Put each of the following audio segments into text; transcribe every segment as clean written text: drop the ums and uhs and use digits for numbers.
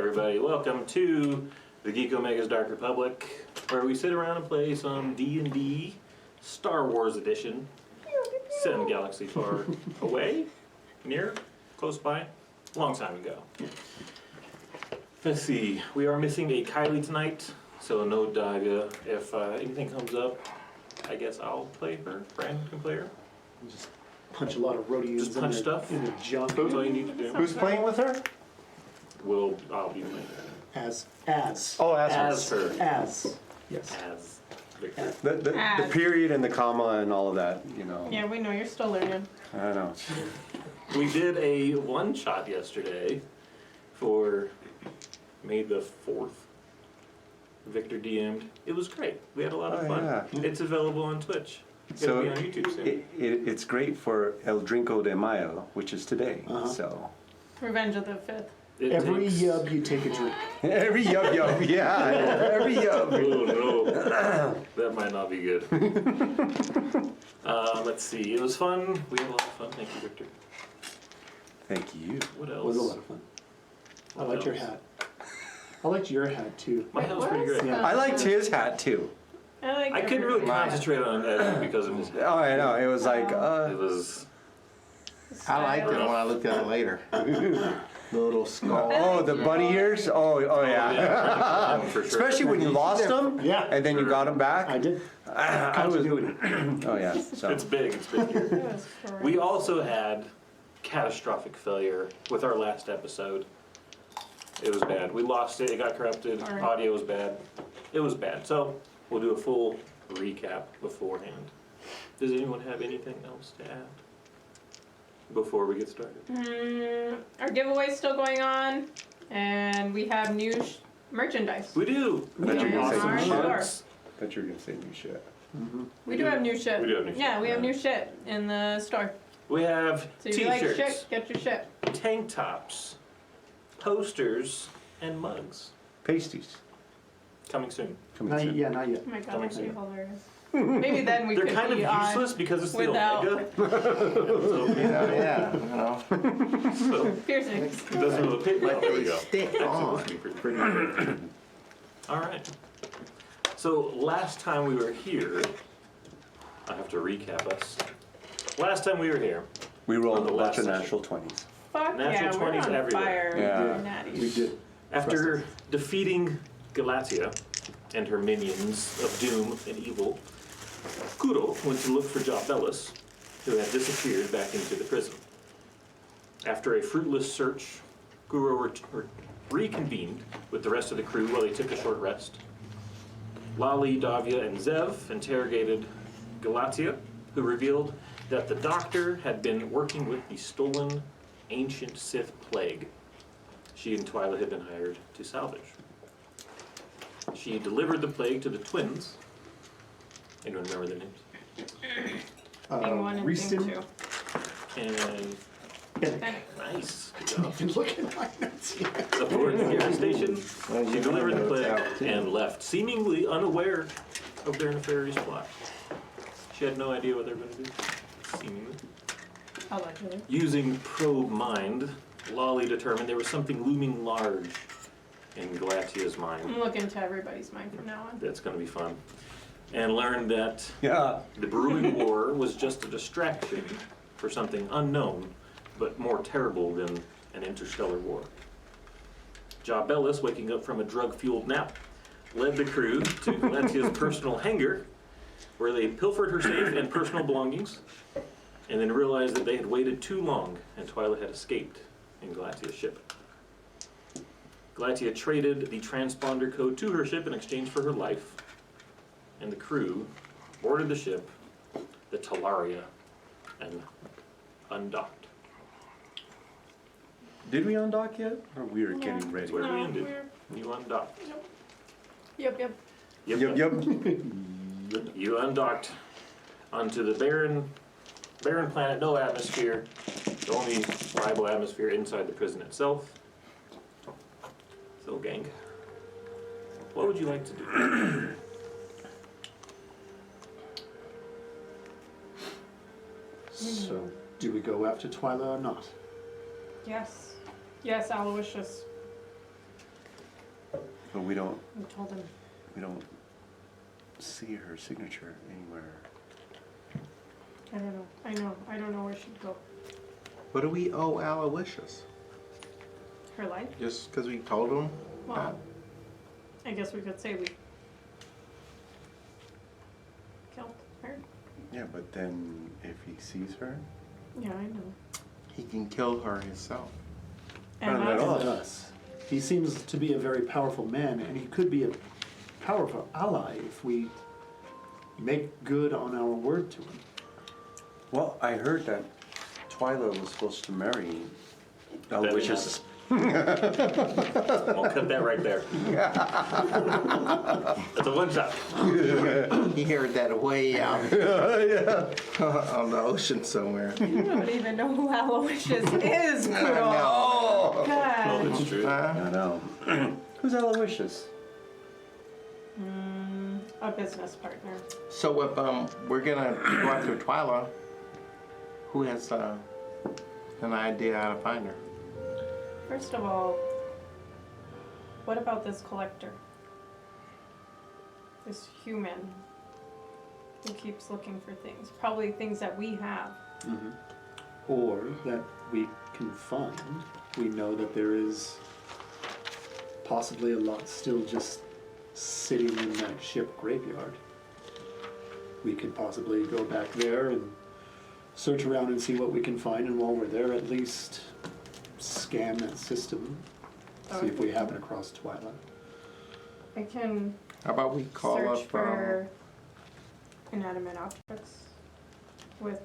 everybody, welcome to the Geek Omega's Dark Republic, where we sit around and play some D&D Star Wars Edition, set in a galaxy far away, near, close by, long time ago. Let's see, we are missing a Kylie tonight, so no Davia. If anything comes up, I guess I'll play her. Brandon can play her. Just punch a lot of rodeos Just punch stuff in the junk. That's all you need to do. Who's playing with her? I'll be playing her. As. Oh, As her. As. Yes. As Victor. The period and the comma and all of that, you know. Yeah, we know, you're still learning. I know. We did a one-shot yesterday for May the 4th. Victor DM'd. It was great. We had a lot of fun. Yeah. It's available on Twitch. So It'll be on YouTube soon. it's great for El Drinko de Mayo, which is today. So Revenge of the 5th. Every yub you take a drink. every yub, yeah, every yub. Oh no, that might not be good. Let's see. It was fun. We had a lot of fun. Thank you, Victor. Thank you. What It else? was a lot of fun. I liked your hat. I liked your hat too. My hat was pretty great. Yeah. I liked his hat too. I couldn't really concentrate on it because of his hat. Oh, I know. It was like, It was. I liked it when I looked at it later. The little skull. oh, the bunny ears. Oh, yeah. For sure. Especially when you lost them. Yeah. And then you got them back. I did. I was. Continuity. Oh yeah. So. It's big. It's big here. We also had catastrophic failure with our last episode. It was bad. We lost it. It got corrupted. Right. Audio was bad. It was bad. So we'll do a full recap beforehand. Does anyone have anything else to add before we get started? Our giveaway's still going on, and we have new merchandise. We do. I bet you're Yeah, gonna say our new store. shit. Bet you're gonna say new shit. We do have new shit. We do have new shit. Yeah, we have new shit in the store. We have So if you like t-shirts, shit, get your shit. tank tops, posters, and mugs. Pasties. Coming soon. Coming Not soon. yet. Not yet. Oh my god, Coming that'd be soon. hilarious. Maybe then we They're could kind of be on useless because it's the without Omega. Yeah, you know. So piercings. it doesn't really fit. Well, there we go. Stick Actually, on. this would be pretty good. All right. So last time we were here, I have to recap us. Last time we were here, We rolled On the a bunch of last natural 20s. Fuck Natural yeah, we're 20s on everywhere. fire. Yeah. Natty. We did. after defeating Galatia and her minions of doom and evil, Kuro went to look for Jobellis, who had disappeared back into the prison. After a fruitless search, Kuro reconvened with the rest of the crew while they took a short rest. Lali, Davia, and Zev interrogated Galatia, who revealed that the doctor had been working with the stolen ancient Sith plague she and Twyla had been hired to salvage. She delivered the plague to the twins. Anyone remember their names? Thing 1 and Reeston. thing 2. And Okay. nice, good job. Been looking at my notes here. Aboard the gas station, she delivered the plague and left, seemingly unaware of their nefarious plot. She had no idea what they were going to do, seemingly. Allegedly. Using probe mind, Lolly determined there was something looming large in Galatia's mind. I'm looking to everybody's mind from now on. That's going to be fun. And learned that Yeah. the brewing war was just a distraction for something unknown, but more terrible than an interstellar war. Jobellis, waking up from a drug-fueled nap, led the crew to Galatia's personal hangar, where they pilfered her safe and personal belongings, and then realized that they had waited too long and Twyla had escaped in Galatia's ship. Galatia traded the transponder code to her ship in exchange for her life, and the crew boarded the ship, the Talaria, and undocked. Did we undock yet? Or we were getting ready? That's where we No, ended. we're- You undocked. Yep. Yep. You undocked onto the barren planet, no atmosphere, the only viable atmosphere inside the prison itself. So, gang, what would you like to do? So, do we go after Twyla or not? Yes. Yes, Aloysius. but we don't We told him. see her signature anywhere. I don't know. I don't know where she'd go. What do we owe Aloysius? Her life? Just because we told him? Well, I guess we could say we killed her. Yeah, but then if he sees her, Yeah, I know. He can kill her himself. And Not at us. all. And us. He seems to be a very powerful man, and he could be a powerful ally if we make good on our word to him. well, I heard that Twyla was supposed to marry Aloysius. I'll cut that right there. That's a one shot. He heard that way out on the ocean somewhere. You don't even know who Aloysius is, I Kudo. know. No, God. it's true. I know. Who's Aloysius? A business partner. So if we're gonna go after Twyla, who has an idea how to find her? First of all, what about this collector? This human who keeps looking for things. Probably things that we have. Or that we can find. We know that there is possibly a lot still just sitting in that ship graveyard. We could possibly go back there and search around and see what we can find, and while we're there, at least scan that system, see if we happen across Twyla. I can How about we call search up for inanimate objects with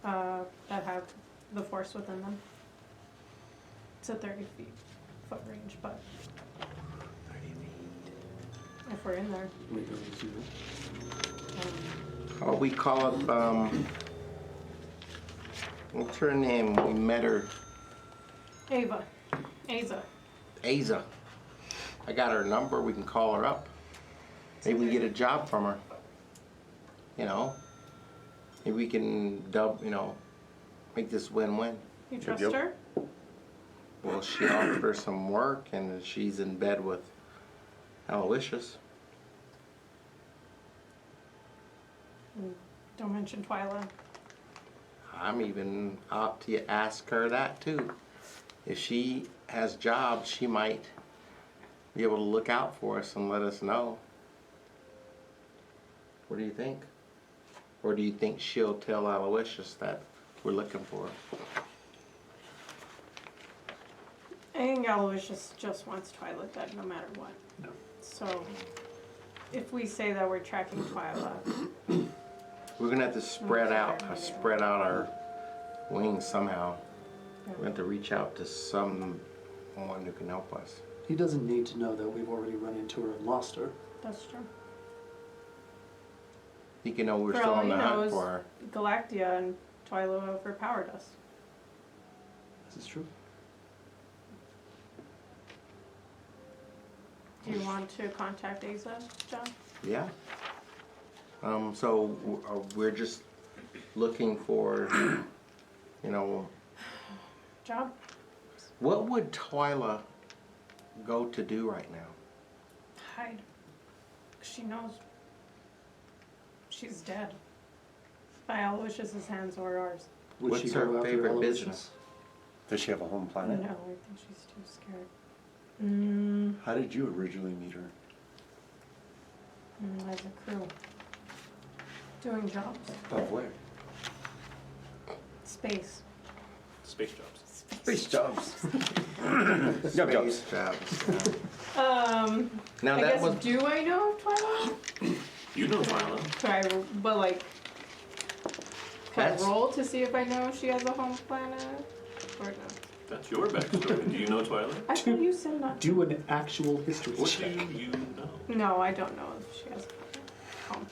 that have the force within them. It's a 30 foot range, but if we're in there, We go to how about we call up what's her name? We met her, Asa. Asa. I got her number, we can call her up. Maybe we get a job from her. You know? Maybe we can make this win-win. You trust Yep. her? Well, she offered her some work and she's in bed with Aloysius. Don't mention Twyla. I'm even out to ask her that too. If she has jobs, she might be able to look out for us and let us know. What do you think? Or do you think she'll tell Aloysius that we're looking for her? I think Aloysius just wants Twyla dead no matter what. No. So, if we say that we're tracking Twyla, We're gonna have to spread out our wings somehow. We have to reach out to someone who can help us. He doesn't need to know that we've already run into her and lost her. that's true. He can know we're For still all on he the hunt knows, for her. Galatia and Twyla overpowered us. This is true. Do you want to contact Asa, John? Yeah. So we're just looking for, Job? what would Twyla go to do right now? Hide. She knows she's dead. By Aloysius' hands or ours. Would What's she her go after favorite Aloysius? business? Does she have a home No, planet? I think she's too scared. How did you originally meet her? As a crew. Doing jobs. Of where? Space. Space jobs. Space jobs. Space jobs. jobs, yeah. Now I that guess, was do I know Twyla? You know Twyla. But like, can I That's- roll to see if I know she has a home planet? Or no? That's your backstory. Do you know Twyla? I thought you said not to. Do an actual history What do check. you know? No, I don't know if she has a home.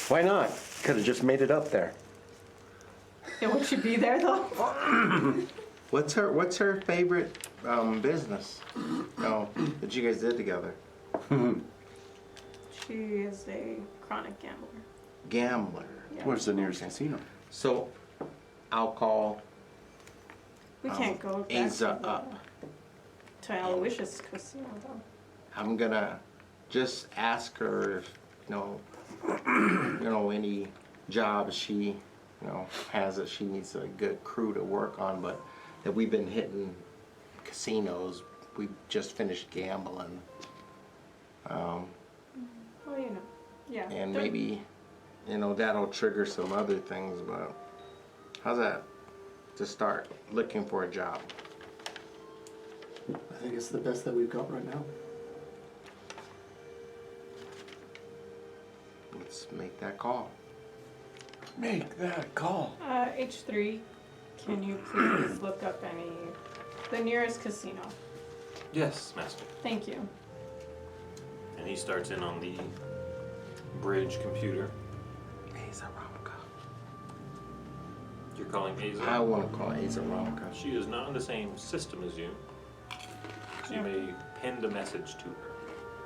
Why not? Could have just made it up there. Yeah, would she be there though? what's her favorite business? That you guys did together. She is a chronic gambler. Gambler. Yeah. Where's the nearest casino? So I'll call We can't go back Asa to up. to Aloysius Casino though. I'm gonna just ask her if, any jobs she, has that she needs a good crew to work on, but that we've been hitting casinos. We just finished gambling. Well, yeah. And They're- maybe, that'll trigger some other things, but how's that? To start looking for a job. I think it's the best that we've got right now. Let's make that call. Make that call. H3, can you please look up the nearest casino? Yes, master. Thank you. And he starts in on the bridge computer. You're calling I Aza? want to call Asa Ronka. She is not in the same system as you. So you may pend a message to her.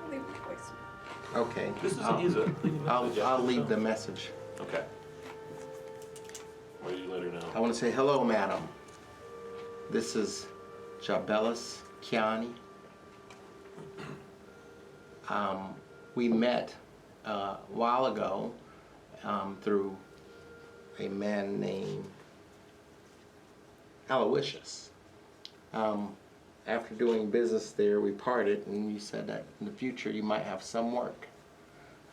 I'll leave a voicemail. Okay. This is I'll- Aza. Leave a message I'll after leave the tone. message. Okay. What do you let her know? I want to say hello, madam. This is Jabelis Kiani. We met a while ago through a man named Aloysius. After doing business there, we parted, and you said that in the future you might have some work.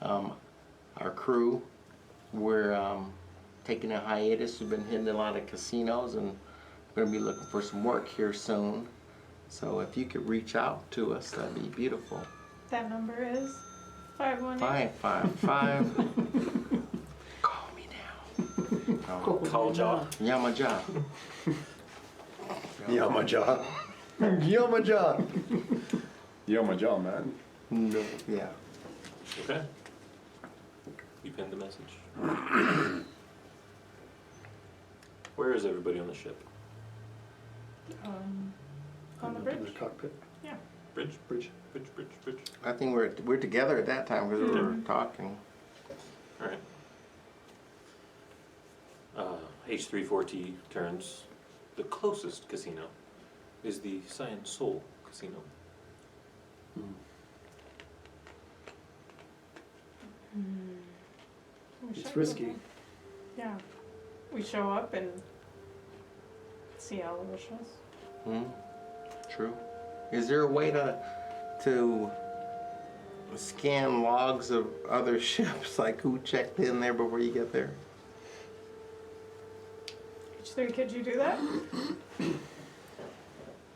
Our crew, we're taking a hiatus. We've been hitting a lot of casinos, and we're going to be looking for some work here soon. So if you could reach out to us, that'd be beautiful. That number is 518. 555. Call me now. Call job. Yamaja. Yamaja. Yamaja. Yamaja, man. No. Yeah. Okay. You pinned the message. Where is everybody on the ship? On the In bridge? the cockpit. Yeah. Bridge? Bridge. Bridge. I think we're together at that time because we were talking. All right. H34T turns. The closest casino is the Cyan Soul Casino. We It's should risky. go. Yeah. We show up and see Aloysius. Hmm. True. Is there a way to scan logs of other ships, like who checked in there before you get there? H3, could you do that?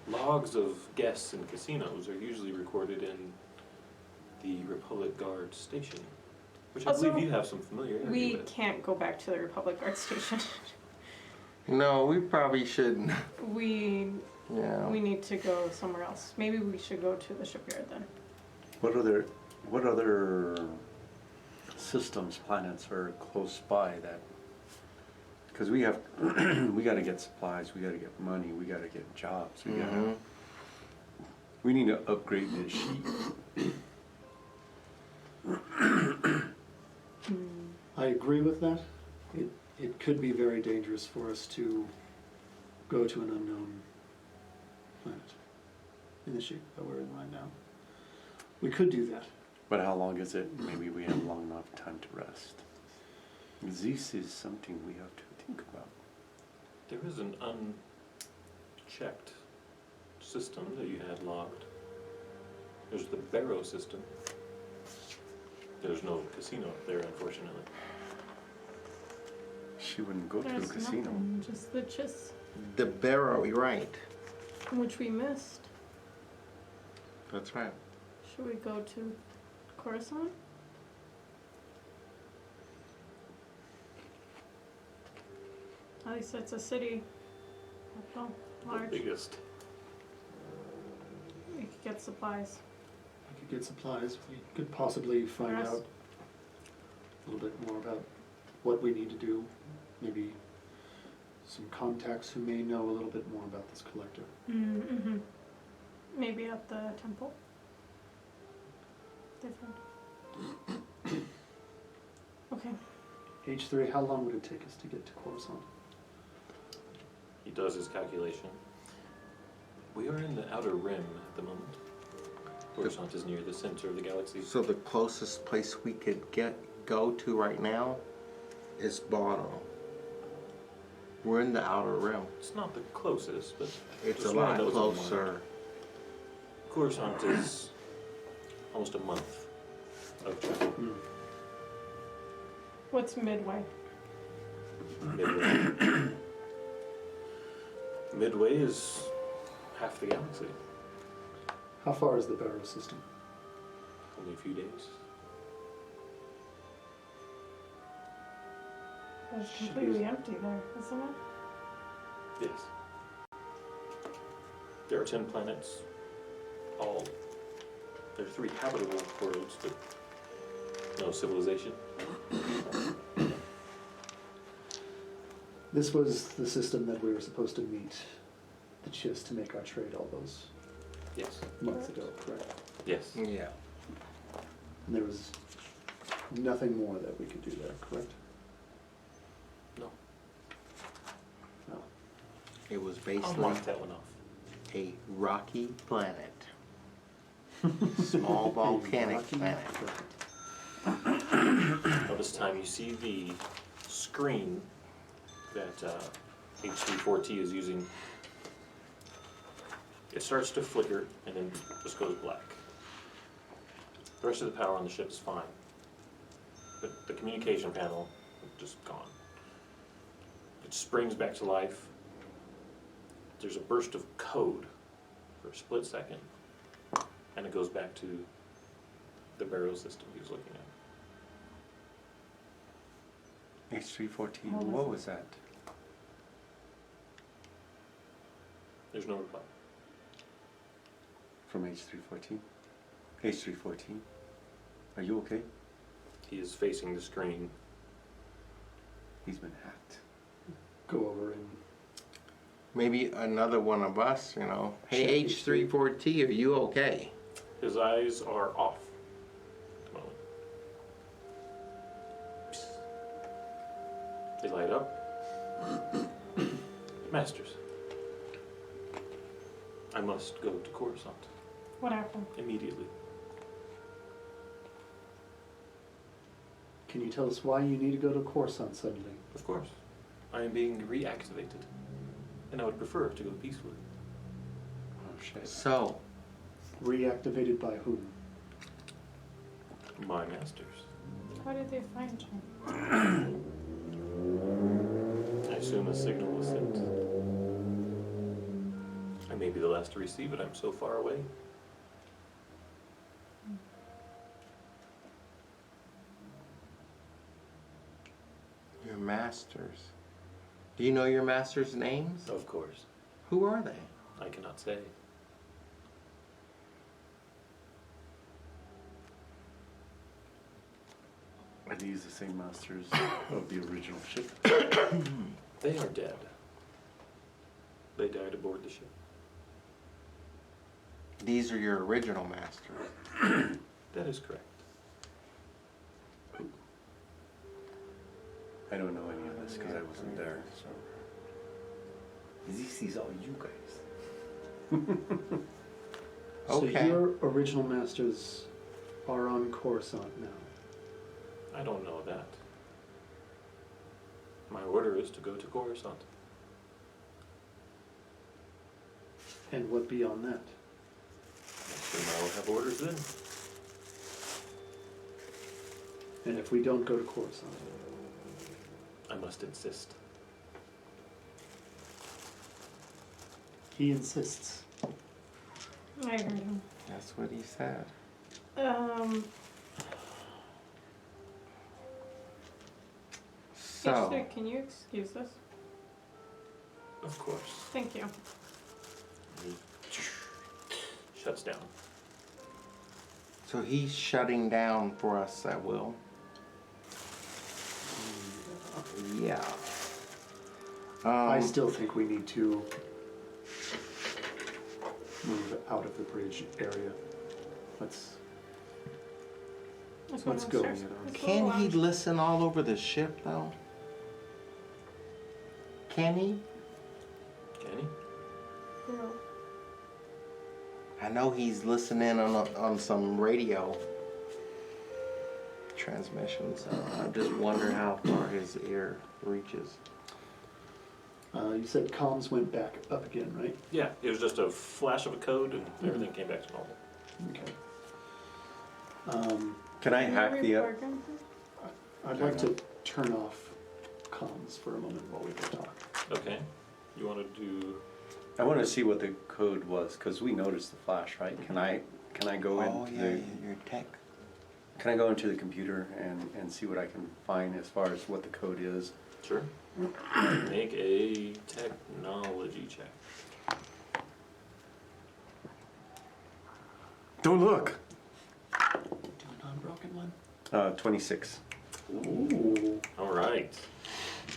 Logs of guests in casinos are usually recorded in the Republic Guard station, which I Also, believe you have some familiarity We with. can't go back to the Republic Guard station. No, we probably shouldn't. we Yeah. need to go somewhere else. Maybe we should go to the shipyard then. What other systems, planets are close by that? Because we have, we got to get supplies, we got to get money, we got to get jobs, Mhm. we need to upgrade this sheet. I agree with that. It could be very dangerous for us to go to an unknown planet in the shape that we're in right now. We could do that. But how long is it? Maybe we have long enough time to rest. This is something we have to think about. There is an unchecked system that you had logged. There's the Barrow system. There's no casino up there, unfortunately. She wouldn't go to a There's casino. nothing, just the chiss, The Barrow, you're right. which we missed. That's right. Should we go to Coruscant? At least it's a city. Well, The large. biggest. We could get supplies. We could get supplies. We could possibly find Yes. out a little bit more about what we need to do. Maybe some contacts who may know a little bit more about this collector. Mm-hmm. Maybe at the temple. Different. Okay. H3, how long would it take us to get to Coruscant? He does his calculation. We are in the outer rim at the moment. Coruscant is near the center of the galaxy. So the closest place we could go to right now is Bono. We're in the outer rim. It's not the closest, but It's just a one lot of those on one. closer. Coruscant is almost a month of travel. What's midway? Midway. Midway is half the galaxy. How far is the barrow system? Only a few days. It's Should completely be- empty there, isn't it? Yes. There are 10 planets. There are 3 habitable worlds, but no civilization. This was the system that we were supposed to meet the Chiss to make our trade all those Yes. months ago, correct? Yes. Yeah. And there was nothing more that we could do there, correct? No. No. It was I'll basically mark that one off. a rocky planet. Small volcanic Rocky planet. Planet. Now this time you see the screen that H34T is using. It starts to flicker and then just goes black. The rest of the power on the ship is fine, but the communication panel is just gone. It springs back to life. There's a burst of code for a split second, and it goes back to the barrow system he was looking at. H314, What was what it? was that? There's no reply. From H314? H314? Are you okay? He is facing the screen. He's been hacked. Go over and Maybe another one of us, you know. Hey, Check H34T, are you okay? His eyes are off at the moment. They light up. Masters, I must go to Coruscant What happened? immediately. can you tell us why you need to go to Coruscant suddenly? Of course, I am being reactivated, and I would prefer to go peacefully. Oh shit. So, Reactivated by whom? My masters. How did they find you? I assume a signal was sent. I may be the last to receive it. I'm so far away. your masters. Do you know your masters' names? Of course, Who are they? I cannot say. Are these the same masters of the original ship? They are dead. They died aboard the ship. These are your original masters. That is correct. I don't know any of this because I wasn't there. So. This is all you guys. Okay. So your original masters are on Coruscant now. I don't know that. My order is to go to Coruscant. And what beyond that? I assume I will have orders then. And if we don't go to Coruscant? I must insist. He insists. I heard him. That's what he said. So, Sister, can you excuse us? Of course. Thank you. He shuts down. so he's shutting down for us at will. Yeah. I still think we need to move out of the bridge area. Let's Let's go Let's go, downstairs. you know. Let's go Can he lounge. listen all over the ship though? Can he? Can he? Girl. I know he's listening on some radio transmissions. I'm just wondering how far his ear reaches. You said comms went back up again, right? Yeah, it was just a flash of a code and everything came back to normal. Okay. Can I hack the? I'd like to turn off comms for a moment while we can talk. Okay. You want to do... I want to see what the code was because we noticed the flash, right? Can I go into your tech. Can I go into the computer and see what I can find as far as what the code is? Sure. Make a technology check. Don't look. Do a non-broken one. 26. Ooh. All right.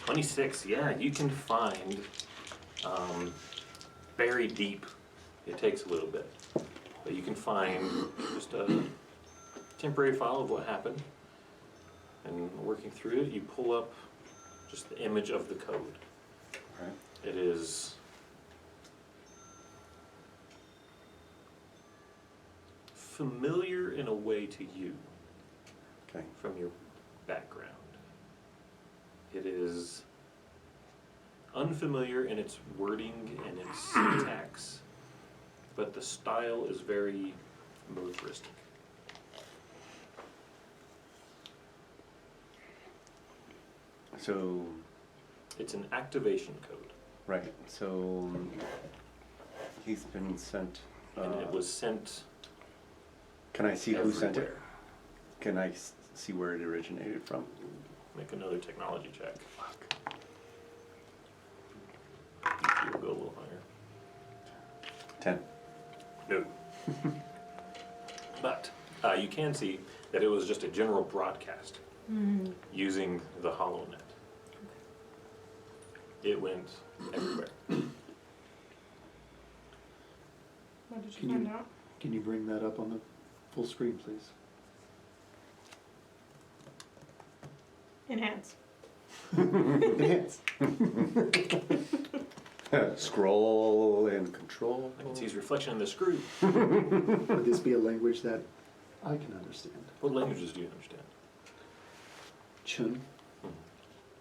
26, yeah, you can find buried deep. It takes a little bit. But you can find just a temporary file of what happened. And working through it, you pull up just the image of the code. Right. It is familiar in a way to you Okay. from your background. It is unfamiliar in its wording and its syntax, but the style is very militaristic. So, It's an activation code, right. So he's been sent. and it was sent Can I see who sent it? everywhere. Can I see where it originated from? Make another technology check. Fuck. You'll go a little higher. 10. No. But you can see that it was just a general broadcast using the HoloNet. It went everywhere. What did you Can find you- out? Can you bring that up on the full screen, please? Enhance. Enhance. Scroll and control. I can see his reflection in the screw. Would this be a language that I can understand? What languages do you understand? Chun,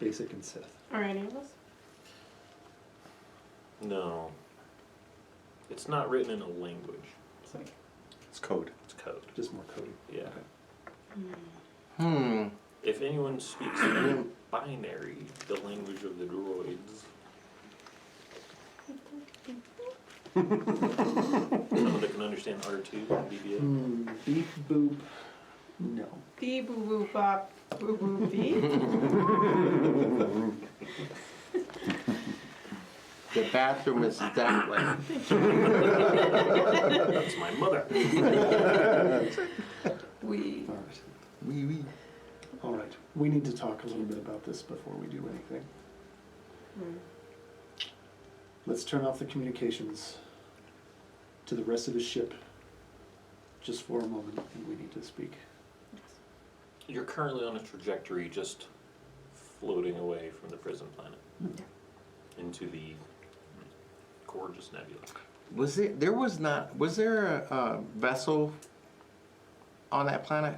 Basic, and Sith. Are any of us? No. It's not written in a language. It's like, It's code. It's code. Just more coding. Yeah. If anyone speaks in binary, the language of the droids. Someone that can understand R2 and BB-8. Beep boop. No. bee boo boo bop boo boo bee. The bathroom is that way. That's my mother. We. All right. Wee. All right. We need to talk a little bit about this before we do anything. Let's turn off the communications to the rest of the ship just for a moment, and we need to speak. You're currently on a trajectory just floating away from the prison planet into the gorgeous nebula. Was there a vessel on that planet?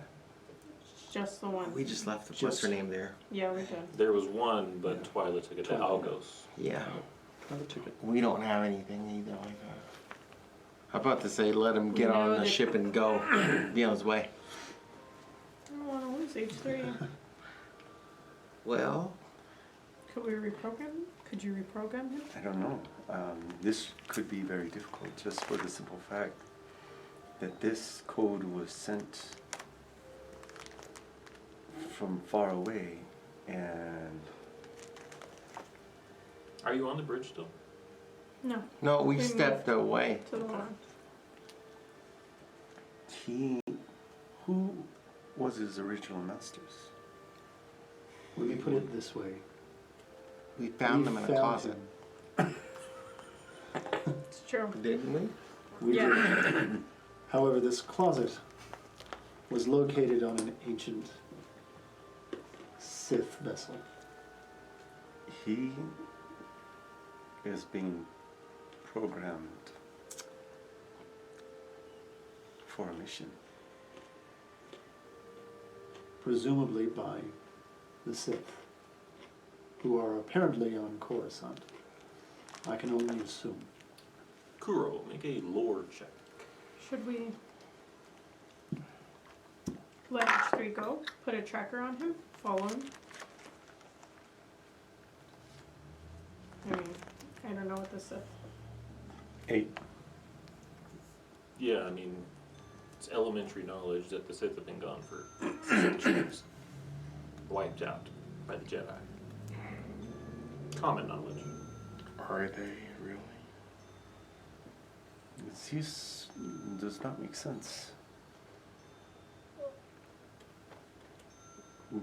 Just the one. We just left. What's Just- her name there? Yeah, we did. There was one, but Yeah. Twyla took it to Twyla. Algos. Yeah. Another ticket. We don't have anything either like that. How about to say let him get No, on the they- ship and go, be on his way? I don't want to lose H3. Well, Could we reprogram him? Could you reprogram him? I don't know. This could be very difficult just for the simple fact that this code was sent from far away and Are you on the bridge still? No. no, we We stepped away. To the left. who was his original masters? Let me put it this way. We found them in a closet, him. It's true. didn't we? We Yeah. did. However, this closet was located on an ancient Sith vessel. He is being programmed for a mission. Presumably by the Sith, who are apparently on Coruscant. I can only assume. Kuro, make a lore check. Should we let H3 go? Put a tracker on him? Follow him? I mean, I don't know what this is. 8. Yeah, I mean, it's elementary knowledge that the Sith have been gone for centuries. Wiped out by the Jedi. Common knowledge. Are they really? This does not make sense.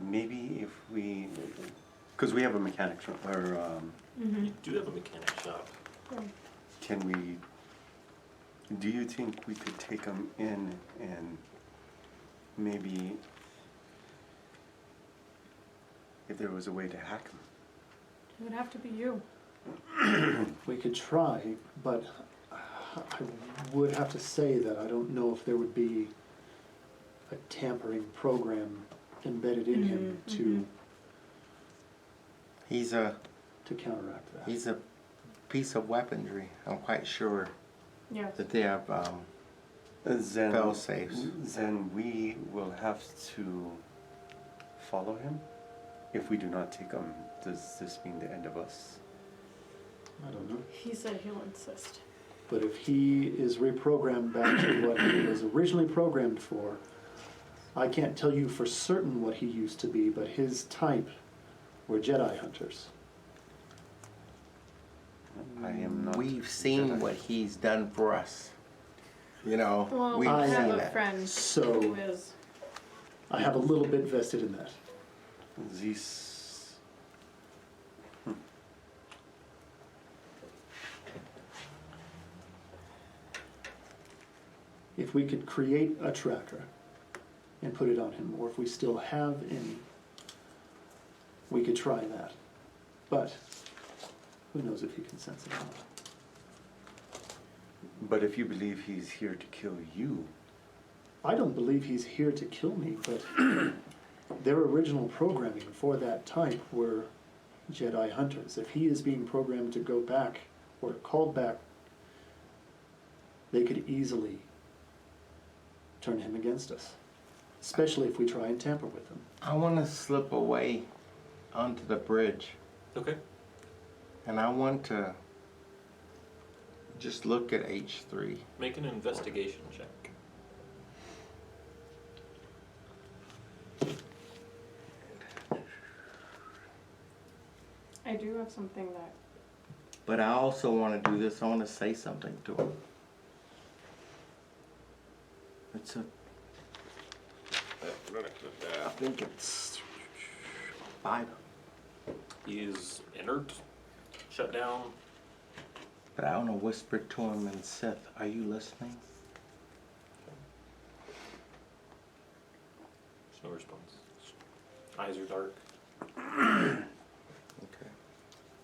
Maybe if we, because we have a mechanic shop, or You do have a mechanic shop. can we? Do you think we could take them in and maybe, if there was a way to hack them? It would have to be you. We could try, but I would have to say that I don't know if there would be a tampering program embedded in him to He's counteract that. a piece of weaponry. I'm quite sure Yes. that they have Then, fail safes. then we will have to follow him. If we do not take him, does this mean the end of us? I don't know. He said he'll insist. But if he is reprogrammed back to what he was originally programmed for, I can't tell you for certain what he used to be, but his type were Jedi hunters. I am not. We've seen Jedi. what he's done for us. You know, Well, we've I have seen a that. friend So- who is. I have a little bit vested in that. This. If we could create a tracker and put it on him, or if we still have any, we could try that. But who knows if he can sense it or not. But if you believe he's here to kill you, I don't believe he's here to kill me, but their original programming for that type were Jedi hunters. If he is being programmed to go back or called back, they could easily turn him against us, especially if we try and tamper with him. I want to slip away onto the bridge, Okay. and I want to just look at H3. Make an investigation check. I do have something that. But I also want to do this. I want to say something to him. It's a. I think it's 5. He is inert, shut down. But I want to whisper to him in Sith. Are you listening? There's no response. Eyes are dark. Okay.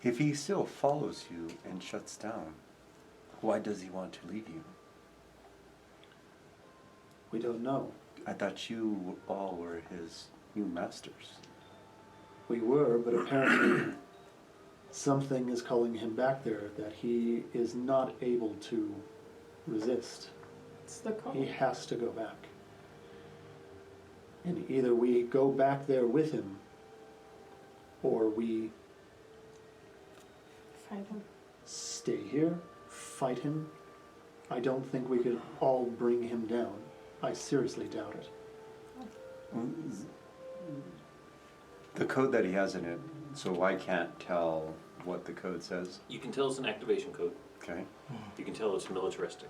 if he still follows you and shuts down, why does he want to leave you? We don't know. I thought you all were his new masters. We were, but apparently something is calling him back there that he is not able to resist. It's the code. He has to go back. And either we go back there with him, or we Find him. stay here, fight him. I don't think we could all bring him down. I seriously doubt it. The code that he has in it, so I can't tell what the code says. You can tell it's an activation code. Okay. You can tell it's militaristic.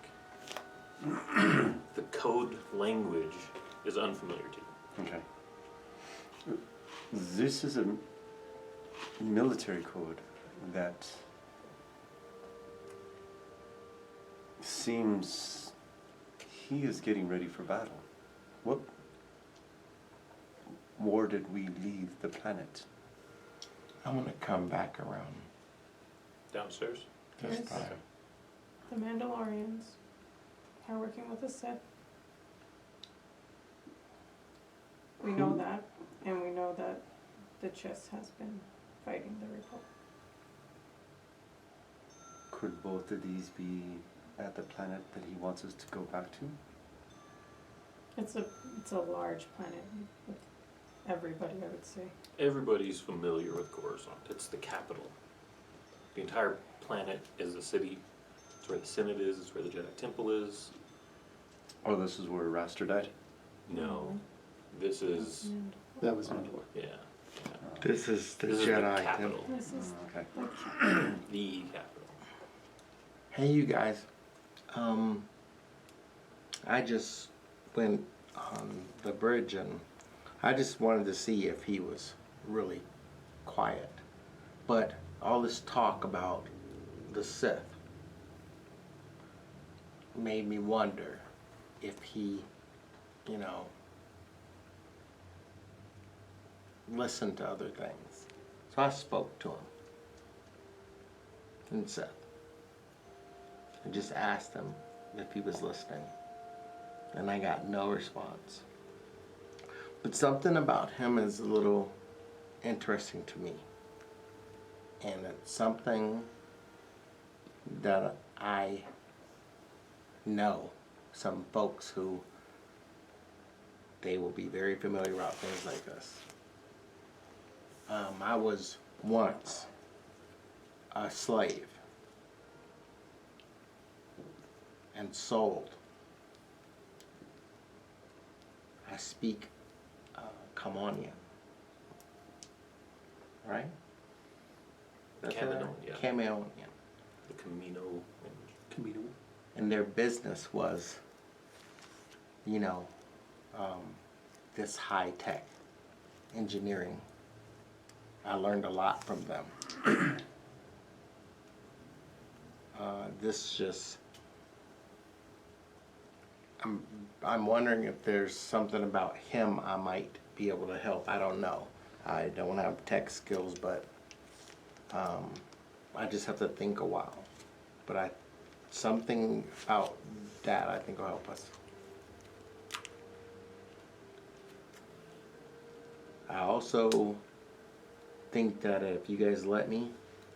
The code language is unfamiliar to you. Okay. This is a military code that seems he is getting ready for battle. What war did we leave the planet? I'm going to come back around Downstairs. this Yes. time. The Mandalorians are working with the Sith. We know that, and we know that the Chiss has been fighting the Republic. Could both of these be at the planet that he wants us to go back to? It's a large planet with everybody, I would say. Everybody's familiar with Coruscant. It's the capital. The entire planet is a city. It's where the Senate is. It's where the Jedi Temple is. Oh, this is where Raster died? No, this is And That was Mandalore. yeah. This is the This is Jedi the capital. Temple. this is Okay. The capital. Hey, you guys. I just went on the bridge and I just wanted to see if he was really quiet. But all this talk about the Sith made me wonder if he, you know, listened to other things. So I spoke to him and Seth. I just asked him if he was listening, and I got no response. But something about him is a little interesting to me, and it's something that I know some folks who they will be very familiar about things like this. I was once a slave and sold. I speak Kamanian, right? Kaminoan, yeah. Kamanian. The Camino. Camino. And their business was, you know, this high-tech engineering. I learned a lot from them. This just, I'm wondering if there's something about him I might be able to help. I don't know. I don't have tech skills, but I just have to think a while. But something about that I think will help us. I also think that if you guys let me,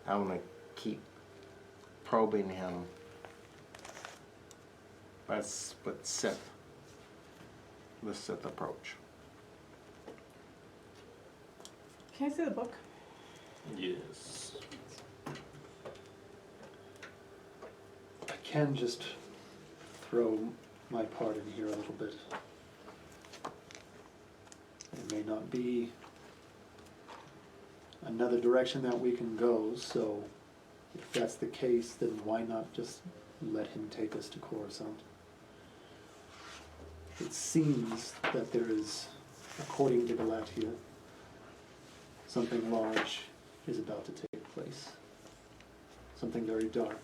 I'm gonna keep probing him. That's with Sith. The Sith approach. Can I see the book? Yes. I can just throw my part in here a little bit. It may not be another direction that we can go, so if that's the case, then why not just let him take us to Coruscant? It seems that there is, according to Galatia, something large is about to take place. Something very dark.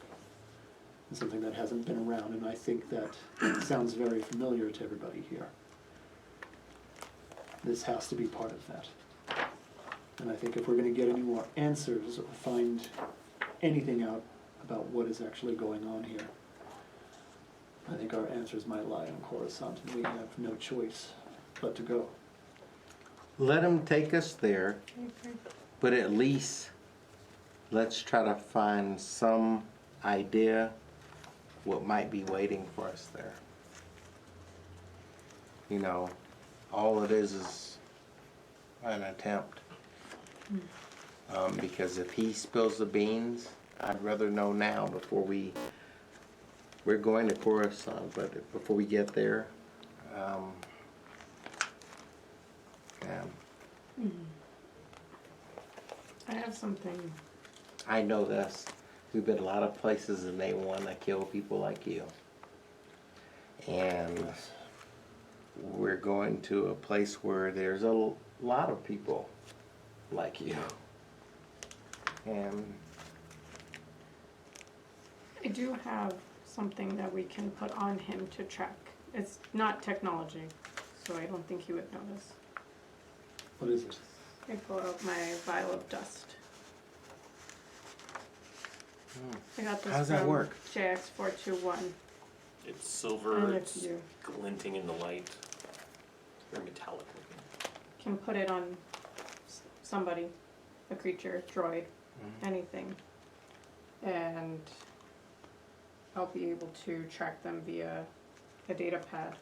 And something that hasn't been around, and I think that sounds very familiar to everybody here. This has to be part of that. And I think if we're going to get any more answers or find anything out about what is actually going on here, I think our answers might lie on Coruscant, and we have no choice but to go. Let him take us there, Okay. but at least let's try to find some idea what might be waiting for us there. You know, all it is an attempt. Because if he spills the beans, I'd rather know now before we're going to Coruscant, but before we get there, yeah. I have something. I know this. We've been a lot of places and they want to kill people like you. And we're going to a place where there's a lot of people like you. And I do have something that we can put on him to track. It's not technology, so I don't think he would notice. What is it? I pull out my vial of dust. I got this How does that from work? JX421. It's silver. And It's it's you. glinting in the light. Very metallic looking. can put it on somebody, a creature, droid, anything, and I'll be able to track them via a data pad,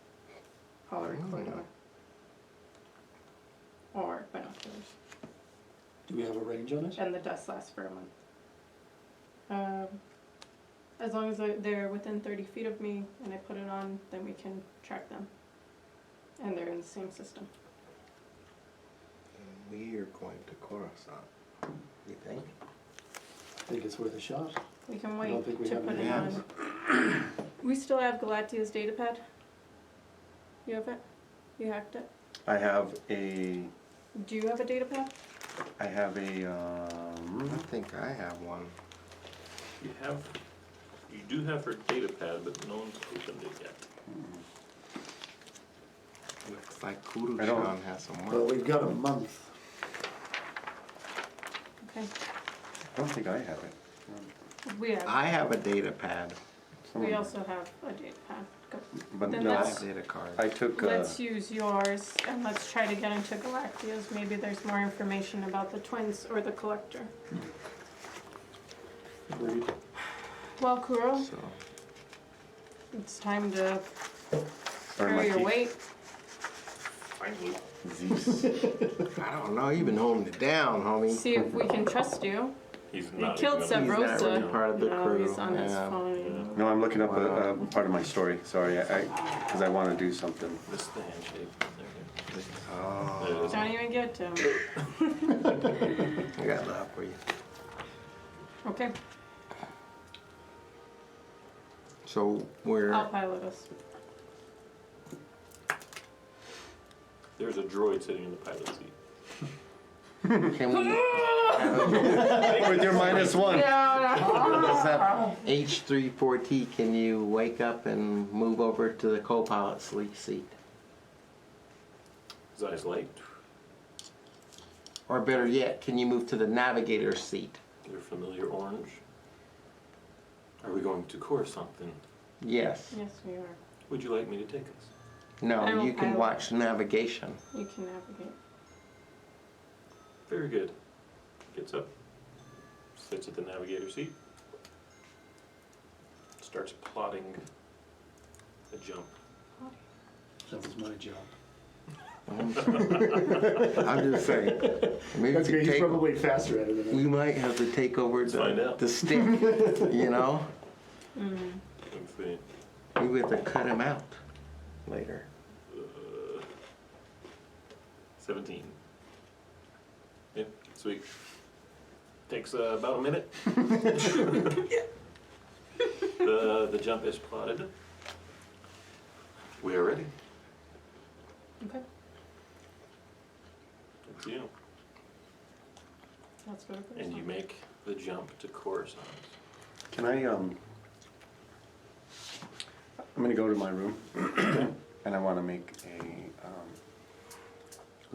holorecorder, or binoculars. Do we have a range on it? And the dust lasts for a month. As long as they're within 30 feet of me and I put it on, then we can track them. And they're in the same system. We are going to Coruscant. You think? I think it's worth a shot. We can I wait don't think we to have put any it on. We still have Galatia's datapad. You have it? You hacked it? I have a, Do you have a datapad? I have a, I think I have one. You do have her data pad, but no one's opened it yet. Looks like I don't- Coruscant has some Well, work. we've got a month. Okay. I don't think I have it. We have. I have a data pad. We also have a datapad. Go. But Then no, I let's- have data card. I took, Let's use yours and let's try to get into Galactia's. Maybe there's more information about the twins or the collector. Agreed. Well, Kuro, So, it's time to earn carry my your keep. weight. Finally. Zeus. I don't know, you've been holding it down, homie. See if we can trust you. He's He not killed even gonna- He's not really Sabrosa. part of the No, crew. he's on his Yeah. phone. No, I'm looking up a part of my story, sorry, because I want to do something. This is the handshake. There Oh, it is. Don't even get to him. I got love for you. Okay, So we're, I'll pilot us. There's a droid sitting in the pilot seat. can we, With your -1. does that H34T, can you wake up and move over to the co-pilot seat? His eyes light. Or better yet, can you move to the navigator seat? Your familiar orange. Are we going to Coruscant then? Yes. Yes, we are. Would you like me to take us? I No, will you can pilot. watch navigation. You can navigate. Very good. Gets up. Sits at the navigator seat. Starts plotting a jump. That was my job. I'm just saying, maybe That's to great. He's take, probably faster at it than I we am. might have to take over find out. the stick, you know? Let's see. Maybe we have to cut him out later. 17. Yep, sweet. Takes about a minute. The jump is plotted. We are ready. Okay, It's you. let's go to And you Coruscant. make the jump to Coruscant. Can I, I'm gonna go to my room, and I wanna make a,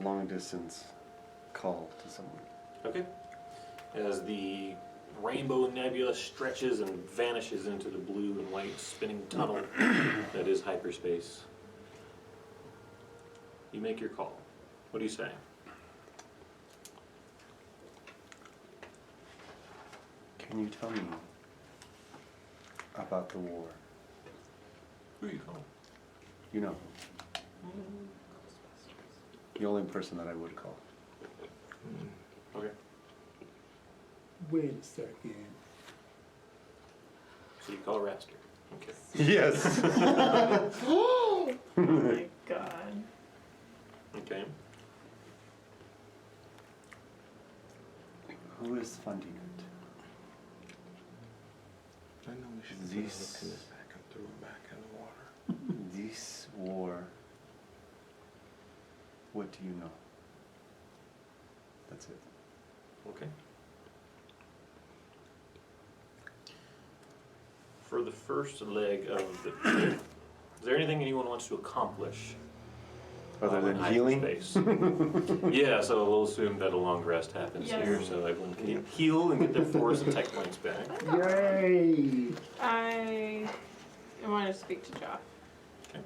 long distance call to someone. Okay. As the rainbow nebula stretches and vanishes into the blue and white spinning tunnel that is hyperspace, you make your call. What do you say? Can you tell me about the war? Who are you calling? You know, the only person that I would call. Okay. Wait a second. So you call Raster. Okay. Yes. Oh my god. Okay. Who is funding it? I know we should put a hook in this back and throw it back in the water. This war. What do you know? That's it. Okay. For the first leg of the trip, is there anything anyone wants to accomplish? Other in than healing? hyperspace? Yeah, so we'll assume that a long rest happens Yes. here, so everyone can heal and get their force and tech points back. Yay! I want to speak to Joff. Okay.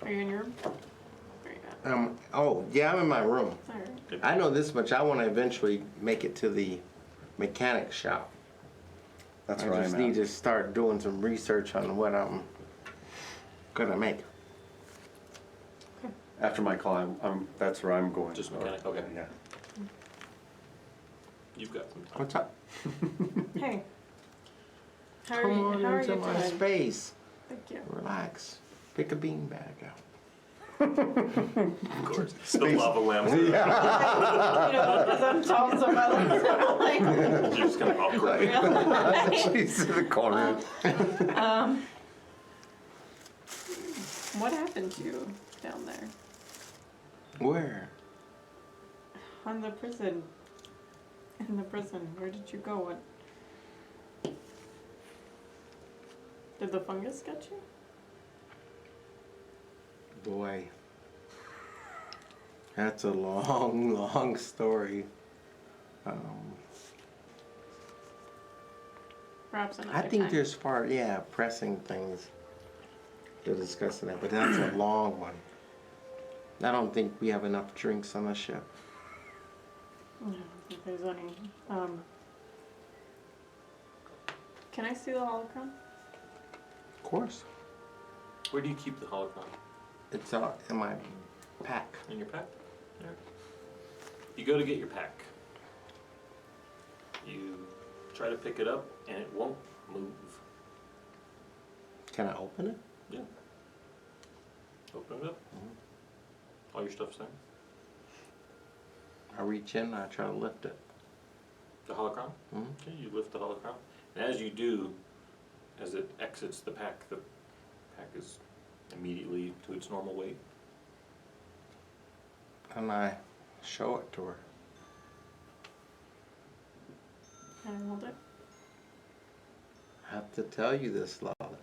Are you in your room? Where are you Oh, yeah, I'm in my room. Alright. I know this much. I want to eventually make it to the mechanic shop. That's I where just I'm need at. to start doing some research on what I'm gonna make. After my call, that's where I'm going. Just mechanic, okay. Yeah. You've got some time. What's up? Hey. How Come are on you, how are into you my doing? space. Thank you. Relax. Pick a beanbag out. Of course. The lava lamps. You know, because I'm telling somebody, so like, You're just kind of awkward. She's in the corner. what happened to you down there? Where? On the prison. In the prison. Where did you go? What? Did the fungus get you? Boy. That's a long, long story. Perhaps another I think time. there's pressing things to discuss in that, but that's a long one. I don't think we have enough drinks on the ship. I don't think there's any. Can I see the holocron? Of course. Where do you keep the holocron? It's in my pack. In your pack? Yeah. You go to get your pack. You try to pick it up, and it won't move. Can I open it? Yeah. Open it up. All your stuff's there. I reach in and I try to lift it. The holocron? Mhm. Okay, you lift the holocron. And as you do, as it exits the pack is immediately to its normal weight. And I show it to her. Can I hold it? I have to tell you this, Lolly.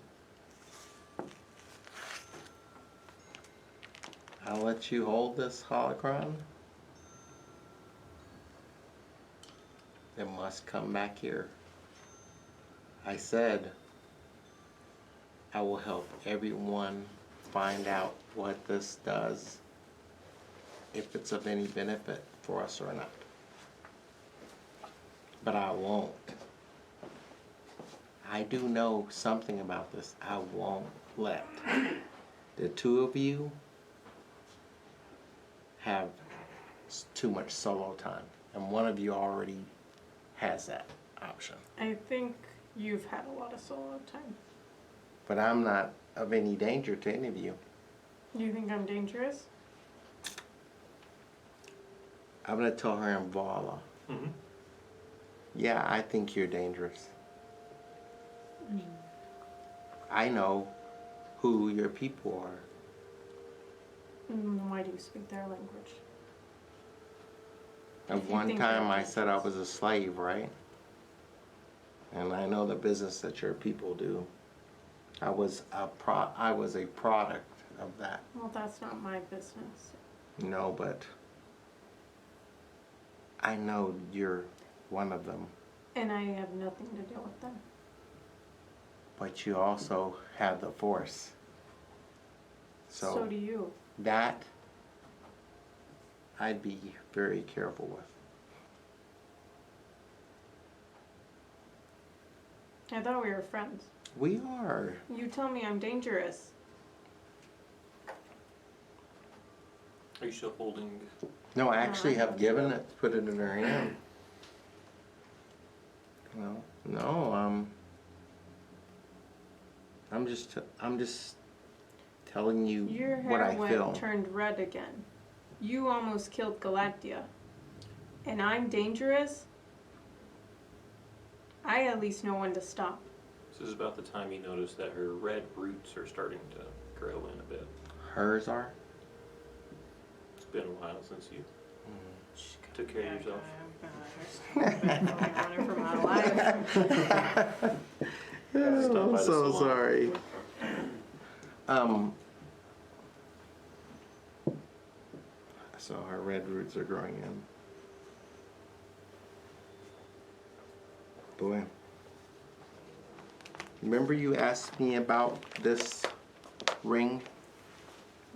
I'll let you hold this holocron. It must come back here. I said I will help everyone find out what this does, if it's of any benefit for us or not. But I won't. I do know something about this. I won't let the two of you have too much solo time. And one of you already has that option. I think you've had a lot of solo time. But I'm not of any danger to any of you. Do you think I'm dangerous? I'm gonna tell her in Vala. Mm-hmm. Yeah, I think you're dangerous. I know who your people are. Why do you speak their language? At If you one think time they're I said I was a slave, right? And I know the business that your people do. I was a product of that. Well, that's not my business. No, but I know you're one of them. And I have nothing to do with them. But you also have the force. So do you. That I'd be very careful with. I thought we were friends. We are. You tell me I'm dangerous. Are you still holding? No, I actually have given it, put it in her hand. No, I'm just telling you Your what hair I feel. turned red again. You almost killed Galatia. And I'm dangerous? I at least know when to stop. This is about the time you notice that her red roots are starting to grow in a bit. Hers are? It's been a while since you took care of yourself. I'm running for my life. Stop by the salon. sorry. So her red roots are growing in. Boy. Remember you asked me about this ring?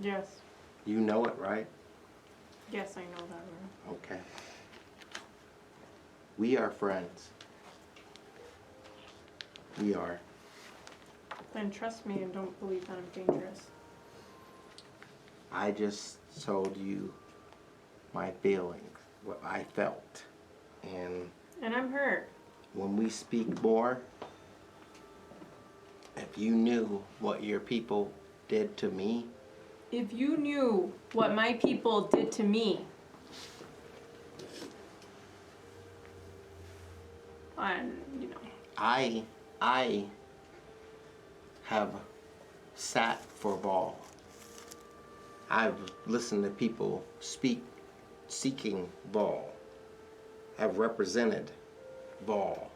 Yes. You know it, right? Yes, I know that room. Okay. We are friends. We are. Then trust me and don't believe that I'm dangerous. I just told you my feelings, what I felt. And I'm hurt. when we speak more, if you knew what your people did to me, If you knew what my people did to me, and you know, I have sat for Vol. I've listened to people speak seeking Vol. I've represented Vol.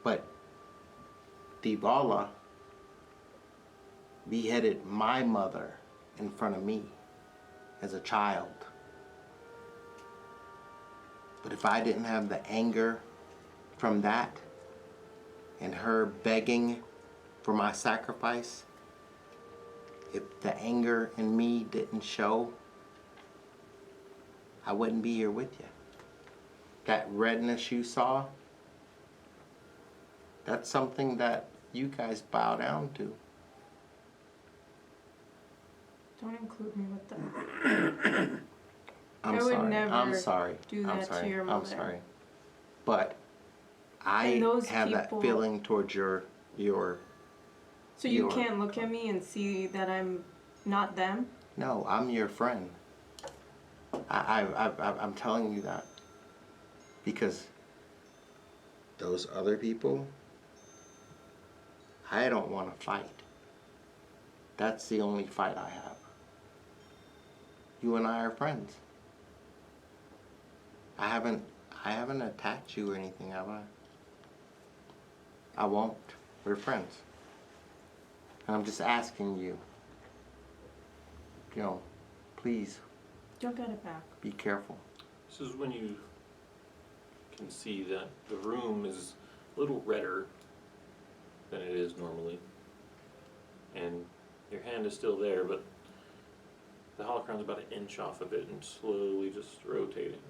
But Divala beheaded my mother in front of me as a child. But if I didn't have the anger from that and her begging for my sacrifice, if the anger in me didn't show, I wouldn't be here with you. That redness you saw, that's something that you guys bow down to. don't include me with them. I'm I would sorry. never I'm sorry. do I'm that to sorry. your I'm mother. sorry. But I And those have that people- feeling towards your So you Your- can't look at me and see that I'm not them? no, I'm your friend. I'm telling you that. Because those other people, I don't want to fight. That's the only fight I have. You and I are friends. I haven't attacked you or anything, have I? I won't. We're friends. And I'm just asking you, please You'll get it back. be careful. This is when you can see that the room is a little redder than it is normally. And your hand is still there, but the holocron's about an inch off of it and slowly just rotating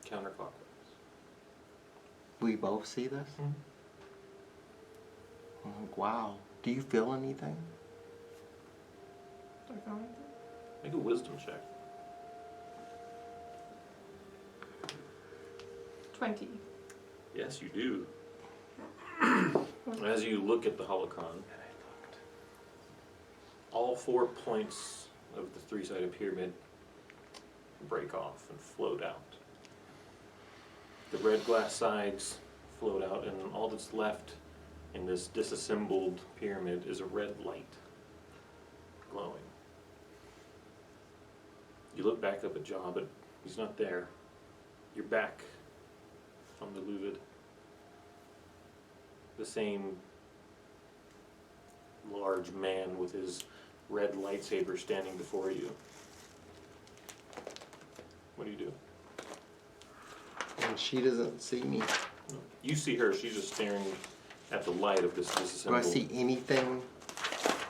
counterclockwise. We both see this? Mhm. I'm like, wow. Do you feel anything? Do I feel anything? Make a wisdom check. 20. Yes, you do. As you look at the holocron, all 4 points of the three-sided pyramid break off and float out. The red glass sides float out, and all that's left in this disassembled pyramid is a red light glowing. You look back up at Jaw, but he's not there. You're back on the Luvid. The same large man with his red lightsaber standing before you. What do you do? And she doesn't see me. You see her, she's just staring at the light of this Do I disassembled. see anything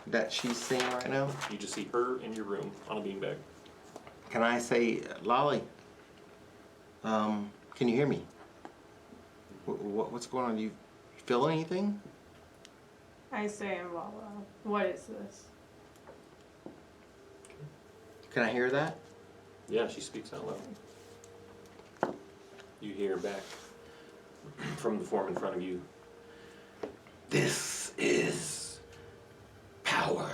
that she's seeing right now? You just see her in your room on a beanbag. Can I say, Lolly, can you hear me? What's going on? Do you feel anything? I say, Vala, what is this? Can I hear that? Yeah, she speaks out loud. You hear back from the form in front of you. This is power.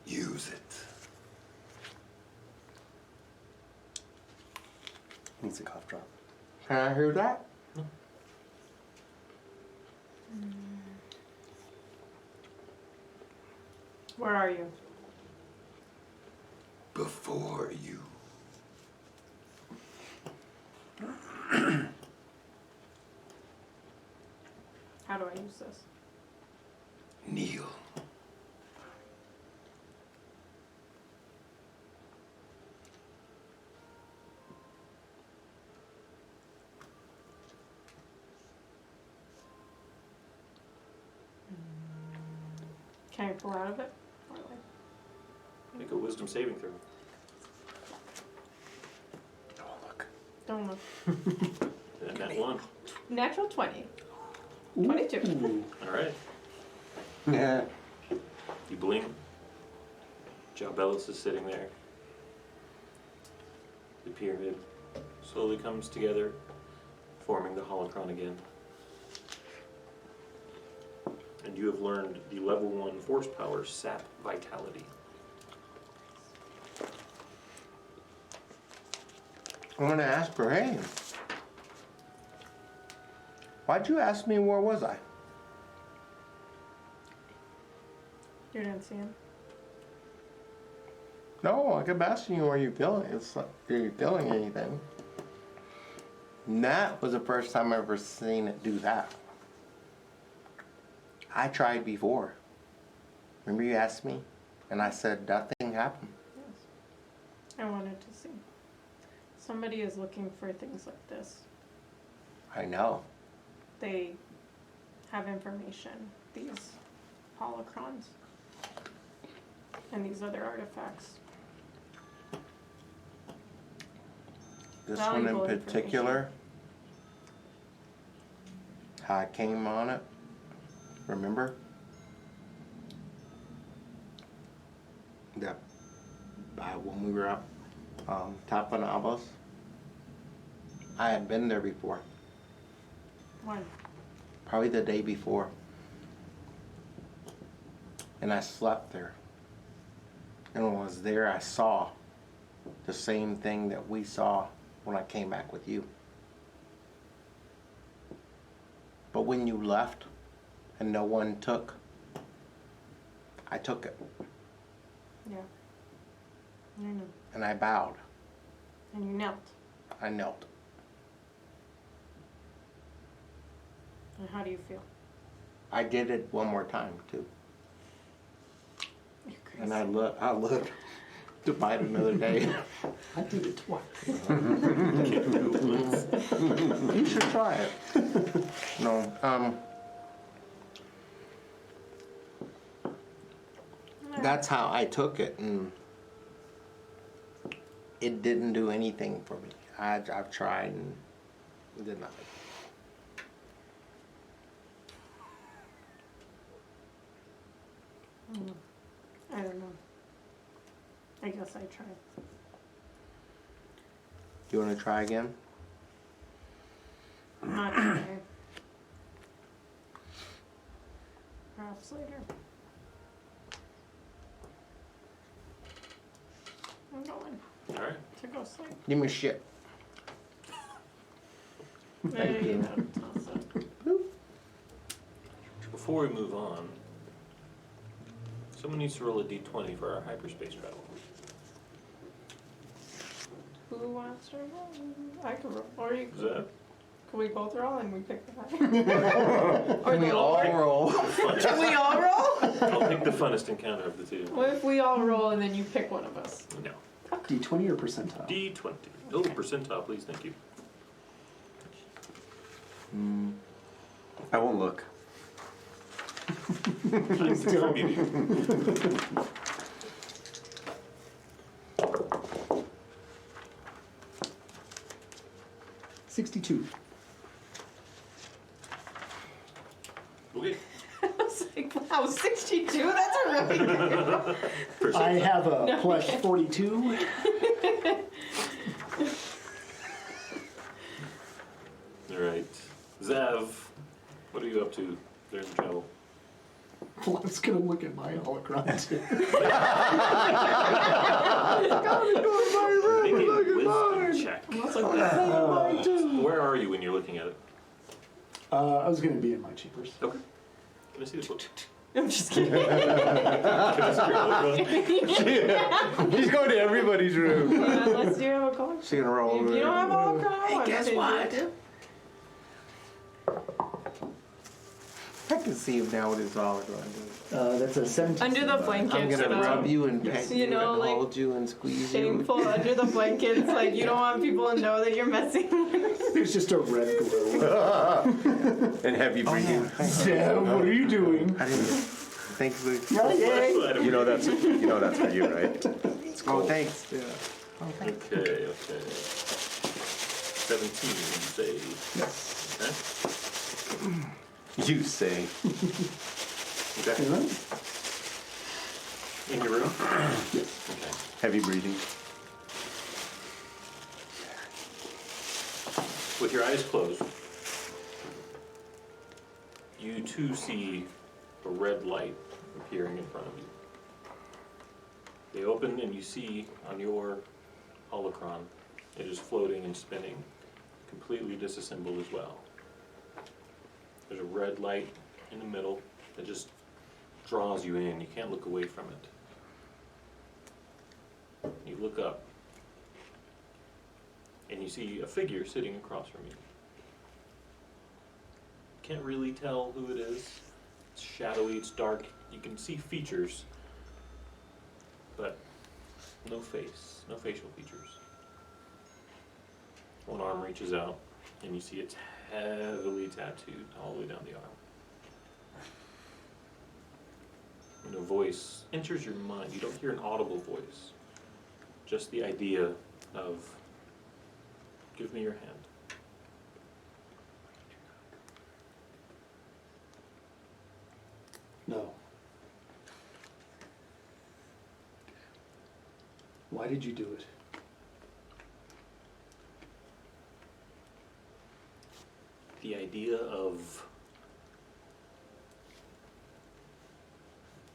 Use it. Needs a cough drop. Can I hear that? Where are you? Before you. How do I use this? Kneel. Can I pull out of it? Or like, Make a wisdom saving throw. Oh, look. Don't look. And that one. Natural 20. Ooh. 22. Alright. Yeah. You blink. Jobellis is sitting there. The pyramid slowly comes together, forming the holocron again. And you have learned the level 1 force power, sap vitality. I'm gonna ask her, hey, why'd you ask me where was I? You didn't see him? No, I kept asking you, are you feeling? It's like, are you feeling anything? And that was the first time I ever seen it do that. I tried before. Remember you asked me? And I said nothing happened. Yes. I wanted to see. Somebody is looking for things like this. I know. They have information. These holocrons. And these other artifacts. This one in Valuable particular, how I came on it, remember? That when we were up top of Navas, I had been there before, When? probably the day before, and I slept there. And when I was there, I saw the same thing that we saw when I came back with you. But when you left and no one took, I took it Yeah. I know. and I bowed. And you knelt. I knelt. And how do you feel? I did it one more time too. You're crazy. And I looked to fight another day. I did it twice. You should try it. No, that's how I took it, and it didn't do anything for me. I've tried and it did nothing. I don't know. I guess I tried. You want to try again? Not today. Perhaps later. I'm going Alright. to go sleep. Give me shit. There you go. Toss it. Before we move on, someone needs to roll a d20 for our hyperspace travel. Who wants to roll? I can roll. Or you Is that? can we both roll and we pick the high? Can we all roll? Can we all roll? I'll pick the funnest encounter of the two. What if we all roll and then you pick one of us? No. D20 or percentile? D20. Oh, percentile, please, thank you. I won't look. I'm contributing. 62. Okay. I was like, wow, 62? That's a really good. I have a No. plus 42. Alright. Zav, what are you up to during the travel? Well, I was gonna look at my holocron too. Make a wisdom check. I'm also like, Where are you when you're looking at it? I was gonna be in my chambers. Okay. Can I see the book? I'm just kidding. Can I see your holocron? He's going to everybody's room. Yeah, unless you have a color. She's gonna roll If over you don't have there. all color, Hey, guess what? I can see him now with his all going to That's a 17. Under the blankets, I'm gonna rub you and Yes. pet You you know, and like, hold you and squeeze shameful under the blankets. Like, you don't want people to know that you're messing with. There's just a red glow. And heavy breathing. you. Yeah, what are you doing? I didn't. Thanks, Luke. Flashlight. You know that's for you, right? Oh, thanks. Yeah. Okay. 17, say. Yes. Okay. You say. Okay. In your room? Yes. Okay. Heavy breathing. With your eyes closed, you too see a red light appearing in front of you. They open and you see on your holocron, it is floating and spinning, completely disassembled as well. There's a red light in the middle that just draws you in. You can't look away from it. You look up, and you see a figure sitting across from you. Can't really tell who it is. It's shadowy, it's dark. You can see features, but no face, no facial features. One arm reaches out, and you see it's heavily tattooed all the way down the arm. And a voice enters your mind. You don't hear an audible voice, just the idea of, give me your hand. No. Why did you do it? The idea of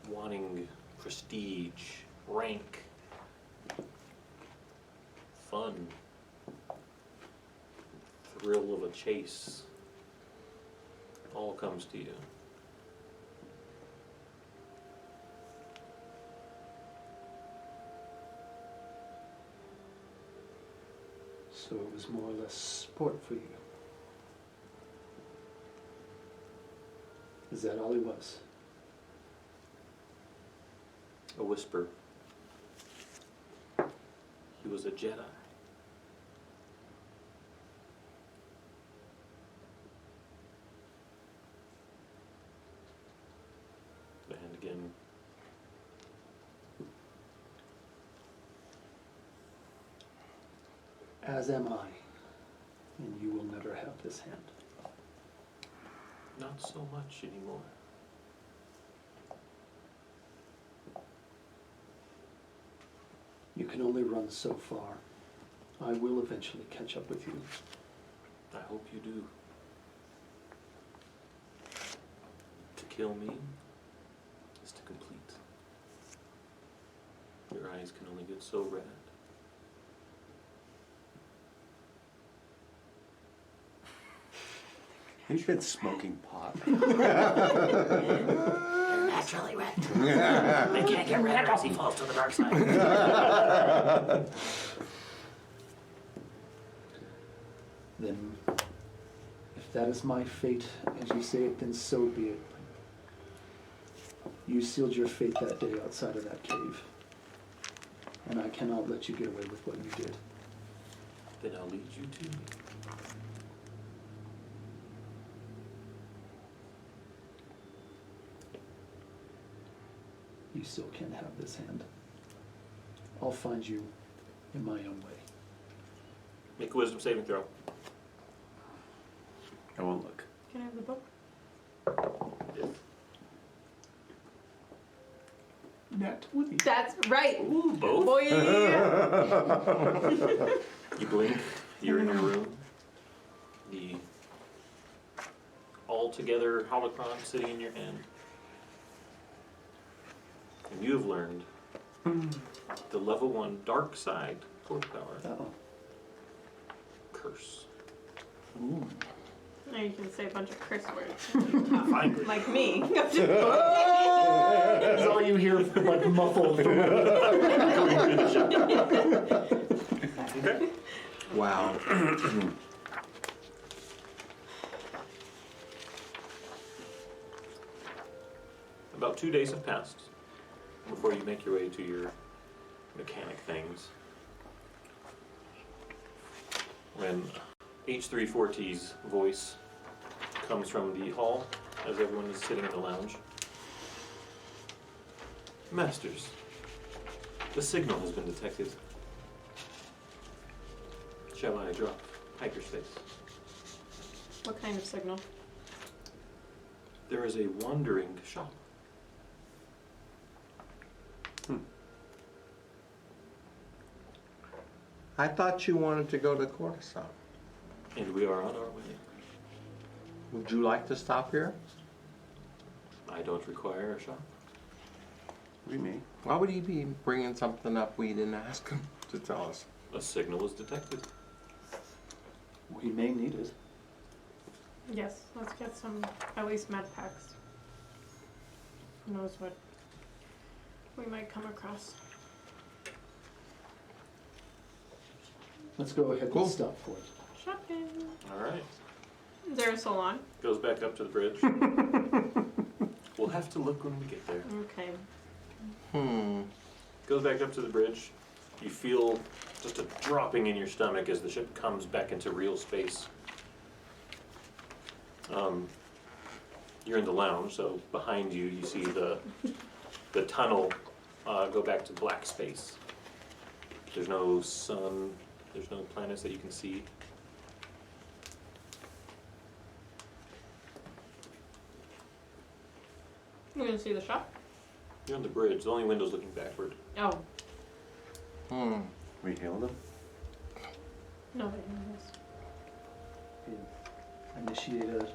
wanting prestige, rank, fun, thrill of a chase, all comes to you. So it was more or less sport for you. Is that all he was? A whisper. He was a Jedi. And again. As am I, and you will never have this hand. Not so much anymore. You can only run so far. I will eventually catch up with you. I hope you do. To kill me is to complete. Your eyes can only get so red. You've been smoking pot. Naturally red. They can't get red unless he falls to the dark side. Then, if that is my fate, as you say it, then so be it. You sealed your fate that day outside of that cave. And I cannot let you get away with what you did. Then I'll lead you to me. You still can't have this hand. I'll find you in my own way. Make a wisdom saving throw. I won't look. Can I have the book? Yes. Nat 20. That's right. Ooh, both. Boy. You blink, you're in your room. The all-together holocron sitting in your hand. And you have learned the level 1 dark side force power. Uh-oh. Curse. Ooh. Now you can say a bunch of curse words. Finally. Like me. That's all you hear, like, muffled. Okay. Wow. About 2 days have passed before you make your way to your mechanic things. When H340's voice comes from the hall as everyone is sitting in the lounge. Masters, the signal has been detected. Shall I drop hyperspace? What kind of signal? There is a wandering shop. I thought you wanted to go to Coruscant. And we are on our way. Would you like to stop here? I don't require a shop. We may. Why would he be bringing something up we didn't ask him to tell us? A signal was detected. We may need it. Yes, let's get some, at least med packs. Who knows what we might come across. Let's go ahead Cool. and stop for it. Shopping. All right. Is there a salon? Goes back up to the bridge. We'll have to look when we get there. Okay. Goes back up to the bridge. You feel just a dropping in your stomach as the ship comes back into real space. You're in the lounge, so behind you, you see the tunnel go back to black space. There's no sun. There's no planets that you can see. We're gonna see the shop? You're on the bridge. The only window's looking backward. Oh, We hailed them? no, they didn't miss. Initiate a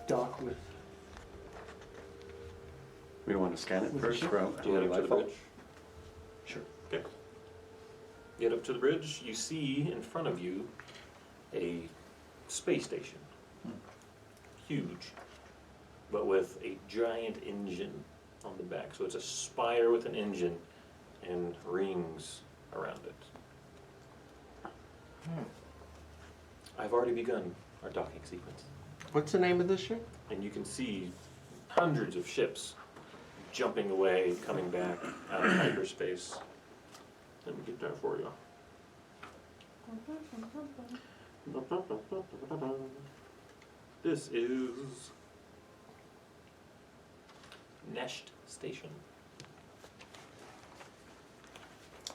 dock with. We want to scan it With the first ship? for Do you head up to the life bridge? Sure. Okay. Get up to the bridge. You see in front of you a space station. Huge, but with a giant engine on the back. So it's a spire with an engine and rings around it. I've already begun our docking sequence. What's the name of this ship? And you can see hundreds of ships jumping away, coming back out of hyperspace. Let me get that for you. This is Nesht Station.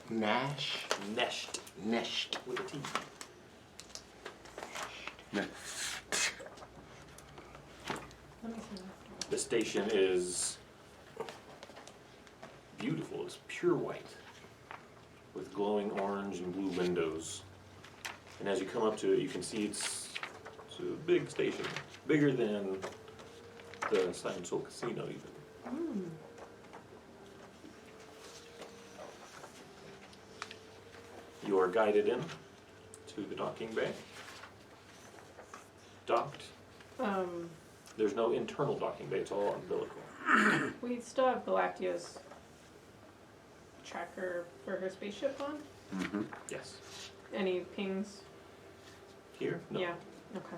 Nash? Nesht Nesht. with a T. Yeah. Let me see that. The station is beautiful. It's pure white with glowing orange and blue windows. And as you come up to it, you can see it's a big station, bigger than the Silent Soul Casino even. You are guided in to the docking bay. Docked. There's no internal docking bay, it's all umbilical. We still have Galactia's tracker for her spaceship on. Mm-hmm. Yes. Any pings? Here? No. Yeah. Okay.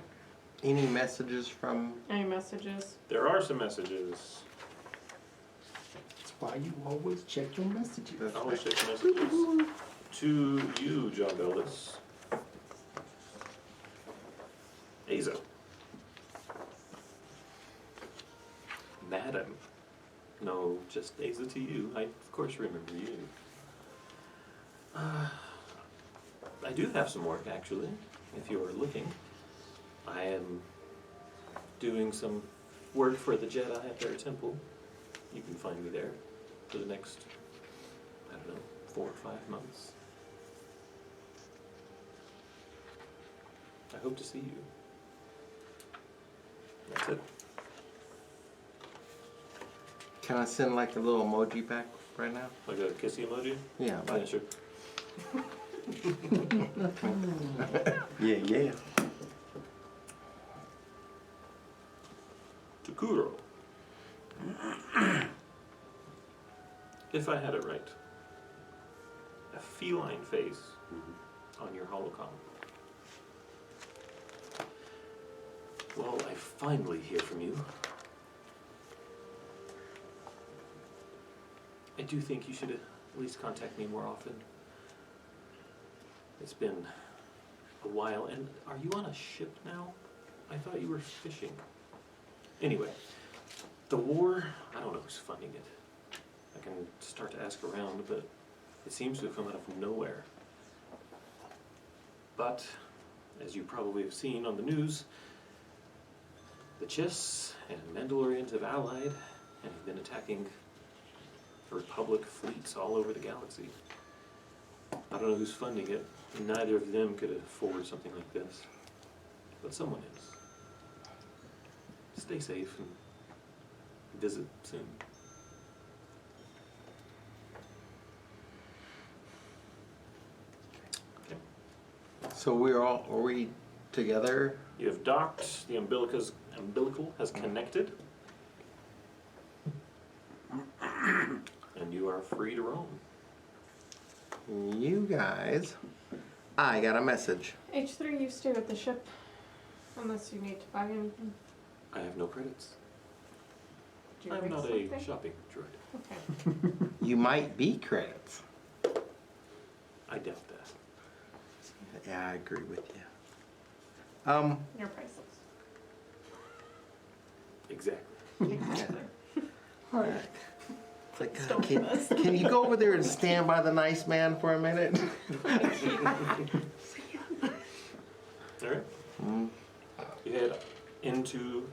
Any messages from... Any messages? There are some messages. That's why you always check your messages. Always check messages. To you, John Bellis. Aza. Madam. No, just Aza to you. I, of course, remember you. I do have some work, actually, if you're looking. I am doing some work for the Jedi at their temple. You can find me there for the next, I don't know, 4 or 5 months. I hope to see you. That's it. Can I send like a little emoji back right now? Like a kissy emoji? Yeah, Yeah, like... sure. Yeah, yeah. Takuro. If I had it right, a feline face on your holocom. Well, I finally hear from you. I do think you should at least contact me more often. It's been a while, and are you on a ship now? I thought you were fishing. Anyway, the war, I don't know who's funding it. I can start to ask around, but it seems to have come out of nowhere. But, as you probably have seen on the news, the Chiss and Mandalorians have allied and have been attacking Republic fleets all over the galaxy. I don't know who's funding it. Neither of them could afford something like this. But someone is. Stay safe and visit soon. Okay. So are we together? You have docked, the umbilical has connected, and you are free to roam. You guys, I got a message. H3, you stay with the ship. Unless you need to buy anything. I have no credits. Do you I'm make not something? a shopping droid. Okay. You might be credits. I doubt that. Yeah, I agree with you. You're priceless. Exactly. Alright. It's like, Stone us. can you go over there and stand by the nice man for a minute? Alright. You head into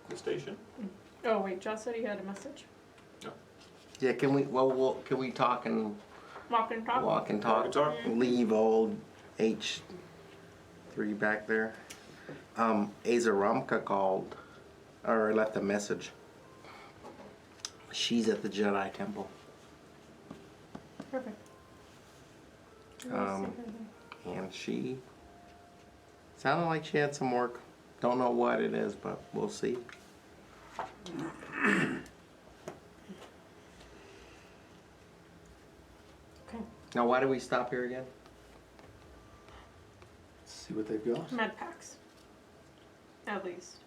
the station. Oh wait, Josh said he had a message. Yeah, can we talk and Walk and talk. walk and talk? Talk. Leave old H3 back there. Azaramka called, or left a message. She's at the Jedi Temple. Perfect. And she sounded like she had some work. Don't know what it is, but we'll see. Okay. Now, why do we stop here again? See what they've got. Med packs. At least.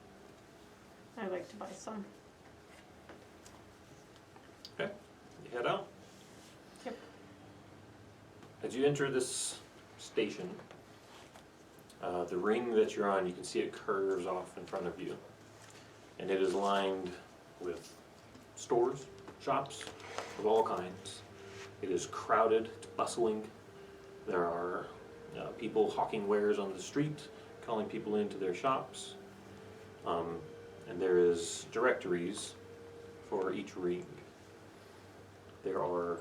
I like to buy some. Okay. You head out. Yep. As you enter this station, the ring that you're on, you can see it curves off in front of you. And it is lined with stores, shops of all kinds. It is crowded, it's bustling. There are people hawking wares on the street, calling people into their shops. And there is directories for each ring. There are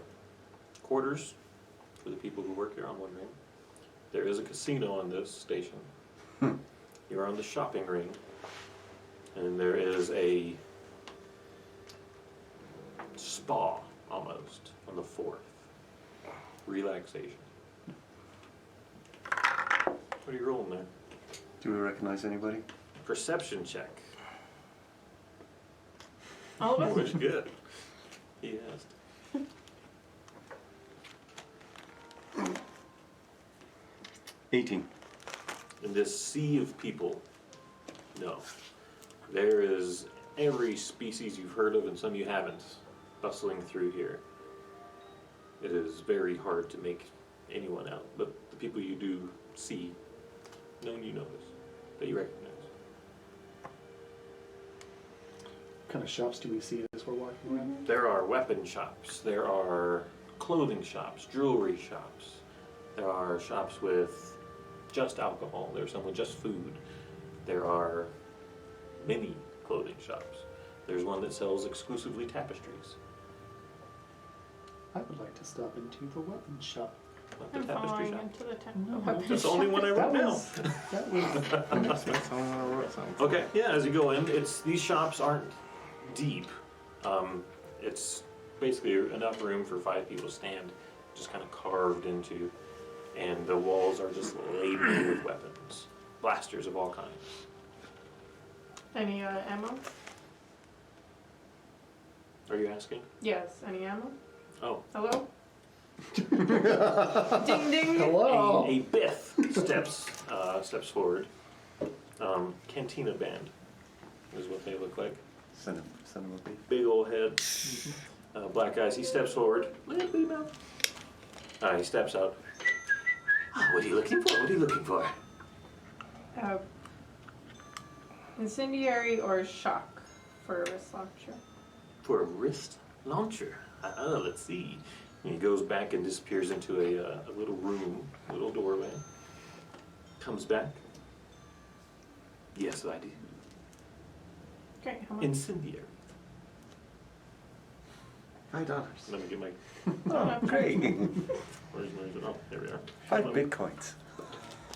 quarters for the people who work here on one ring. There is a casino on this station. You're on the shopping ring. And there is a spa, almost, on the fourth. Relaxation. What are you rolling there? Do we recognize anybody? Perception check. All of us? Which good. He asked. 18. In this sea of people, no. There is every species you've heard of and some you haven't bustling through here. It is very hard to make anyone out, but the people you do see, none you notice, that you recognize. What kind of shops do we see as we're walking around? There are weapon shops, there are clothing shops, jewelry shops, there are shops with just alcohol, there are some with just food, there are many clothing shops. There's one that sells exclusively tapestries. I would like to stop into the weapon shop. Not the I'm tapestry following shop. into the tent. No, That's the only one I wrote down. That was Okay, yeah, as you go in, these shops aren't deep. It's basically enough room for 5 people to stand, just kind of carved into, and the walls are just laden with weapons, blasters of all kinds. Any ammo? Are you asking? Yes, any ammo? Oh. Hello? Ding ding! Hello. A Biff steps forward. Cantina band is what they look like. Send him a beat. Big old head, black eyes. He steps forward. He steps out. What are you looking for? What are you looking for? Incendiary or shock for a wrist launcher? For a wrist launcher. Let's see. And he goes back and disappears into a little room, a little doorway. Comes back. Yes, I do. Okay, how much? Incendiary. $5. Let me get my. Oh, great. Where's my? Oh, there we are. 5 bitcoins.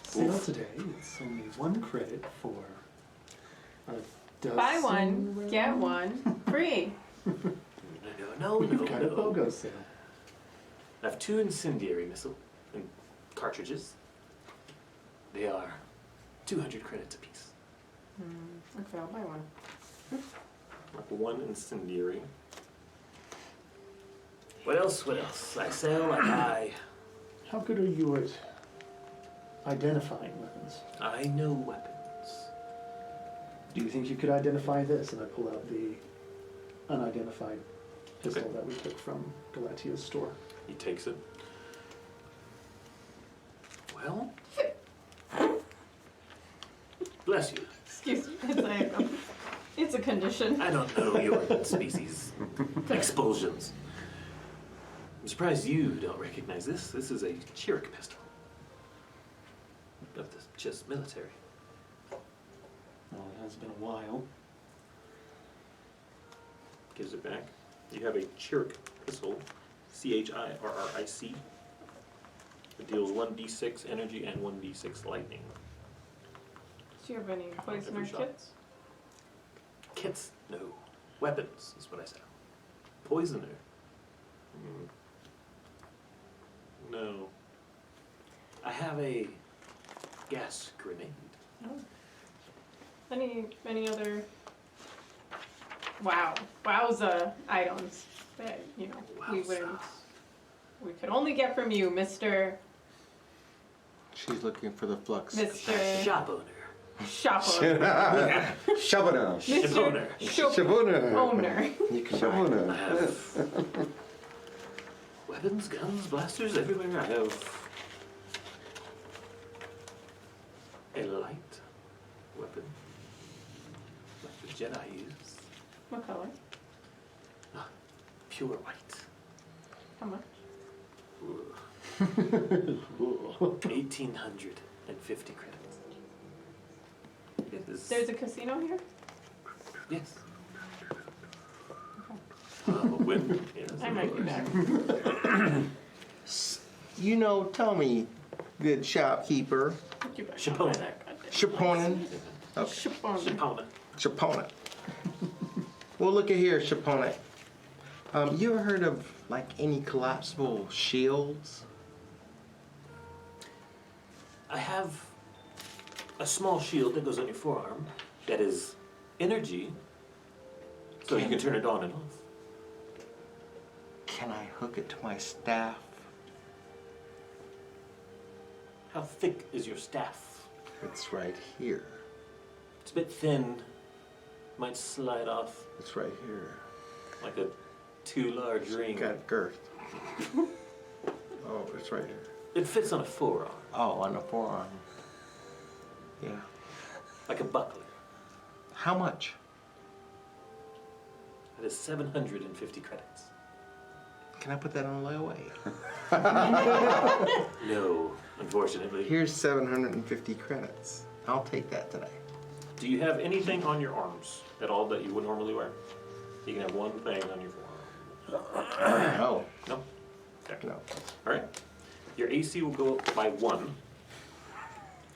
Sale today, it's only 1 credit for a dozen. Buy one, get one free. No. We've got a BOGO sale. I have 2 incendiary missile and cartridges. They are 200 credits apiece. Okay, I'll buy one. Like 1 incendiary. What else? I sell, I buy. How good are you at identifying weapons? I know weapons. Do you think you could identify this? And I pull out the unidentified pistol Okay. that we took from Galatia's store. He takes it. Well, bless you. Excuse me, it's a condition. I don't know your species. Expulsions. I'm surprised you don't recognize this. This is a Chirk pistol. Of the just military. Well, it has been a while. Gives it back. You have a Chirk pistol. CHIRRIC. It deals 1d6 energy and 1d6 lightning. Do you have any poisoner Every shot. kits? Kits? No. Weapons is what I said. Poisoner? No. I have a gas grenade. Oh. Any other wowza items that, you know, we Wowza. could only get from you, Mr. She's looking for the flux. Mr. Shop owner. Shopper. Shabana. Ship owner. Shabuna. Owner. You can buy. I Shabuna. have weapons, guns, blasters everywhere. I have a light weapon, like the Jedi use. What color? Pure white. How much? 1,850 credits. It is, There's a casino here? yes. When? Yes. I might be back. You know, tell me, good shopkeeper, Put you back. Chaponin. Chaponin. Okay. Chaponin. Chaponin. Chaponin. Well, look at here, Chaponin. You ever heard of like any collapsible shields? I have a small shield that goes on your forearm that is energy, so you can turn it on and off. Can I hook it to my staff? How thick is your staff? It's right here. It's a bit thin. Might slide off It's right here. like a too large ring. Got girth. Oh, it's right here. It fits on a forearm, Oh, on the forearm. Yeah. like a buckler. How much? That is 750 credits. Can I put that on layaway? No, unfortunately. Here's 750 credits. I'll take that today. Do you have anything on your arms at all that you would normally wear? You can have one thing on your forearm. No. No? Okay. No. All right. Your AC will go up by 1,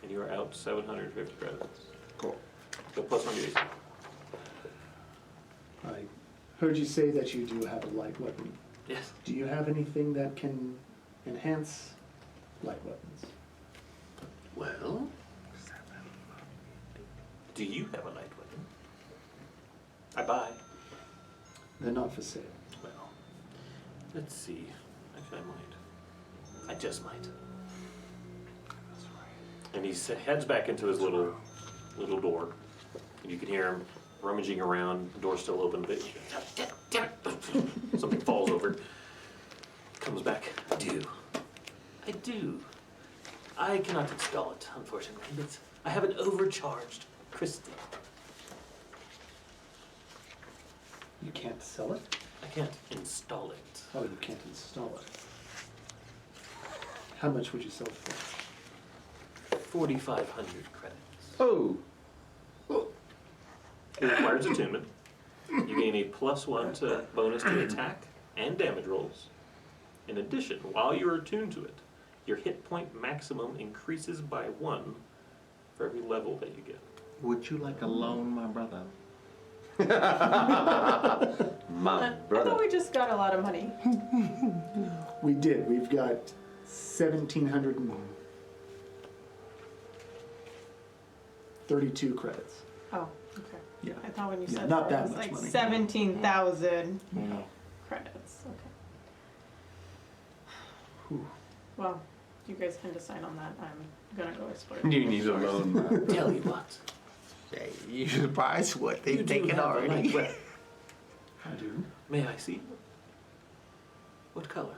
and you are out 750 credits. Cool. So plus 1 to your AC. I heard you say that you do have a light weapon. Yes. Do you have anything that can enhance light weapons? Well, do you have a light weapon? I buy. They're not for sale. Well, let's see. Actually, I might. I just might. And he heads back into his little door. And you can hear him rummaging around. The door's still open, but damn it. Something falls over. Comes back. I do. I cannot install it, unfortunately, but I have an overcharged crystal. You can't sell it? I I can't install it. Oh, you can't install it. How much would you sell it for? 4,500 credits. Oh, It requires attunement. You gain a +1 to bonus to attack and damage rolls. In addition, while you're attuned to it, your hit point maximum increases by 1 for every level that you get. Would you like a loan, my brother? my I brother. thought we just got a lot of money. We did. We've got 1,732 credits. Oh, okay. Yeah. I thought when you Yeah, said not it that was much like money. 17,000 credits. Okay. Whew. Well, you guys can decide on that. I'm gonna go explore. You need a loan, man. Tell you what, Hey, you surprised what you they've do taken have a already. light weapon. I do. May I see? What color?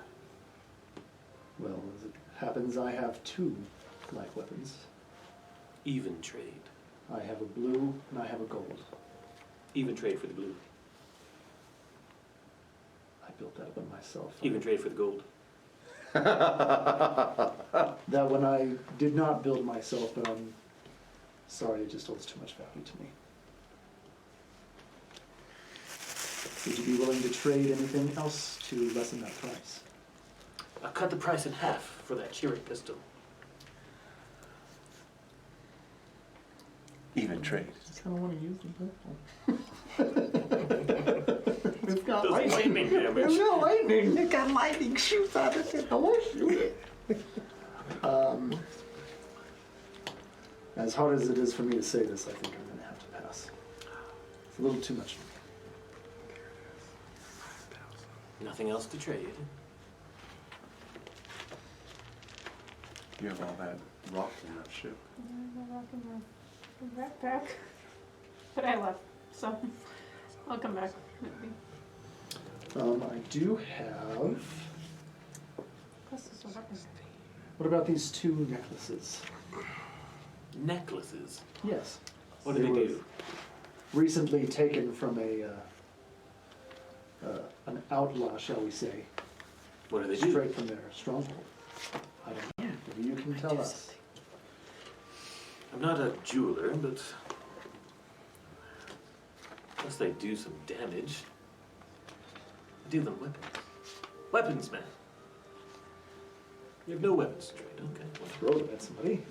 Well, as it happens, I have 2 light weapons. Even trade. I have a blue and I have a gold. Even trade for the blue. I built that one myself. Even trade for the gold. That one I did not build myself, but I'm sorry, it just holds too much value to me. Would you be willing to trade anything else to lessen that price? I'll cut the price in half for that cheering pistol. Even trade. I don't want to use the It's got Does lightning damage. got lightning! It got lightning shoots out of it. I want to shoot it. As hard as it is for me to say this, I think I'm going to have to pass. It's a little too much for me. Nothing else to trade. You have all that rock in that ship. Backpack. But I left, so I'll come back. Maybe. I do have... Plus this is a weapon. What about these 2 necklaces? Necklaces. Yes. What do they were do? Recently taken from an outlaw, shall we say, What do they do? straight from their stronghold. I don't know. Maybe you can tell us. I'm not a jeweler, but unless they do some damage, I do them weapons. Weapons, man. You have no weapons to trade. Okay. Well, Throw it at somebody.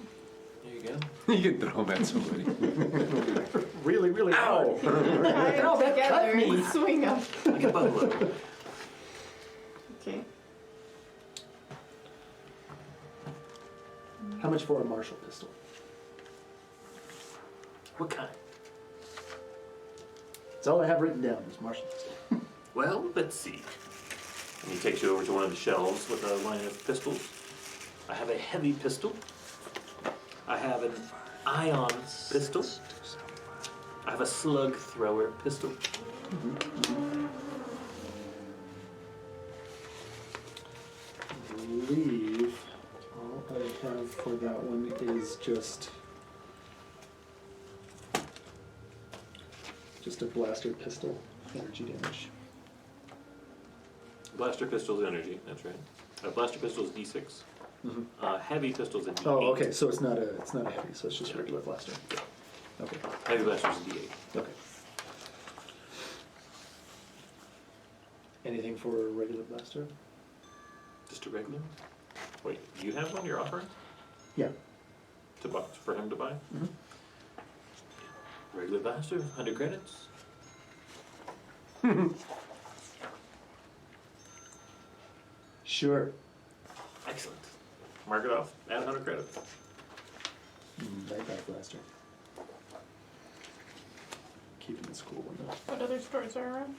there you go. You can throw them at somebody. Really, really hard. Tie them together and swing them. Like a buffalo. Okay. How much for a Marshall pistol? What kind? That's all I have written down is Marshall pistol. Well, let's see. And he takes you over to one of the shelves with a line of pistols. I have a heavy pistol. I have an ion pistol. I have a slug thrower pistol. I believe all I have for that one is just a blaster pistol, energy damage. Blaster pistol's energy, that's right. Blaster pistol's D6. Mhm. Heavy pistol's a D8. Oh, okay. So it's not a heavy. So it's just regular blaster. Okay. Heavy blaster's a D8. Okay. Anything for a regular blaster? Just a regular? Wait, you have one you're offering? Yeah. To buy, for him to buy? Mhm. Regular blaster, 100 credits. Sure. Excellent. Mark it off. Add 100 credits. Right back blaster. Keeping this cool one though. What other stores are around?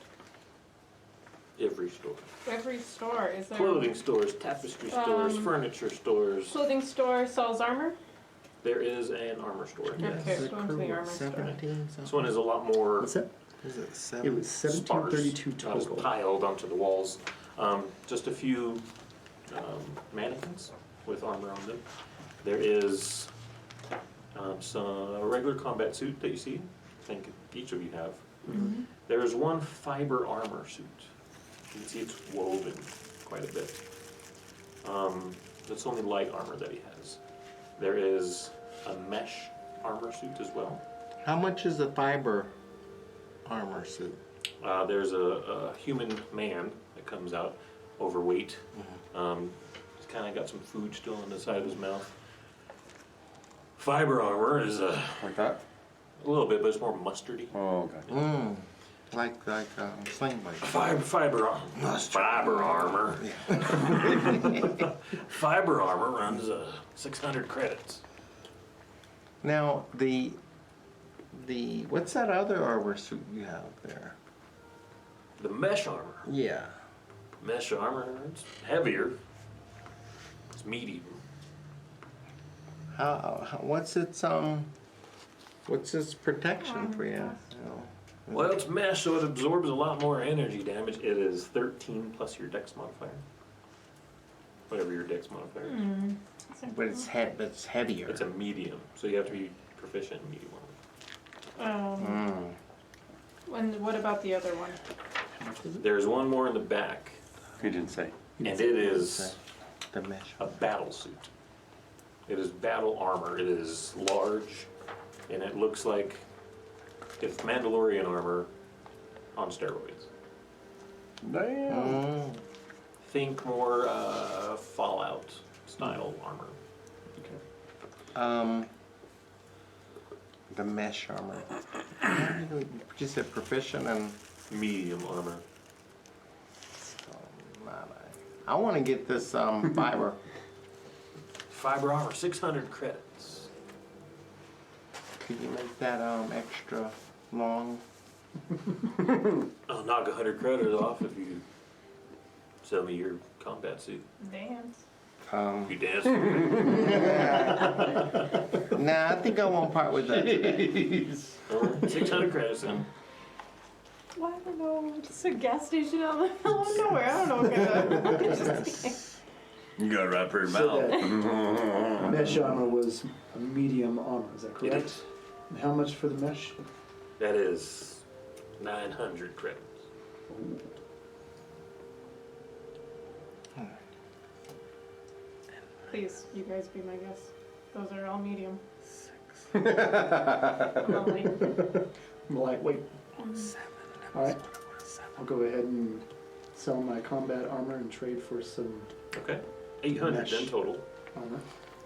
Every store. Every store is there. Clothing stores, tapestry stores, furniture stores. Clothing store sells armor. There is an armor store. Okay, so go to the armor store. 17 This one is a lot more What's that? Is it It 7? was sparse, 1732 not as total. piled onto the walls. Just a few mannequins with armor on them. There is some regular combat suit that you see. I think each of you have. There is one fiber armor suit. You can see it's woven quite a bit. That's only light armor that he has. There is a mesh armor suit as well. How much is a fiber armor suit? There's a human man that comes out, overweight. He's kind of got some food still on the side of his mouth. Fiber armor is a Like that? little bit, but it's more mustardy. Oh, okay. Like sling blade. Fiber armor. Fiber armor runs 600 credits. Now the what's that other armor suit you have there? The mesh armor. Yeah. Mesh armor, it's heavier. It's medium. What's its protection for you? You know? Well, it's mesh, so it absorbs a lot more energy damage. It is 13 plus your dex modifier. Whatever your dex modifier is. But it's heavier. It's a medium, so you have to be proficient in medium armor. And what about the other one? There's one more in the back, He didn't say. and it is the mesh. a battle suit. It is battle armor. It is large, and it looks like it's Mandalorian armor on steroids. Damn. Think more Fallout style armor. The mesh armor. You just said proficient and. Medium armor. I want to get this fiber. Fiber armor, 600 credits. Could you make that extra long? I'll knock 100 credits off if you sell me your combat suit. Dance. You dance. Nah, I think I won't part with that. 600 credits then. Well, I don't know. Just a gas station out in the middle of nowhere. I don't know what kind of. You got it right for your So mouth. that mesh armor was a medium armor, is that It correct? is. And how much for the mesh? That is 900 credits. Please, you guys be my guest. Those are all medium. I'm a light. I'm lightweight. Alright, I'll go ahead and sell my combat armor and trade for some Okay. 800 Mesh. then total. armor.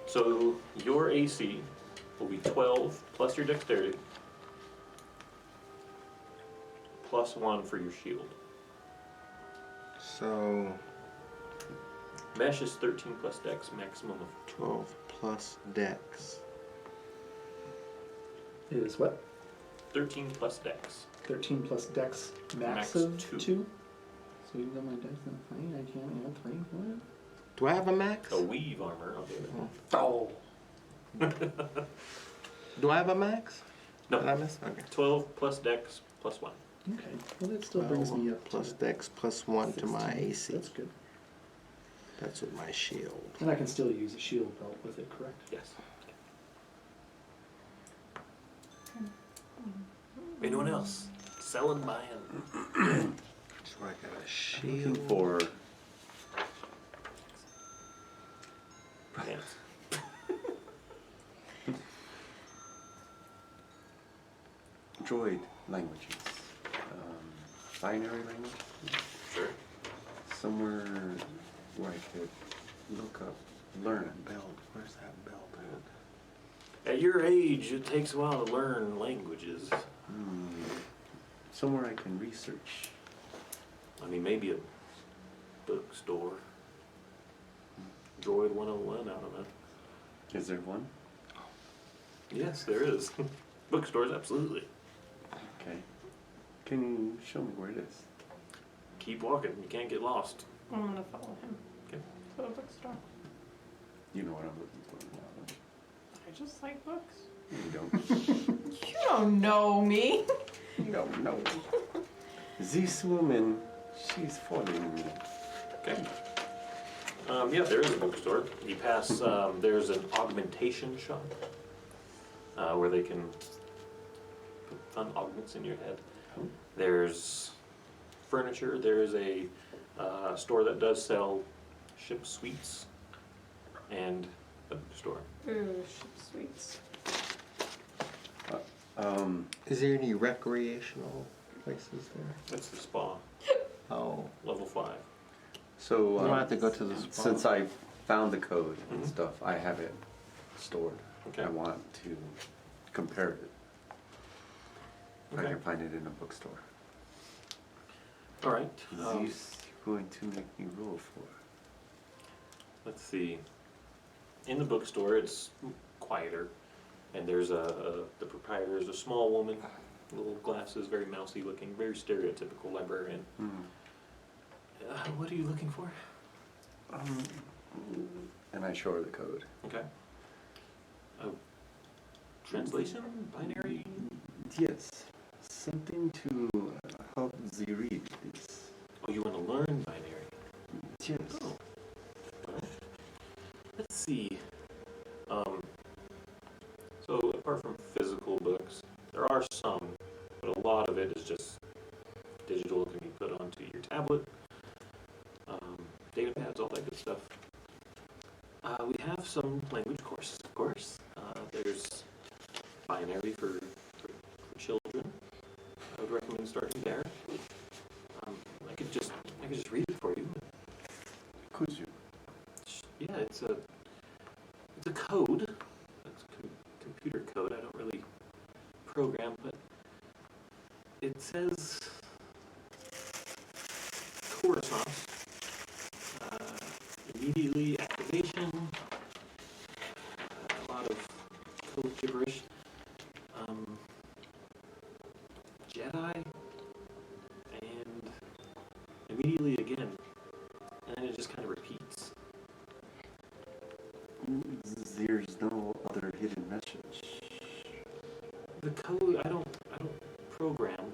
So your AC will be 12 plus your dexterity. Plus 1 for your shield. So Mesh is 13 plus dex, maximum of 12 plus dex. Is what? 13 plus dex. 13 plus dex, max Max of two. 2. So even though my dex is 3, I can't add 3. What? Do I have a max? A weave armor, I'll give it. Oh. Do I have a max? No. Did I miss? Okay. 12 plus dex plus 1. Okay, well that still brings me up Plus to dex plus 1 to my 16. AC. That's good. That's with my shield. And I can still use a shield belt with it, correct? Yes. Anyone else? Selling, buying. So I got a Looking shield. for Yes. droid languages. Binary language. Sure. Somewhere where I could look up, learn. Belt. Where's that belt At your age, it takes a while to learn languages. Somewhere I can research. I mean, maybe a bookstore. Droid 101, I don't know. Is there one? Yes, there is. Bookstores, absolutely. Okay. Can you show me where it is? Keep walking, you can't get lost. I'm gonna follow him Okay. to the bookstore. You know what I'm looking for now. I just like books. You don't. You don't know me. No, no. This woman, she's following me. Okay. Yeah, there is a bookstore. You pass, there's an augmentation shop where they can put fun augments in your head. Oh. There's furniture, there is a store that does sell ship suites and a bookstore. Ooh, ship suites. Is there any recreational places there? That's the spa, Oh, level 5. So, you don't have to go to the spa. since I found the code and Mhm. stuff, I have it stored. Okay. I want to compare it. If I Okay. can find it in a bookstore. All right. He's going to make me roll for. Let's see. In the bookstore, it's quieter, and there's the proprietor is a small woman, little glasses, very mousy looking, very stereotypical librarian. What are you looking for? And I show her the code. Okay. Translation? Binary? Yes. Something to help the read this. Oh, you want to learn binary? Yes. Oh. Well, let's see. So apart from physical books, there are some, but a lot of it is just digital. It can be put onto your tablet, data pads, all that good stuff. We have some language courses, of course. There's binary for children. I would recommend starting there. I could just read it for you. Could you? Yeah, it's a code. It's computer code. I don't really program, but it says Coruscant. Immediately activation. A lot of code gibberish. Jedi. And immediately again. And then it just kind of repeats. There's no other hidden message. The code I don't program,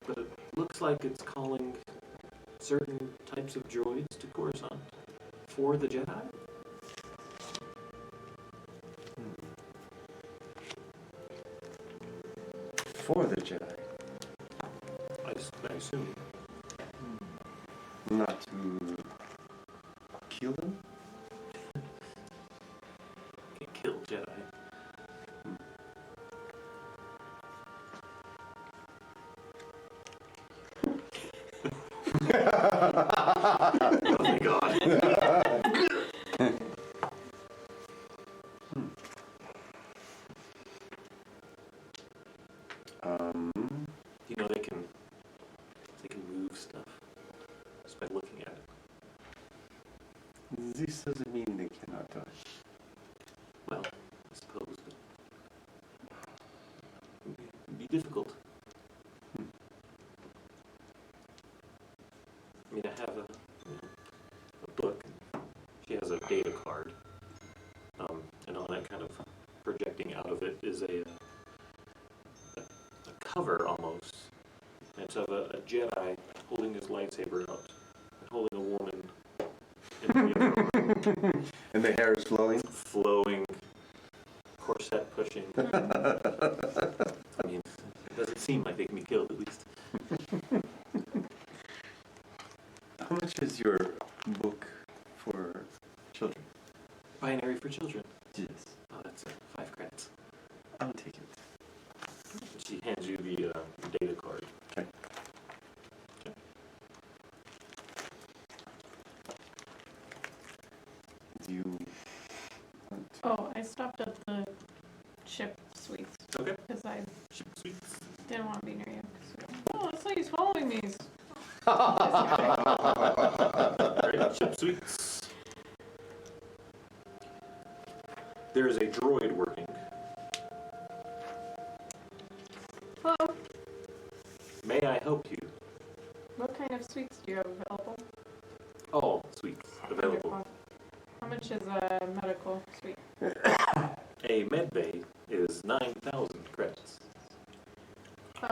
but it looks like it's calling certain types of droids to Coruscant for the Jedi. For the Jedi. I assume. Not to kill them? Can't kill Jedi. Oh my god. You know they can move stuff just by looking at it. This doesn't mean they cannot touch. Well, I suppose it would be difficult. I mean, I have a book. She has a data card, and on it, kind of projecting out of it, is a cover almost. And it's of a Jedi holding his lightsaber out and holding a woman in the other arm, And the hair is flowing? flowing, corset pushing. I mean, it doesn't seem like they can be killed, at least. How much is your book for children? Binary for children. Yes. Oh, that's 5 credits. I'll take it. She hands you the data card. Okay. Okay. Do you want to? Oh, I stopped at the ship suites Okay. because I Ship suites. didn't want to be near you. Oh, it's like he's following me. Great. Ship suites. There is a droid working. Hello. May I help you? What kind of suites do you have available? All suites available. How much is a medical suite? A med bay is 9,000 credits. Do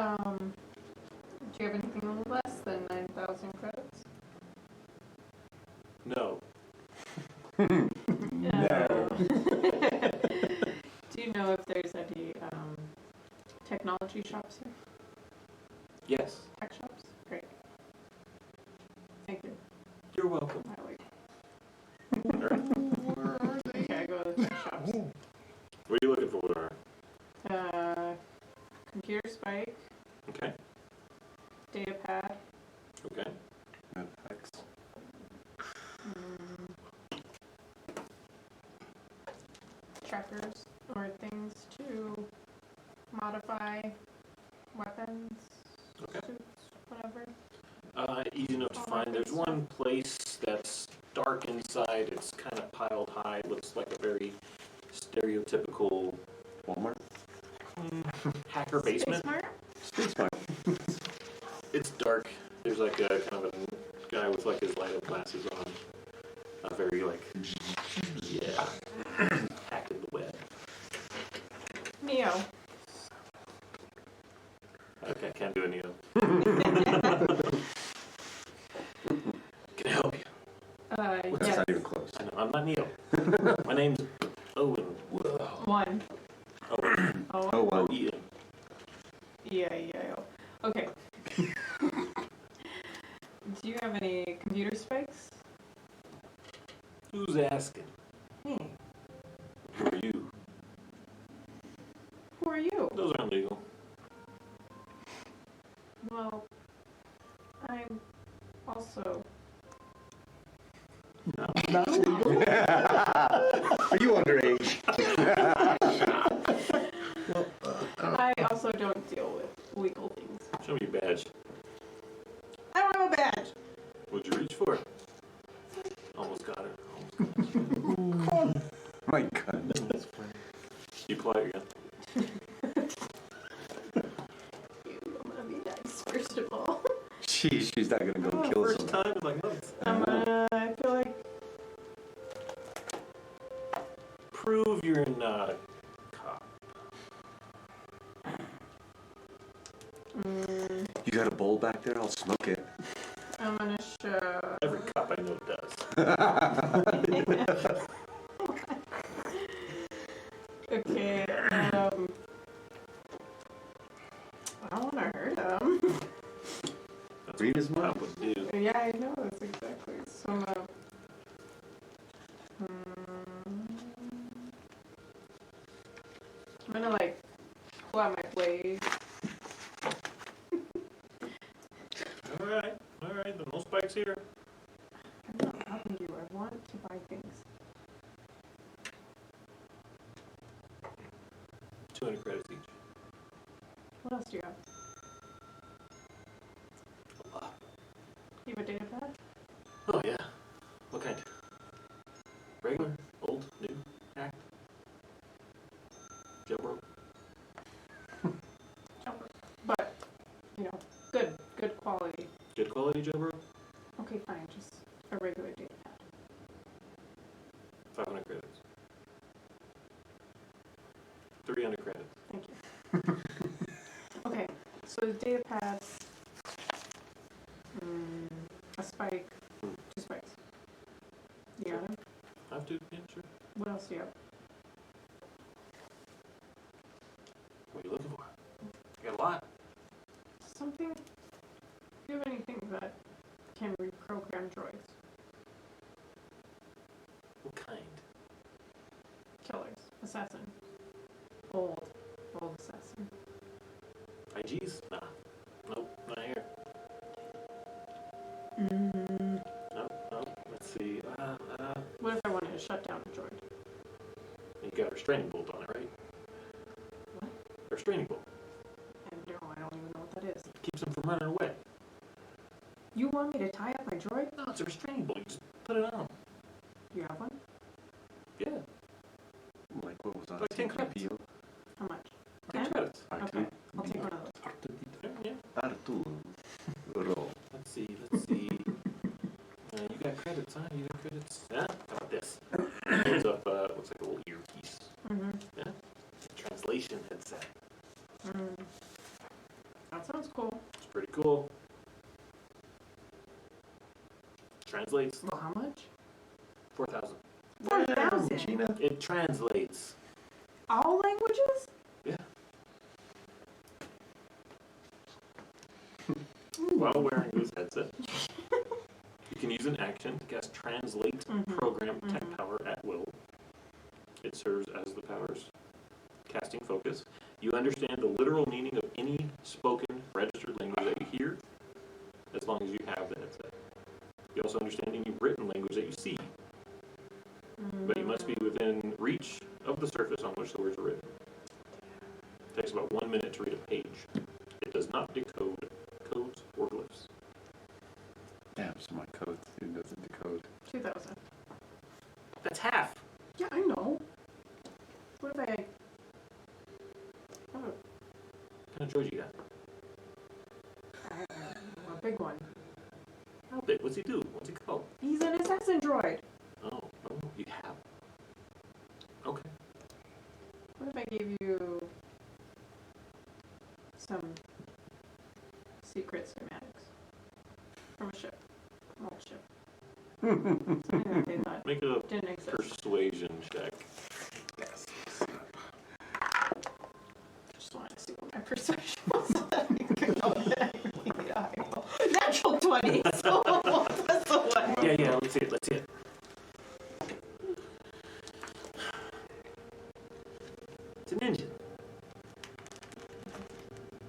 you have anything less than 9,000 credits? No. No. Do you know if there's any technology shops here? Yes. Tech shops? Great. What are you looking for? Computer spike, Okay. data pad, Okay. X. trackers, or things to modify weapons, Okay. suits, whatever. Easy enough to All find. that There's good stuff. one place that's dark inside. It's kind of piled high. Looks like a very stereotypical Walmart. hacker basement. Space Mart? Space Mart. It's dark. There's like a kind of a guy with like his light up glasses on. A very like, yeah, hacking the web. Neo. Okay, can't do a Neo. Can I help you? That's Yes. not even close. I know, I'm not Neo. My name's Owen. One. Owen. Oh, Oh, wow. Ian. yeah. Okay. Do you have any computer spikes? Who's asking? Me. Who are you? Who are you? Those aren't legal. Well, I'm also. Not legal. Are you underage? I also don't deal with legal things. Show me your badge. I don't have a badge. What'd you reach for? Almost got it. My God. You pull out your gun. I'm gonna be nice, first of all. She's not gonna go kill First someone. time in like months. I feel like. Prove you're not a cop. You got a bowl back there? I'll smoke it. I'm gonna show. Every cop I know does. Okay, I don't want to hurt him. That's Read what his a cop mind. would do. Yeah, I know, that's exactly. So I'm gonna. I'm gonna like pull out my blade. Alright, the no spikes here. I'm not helping you, I want to buy things. 200 credits each. What else do you have? A lot. You have a data pad? Oh yeah. What kind? Regular? Old? New? Hacked? Jailbroke? But, good quality. Good quality jailbroke? Okay, fine, just a regular data pad. 500 credits. 300 credits. Thank you. Okay, so the data pad, a spike, 2 spikes. The other? Have to? Yeah, sure. What else do you have? What are you looking for? I got a lot. Something? Do you have anything that can reprogram droids? What kind? Killers, assassin. Old assassin. IGs? Nah. Nope, not here. Nope. Let's see. What if I wanted to shut down a droid? You got a restraining bolt on it, right? What? A restraining bolt. And no, I don't even know what that is. Keeps them from running away. You want me to tie up my droid? No, it's a restraining bolt. You just put it on. You have one? Yeah. Like what was on Like 10 credits. CPU? How much? 10 credits. Okay, I'll take one of those. Yeah. Arturo. Let's see. You got credits, huh? You got credits. Yeah? How about this? Holds up, looks like a little earpiece. Yeah? Translation headset. That sounds cool. It's pretty cool. Translates Well, how much? 4,000. 4,000? Gina. It translates. All languages? Yeah. While wearing this headset, you can use an action to cast Translate Program Tech Power at will. It serves as the power's casting focus. You understand the literal meaning of any spoken registered language that you hear, as long as you have the headset. You also understand any written language that you see, but you must be within reach of the surface on which the words are written. It takes about 1 minute to read a page. It does not decode codes or glyphs. Damn, so my code student doesn't decode. 2,000. That's half. Yeah, I know. What if I... Oh, What kind of droid you got? a big one. How big? What's he do? What's he called? He's an assassin droid. Oh, you have. Okay. What if I gave you some secret schematics from a ship? An old ship. Something that they thought Make a didn't exist. persuasion check. Yes. Just wanted to see what my perception was. Natural 20, so that's the one. Yeah, let's see it. It's an engine.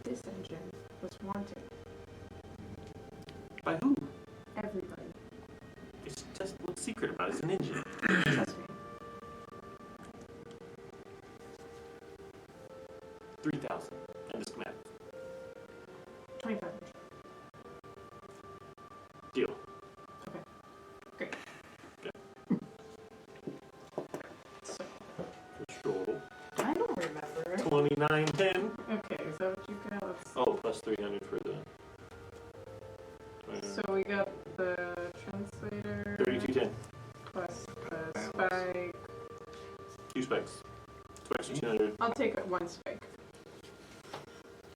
This engine was wanted. By who? Everybody. It's just what's secret about it? It's an engine. Trust me. 3,000. And the schematic. 2,500. Deal. Okay. Great. Okay. So, Control. I don't remember. 2910. Okay, is that what you got? Let's see. Oh, plus 300 for the. So we got the translator 3210. plus the spike. 2 spikes. Spikes are 200. I'll take one spike.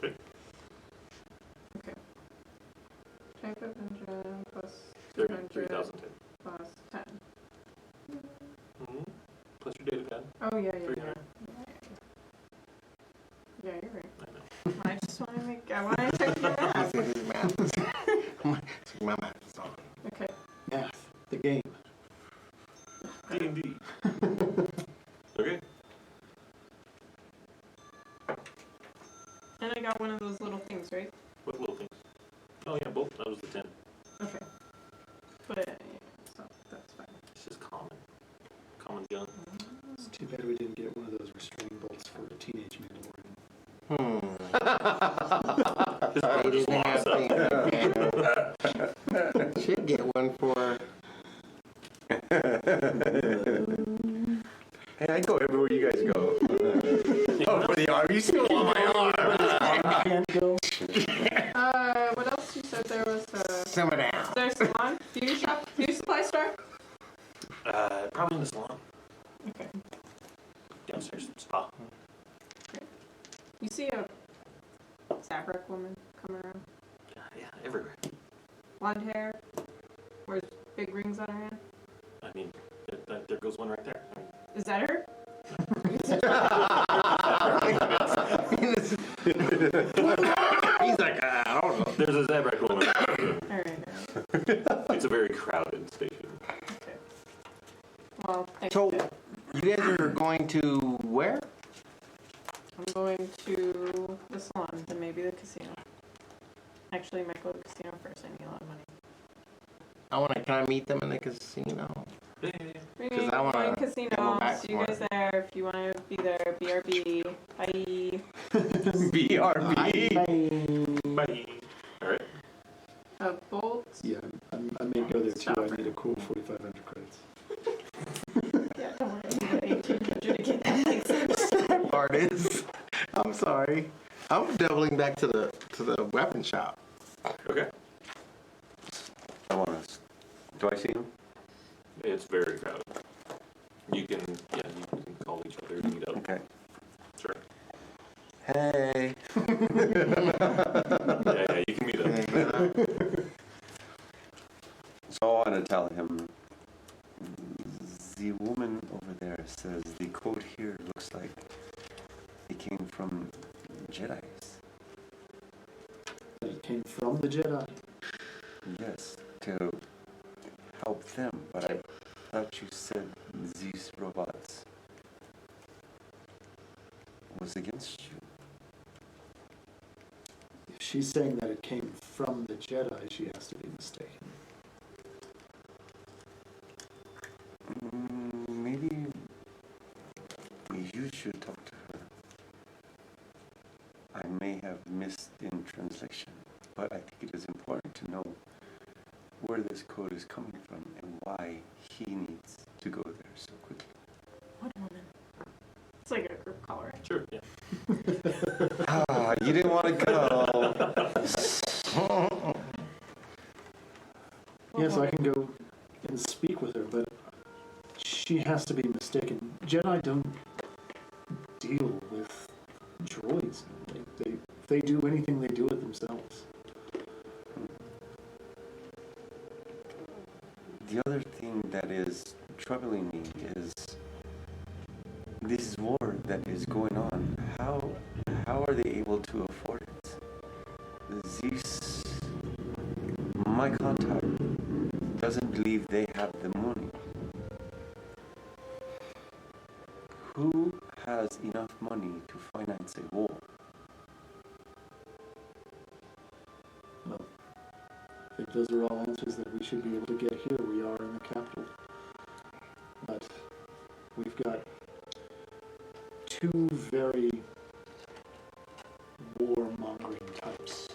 Okay. Okay. Type of engine plus 200 3010. plus 10. Mm-hmm. Plus your data pad. Oh, yeah. 300. Yeah, you're right. I know. I just want to I want to check your math. My math is on. Okay. Math, the game. D&D. Okay. And I got one of those little things, right? What little things? Oh yeah, both. That was the 10. Okay. But, so that's fine. It's just common. Common junk. It's too bad we didn't get one of those restraining bolts for a teenage Mandalorian. His They arm just didn't locks have up. the- Should get one for. Hey, I go everywhere you guys go. Oh, for the arm. You still want my arm. What else you said there was, Simmer down. is there a salon? Beauty shop? Beauty supply store? Probably in the salon. Okay. Downstairs. Spa. You see a Zabrak woman coming around? Yeah, everywhere. Blonde hair? Wears big rings on her hand? I mean, there goes one right there. Is that her? He's like, I don't know. There's a Zabrak woman. Alright. It's a very crowded station. Okay. Well, So, you guys are going to where? I'm going to the salon, then maybe the casino. Actually, I might go to the casino first. I need a lot of money. Can I meet them in the casino? Yeah. Maybe I wanna going go casino. back See you for guys it. there if you want to be there. BRB. Bye. BRB. Bye. Alright. Bolts. Yeah, I may go there too. I need a cool 4,500 credits. Yeah, don't worry. You got 1,800 to get that license. Part is. I'm sorry. I'm doubling back to the weapon shop. Okay. I want to. Do I see him? It's very crowded. You can call each other and meet up. Okay. Sure. Hey. Yeah, you can meet up. So I want to tell him. The woman over there says the code here looks like it came from Jedi's. It came from the Jedi. Yes, to help them, but I thought you said these robots was against you. If she's saying that it came from the Jedi, she has to be mistaken. Maybe you should talk to her. I may have missed in translation, but I think it is important to know where this code is coming from and why he needs to go there so quickly. What woman? It's like a group call, right? Sure, yeah. You didn't want to go. Yes, I can go and speak with her, but she has to be mistaken. Jedi don't deal with droids. If they do anything, they do it themselves. The other thing that is troubling me is this war that is going on. How are they able to afford it? These, my contact doesn't believe they have the money. Who has enough money to finance a war? Well, I think those are all answers that we should be able to get here. We are in the capital. But we've got two very warmongering types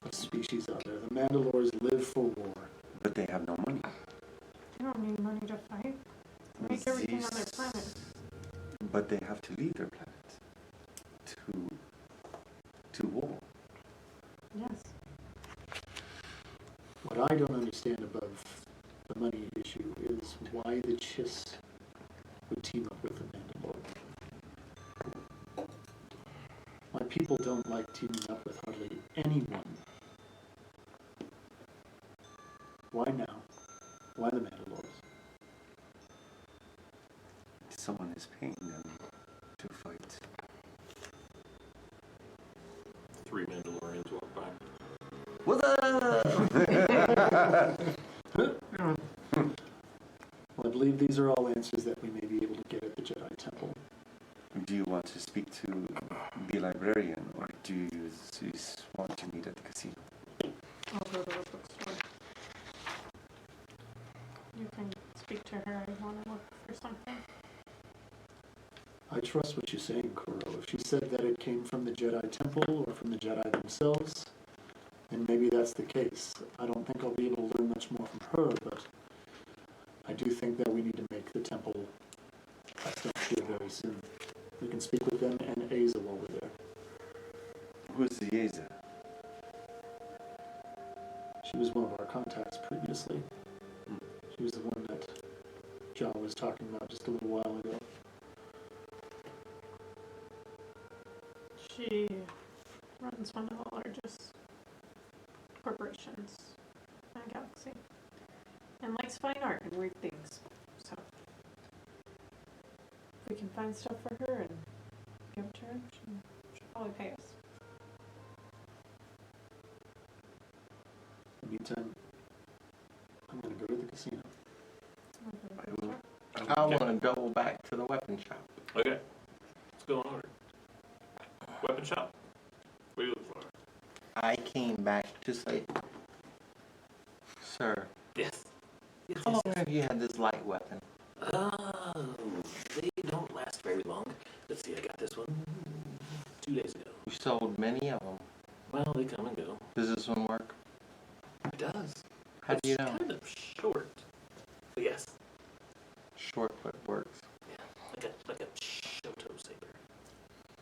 of species out there. The Mandalores live for war. But they have no money. They don't need money to fight. They make everything on their planet. But they have to leave their planet to war. Yes. What I don't understand above the money issue is why the Chiss would team up with the Mandalore. My people don't like teaming up with hardly anyone. Why now? Why the Mandalores? Someone is paying them to fight. 3 Mandalorians walk by. What's up? Well, I believe these are all answers that we may be able to get at the Jedi Temple. Do you want to speak to the librarian, or do you just want to meet at the casino? I'll go to the bookstore. You can speak to her. I want to look for something. I trust what you're saying, Kuro. If she said that it came from the Jedi Temple or from the Jedi themselves, then maybe that's the case. I don't think I'll be able to learn much more from her, but I do think that we need to make the temple a step here very soon. We can speak with them and Aza while we're there. Who's the Yeza? She was one of our contacts previously. She was the one that John was talking about just a little while ago. She runs one of the largest corporations in the galaxy and likes fine art and weird things. So if we can find stuff for her and give it to her, she'll probably pay us. In the meantime, I'm going to go to the casino. I want to double back to the weapon shop. Okay. Let's go in order. Weapon shop? What are you looking for? I came back to say, sir, Yes. how long have you had this light weapon? Oh, they don't last very long. Let's see, I got this one 2 days ago. You sold many of them. Well, they come and go. Does this one work? It does. How do you know? It's kind of short. But yes. Short but works. Yeah, like a Shoto saber.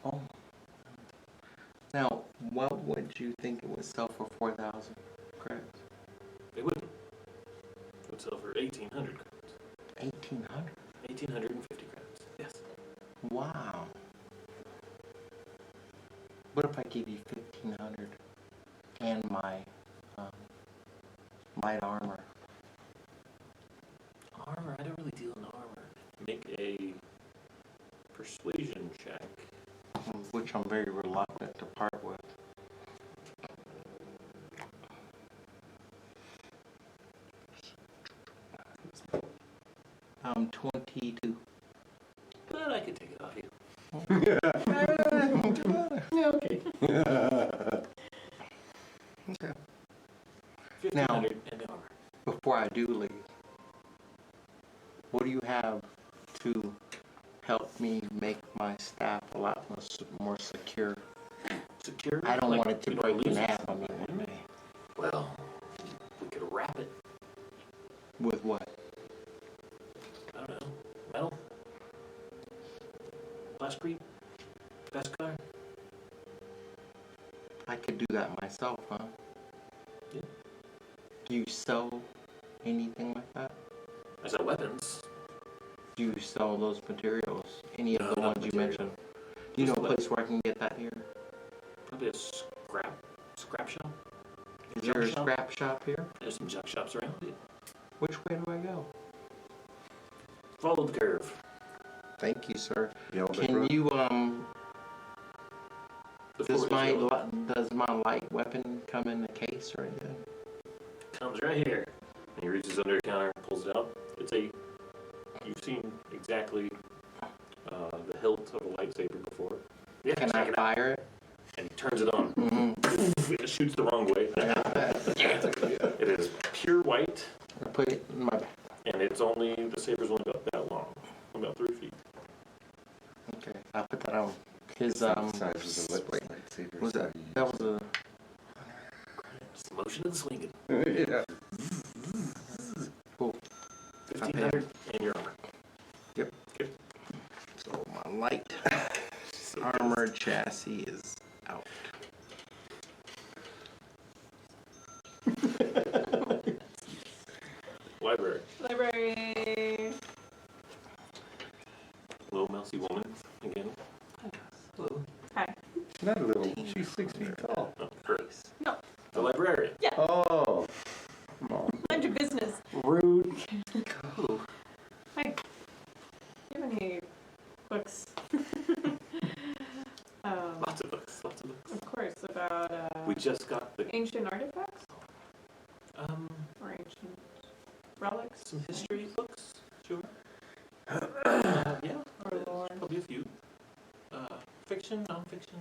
Oh. Now, what would you think it would sell for 4,000 credits? They wouldn't. It would sell for 1,800 credits. 1,800? 1,850 credits. Yes. Wow. What if I give you 1,500 and my light armor? Armor? I don't really deal in armor. Make a persuasion check. Which I'm very reluctant to part with. 22. But I could take it off you. Yeah, okay. Okay. 1,500 in the armor. Before I do leave, what do you have to help me make my staff a lot more secure? Secure? I don't Like, want it to you don't break in lose it. half on me one day. Well, we could wrap it. With what? I don't know. Metal? Plasticrete? Vascular? I could do that myself, huh? Yeah. Do you sell anything like that? I said weapons. Do you sell those materials? Any of No, the not ones you material. mentioned? Do you know Just a place where I can get that here? Probably a scrap shop. Is Junk there a shop? scrap shop here? There's some junk shops around. Yeah. Which way do I go? Follow the curve. Thank you, sir. Yellow Brick Can Road. you The does floor is yellow. does my light weapon come in a case or anything? Comes right here. And he reaches under the counter, pulls it out. It's a. You've seen exactly the hilt of a lightsaber before. Yeah, Can check I it out. fire it? And he turns it on. Mm-hmm. It shoots the wrong way. It is pure white, I put it in my back. and it's only the saber's only about that long, about 3 feet. Okay, I'll put that on. His Size of the wait, lightsaber. was that was a Just the motion of the swinging. Yeah. cool. 1,500 and your armor. Yep. Okay. So my light armored chassis is out. Library. Library. Little mousy woman again. Hello. Hi. Not a little. She's 6 feet tall. Oh, her. No, The librarian. Oh. Come on. mind your business. Rude. Oh. Hi. Do you have any books? Lots of books. Lots of books. Of course, about We just got the ancient artifacts um or ancient relics some history books. Sure. Yeah. or lore. Probably a few. Fiction, non-fiction.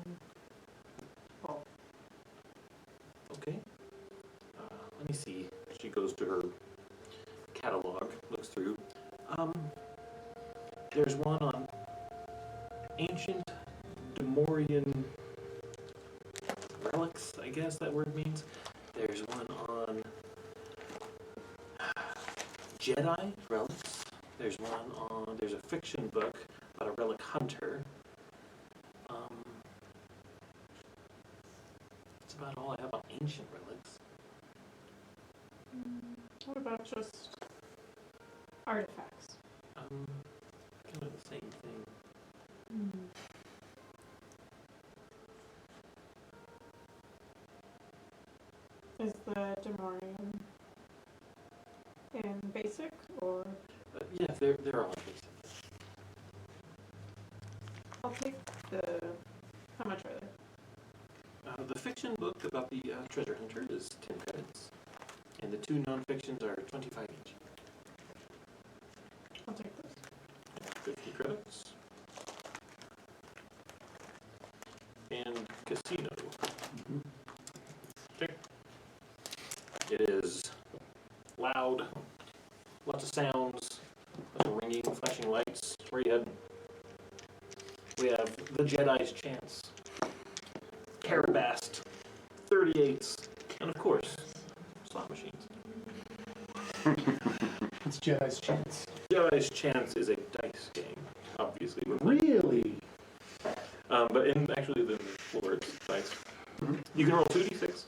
Oh. Okay. Let me see. She goes to her catalog, looks through. There's one on ancient Demorian relics, I guess that word means. There's one on Jedi relics. There's a fiction book about a relic hunter. That's about all I have on ancient relics. What about just artifacts? Kind of the same thing. Is the Demorian in basic or? Yeah, they're all basic. I'll take the. How much are they? The fiction book about the treasure hunter is 10 credits, and the two non-fictions are 25 each. I'll take those. 50 credits. And casino. Okay. It is loud, lots of sounds, lots of ringing, flashing lights. Where are you heading? We have the Jedi's Chance, Carabast, 38s, and of course, slot machines. It's Jedi's Chance. Jedi's Chance is a dice game, obviously. Really? But in actually the floor it's dice. You can roll 2d6.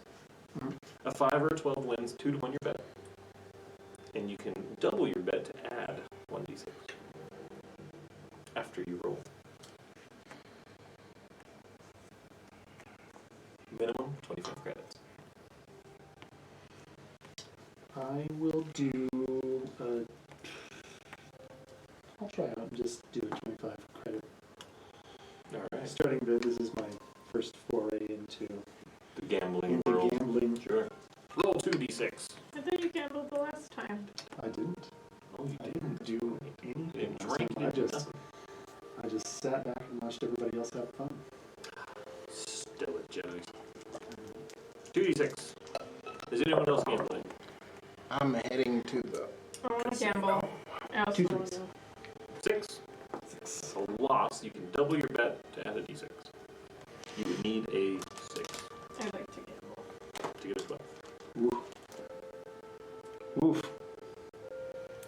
A 5 or a 12 wins 2 to 1 your bet. And you can double your bet to add 1d6 after you roll. Minimum 25 credits. I will do. I'll try out and just do a 25 credit. Alright. Starting good. This is my first foray into The gambling world. gambling. Sure. Roll 2d6. I thought you gambled the last time. I didn't. Oh, you I didn't. didn't do anything. You didn't drink. You I didn't do just nothing. I just sat back in watched everybody else have fun. Still it, Joey. 2d6. Is anyone else gambling? I'm heading to the. I want to gamble. I also Two want threes. to. 6. A loss, you can double your bet to add a d6. You would need a 6 I'd like to gamble. to get a 12. Oof. Oof.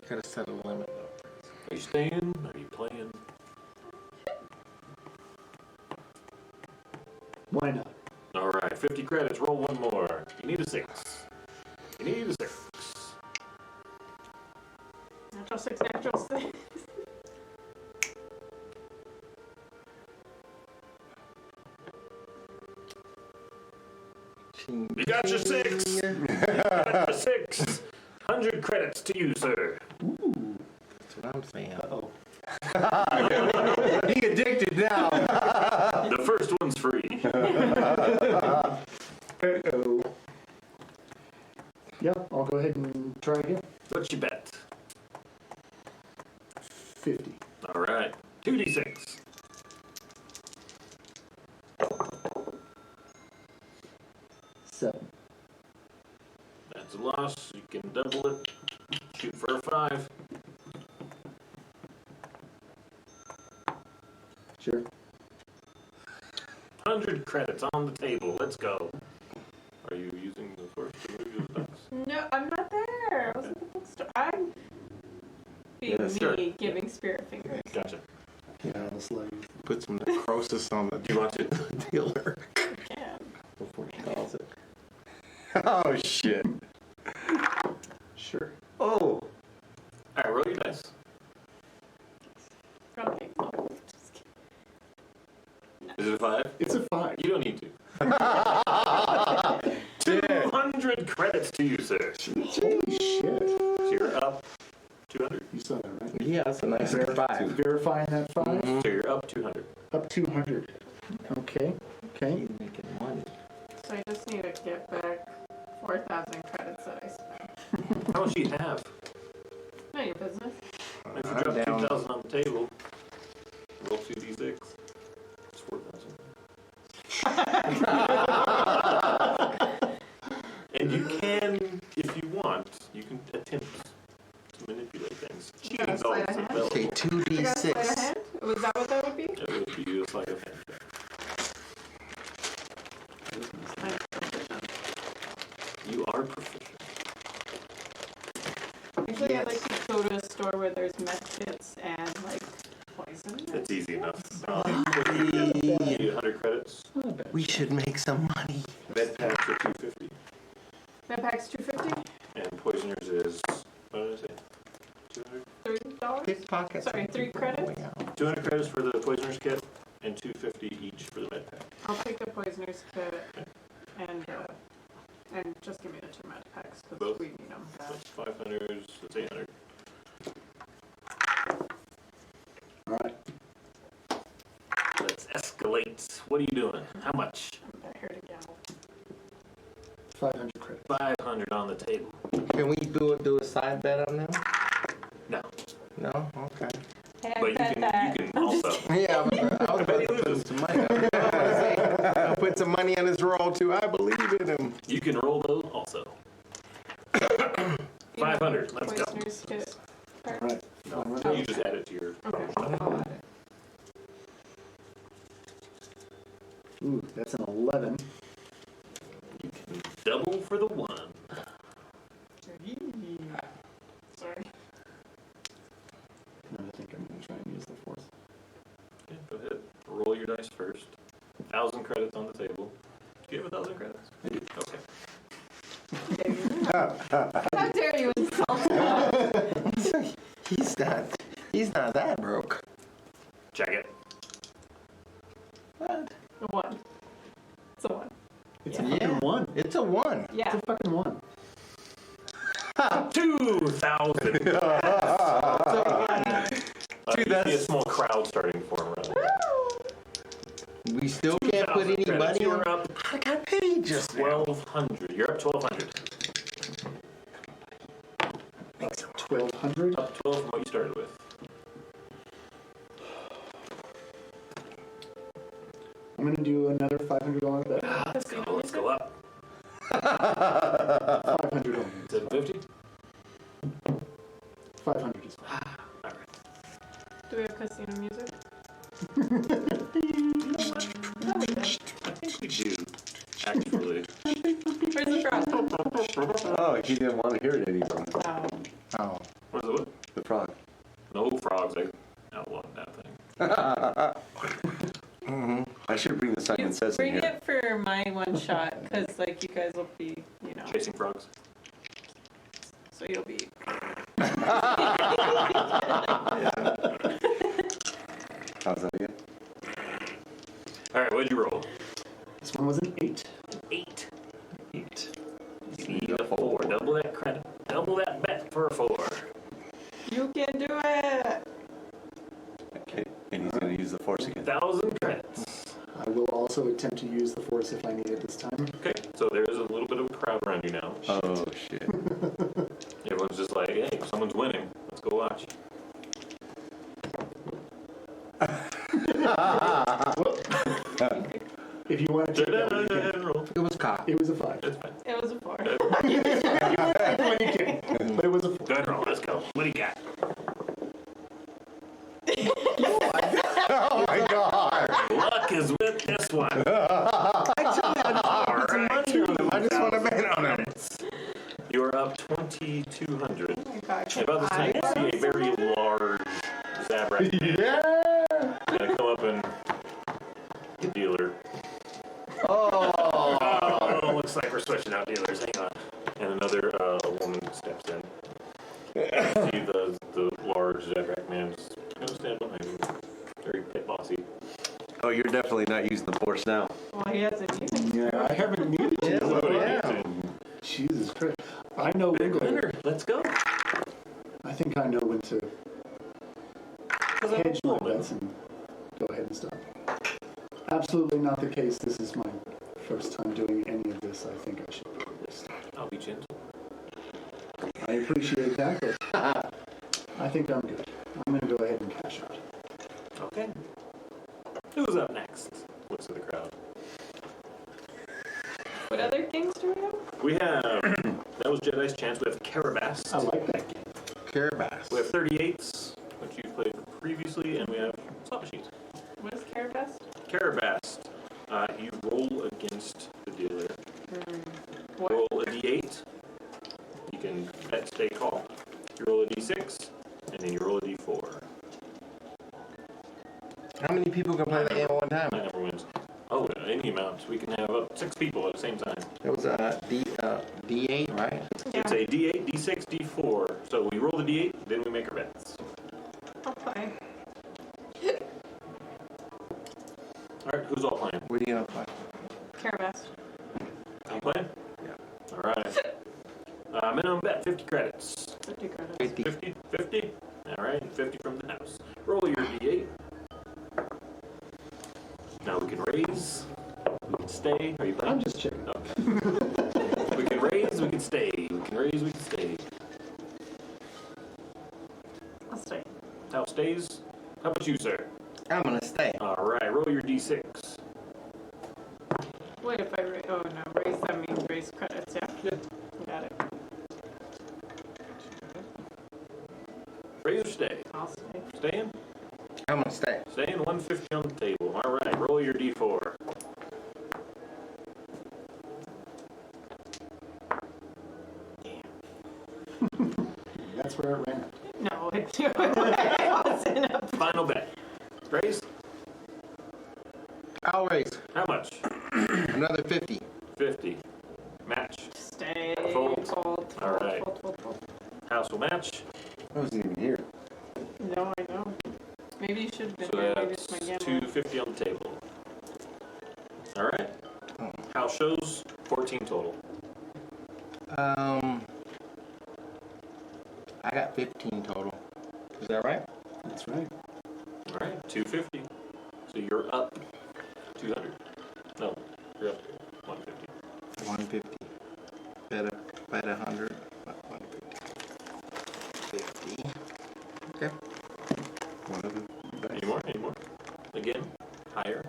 Gotta set a limit though. Are you staying? Are you playing? Why not? Alright, 50 credits, roll one more. You need a 6. You need a 6. Natural 6, natural 6. You got your 6! You got your 6! 100 credits to you, sir. Ooh. That's what I'm saying. Uh-oh. He addicted now. The first one's free. Uh-oh. Yeah, I'll go ahead and try again. What's your bet? 50. Alright, 2d6. 7. That's a loss. You can double it. Shoot for a 5. Sure. 100 credits on the table. Let's go. Are you using the force to move your dice? No, I'm not there. I was at the bookstore. I'm being Yeah, sure. me, giving spirit fingers. Gotcha. Yeah, I'll slide. Put some necrosis on the Do you want to? dealer Yeah. before he calls it. Oh shit. Sure. Oh. Alright, roll your dice. Okay. No, just kidding. Is it a 5? It's a 5. You don't need to. 200 credits to you, sir. Holy shit. So you're up 200. You saw that, right? Yeah, that's a nice five. Verifying that 5? So you're up 200. Up 200. Okay. Okay. He's making money. So I just need to get back 4,000 credits that I spent. How much do you have? None of your business. If you I'm drop down. 2,000 on the table, roll 2d6. It's 4,000. And you can, if you want, you can attempt to manipulate things. Cheating's sleight always of hand? available. Okay, I got a sleight of 2d6. hand? Was that what that would be? It would be a sleight of hand. I'm proficient. You are proficient. Actually, I'd like to go to a store where there's med kits and like poison. It's easy enough. You need 100 credits. We should make some money. Med packs are 250. Med pack's $250. And poisoners is, what did I say? 200? $3. Pickpockets. Sorry, 3 credits. 200 credits for the poisoner's kit and 250 each for the med pack. I'll take the poisoner's kit and just give me the 2 med packs because Both? we need them. That's 500, that's 800. Alright. Let's escalate. What are you doing? How much? I'm not here to gamble. 500 credits. 500 on the table. Can we do a side bet on them? No. No? Okay. Hey, But you can also. Yeah, I was about to put some money on it. I'll put some money on his roll too. I believe in him. You can roll those also. 500. Let's go. Poisoner's kit. Alright. No, you just add it to your. Okay. Ooh, that's an 11. You can double for the 1. Sorry. No, I think I'm going to try and use the force. Okay, go ahead. Roll your dice first. 1,000 credits on the table. Do you have 1,000 credits? Okay. How dare you insult me? He's not that broke. Check it. What? A 1. It's a 1. It's Yeah. a fucking 1. It's a 1. Yeah. It's a fucking 1. 2,000. Dude, You see a that's- small crowd starting to form around. We still can't put 2,000 any credits. money You're on. up I got paid just now. 1,200. You're up 1,200. 1200. Up 12 from what you started with. I'm gonna do another $500 bet. Let's go up. 500 only. 750. 500 is fine. Do we have casino music? I think we do. Actually. Where's the frog? Oh, he didn't want to hear it anymore. Oh. Where's the what? The frog. No frogs. I outlawed that thing. I should bring the Simon Says in Bring here. it for my one shot, because like you guys will be, you know, Chasing frogs. so you'll be. How's that again? All right, what'd you roll? This one was an 8. 8. 8. You need a 4. Double that credit. Double that bet for a 4. You can do it! Okay, and he's going to use the force again. 1,000 credits. I will also attempt to use the force if I need it this time. Okay, so there's a little bit of a crowd around you now. Oh, shit. Everyone's just like, hey, someone's winning. Let's go watch. If you want to check that one, you can. Roll. It was cocked. It was a 5. That's fine. It was a 4. But it was a 4. Go ahead and roll. Let's go. What do you got? Oh my god! Luck is with this one. I just want to bet on him. You are up 2,200. Oh my god. About the same, you see a very large Zabrak Yeah! gonna come up and the dealer. Oh! Looks like we're switching out dealers. Hang on. And another woman steps in. See the large Zabrak man just gonna stand behind him. Very pit bossy. Oh, you're definitely not using the force now. Well, he hasn't used it. Yeah, I haven't needed to. Yeah. Jesus Christ. I know Big when to, winner. Let's go. I think I know when to Because I'm hedge a my woman. bets and go ahead and stop. Absolutely not the case. This is my first time doing any of this. I think I should probably stop. I'll be gentle. I appreciate that, but I think I'm good. I'm going to go ahead and cash out. Okay. Who's up next? Looks at the crowd. What other kings do we have? We have, that was Jedi's Chance. We have Carabast. I like that game. Carabas. We have 38s, which you've played previously, and we have slot machines. What is Carabast? Carabast, you roll against the dealer. What? Roll a d8. You can bet, stay, call. You roll a d6, and then you roll a d4. How many people can play that game at one time? That never wins. Oh, any amount. We can have up 6 people at the same time. It was a D8, right? It's a d8, d6, d4. So we roll the d8, then we make our bets. I'll play. Alright, who's all playing? What are you gonna play? Carabast. You playing? Yeah. Alright. Minimum bet, 50 credits. 50 credits. 50. 50? 50? Alright, 50 from the house. Roll your d8. Now we can raise. We can stay. Are you playing? I'm just checking. Okay. We can raise, we can stay. We can raise, we can stay. I'll stay. House stays. How about you, sir? I'm gonna stay. Alright, roll your d6. Wait, if I raise. Oh no, raise that means raise credits, yeah? Yeah. Got it. Raise or stay? I'll stay. Staying? I'm gonna stay. Staying 150 on the table. Alright, roll your d4. That's where it ran. No, it wasn't a Final bet. Raise? I'll raise. How much? Another 50. 50. Match. stay. Fold. Fold. All right. Fold. House will match. I wasn't even here. No, I know. Maybe you should have been So here. Maybe that's it's my gambler. 250 on the table. Alright. House shows 14 total. I got 15 total. Is that right? That's right. Alright, 250. So you're up 200. No, you're up 150. 150. Bet 100. 150. 50. Okay. One of them. Any more? Any more? Again? Higher?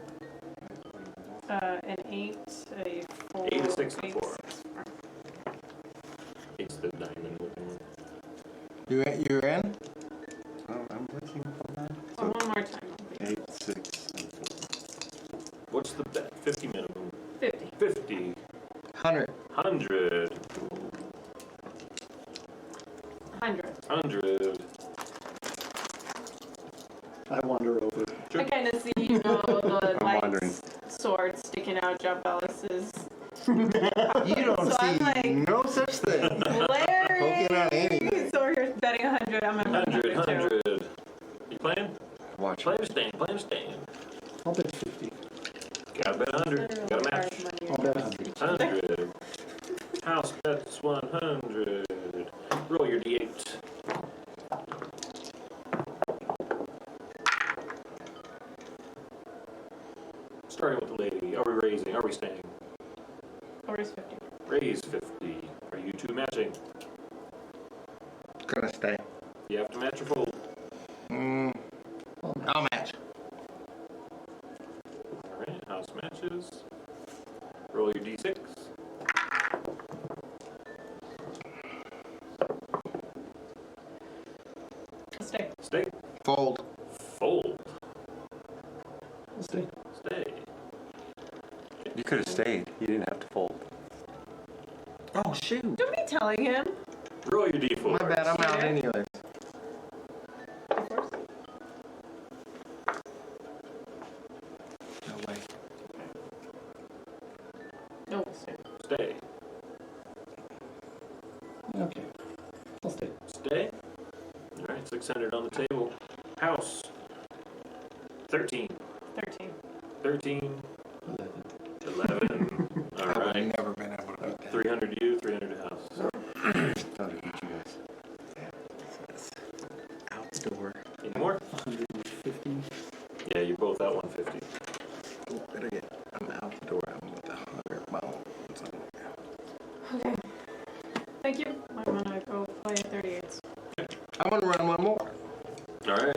an 8, a 4. 8 is 64. 8, 64. It's the diamond looking one. You're in? Oh, I'm looking for that. So one more time. 8, 6, and 4. What's the bet? 50 minimum. 50. 50. 100. 100. 100. 100. I wander over. I kind of see, you know, the I'm wondering. light sword sticking out Job Bellis's. You don't So I'm see like- no such thing. Larry! Poking out anything. So we're betting 100. I'm gonna bet 100 too. 100. You playing? Watch. Playing to stand. Playing to stand. I'll bet 50. Gotta bet 100. Gotta match. I'll bet 100. 100. House bets 100. Roll your d8. Starting with the lady. Are we raising? Are we staying? Or is 50? Raise 50. Are you two matching? Gonna stay. You have to match or fold. I'll match. Alright, house matches. Roll your d6. Stay. Stay. Fold. Fold. I'll stay. Stay. You could have stayed. You didn't have to fold. Oh, shoot. Don't be telling him. Roll your d4. My bad, I'm out Yeah. anyways. No way. No, stay. Stay. Okay. I'll stay. Stay. Alright, 600 on the table. House. 13. 13. 13. 11. 11. I would Alright. have never been able to beat that. 300 you, 300 house. Thought I'd beat you guys. Out the door. Any more? 150. Yeah, you're both at 150. Better get. I'm out the door. I'm with the 100 mile. Okay. Thank you. I'm gonna go play 38s. I'm gonna run one more. Alright.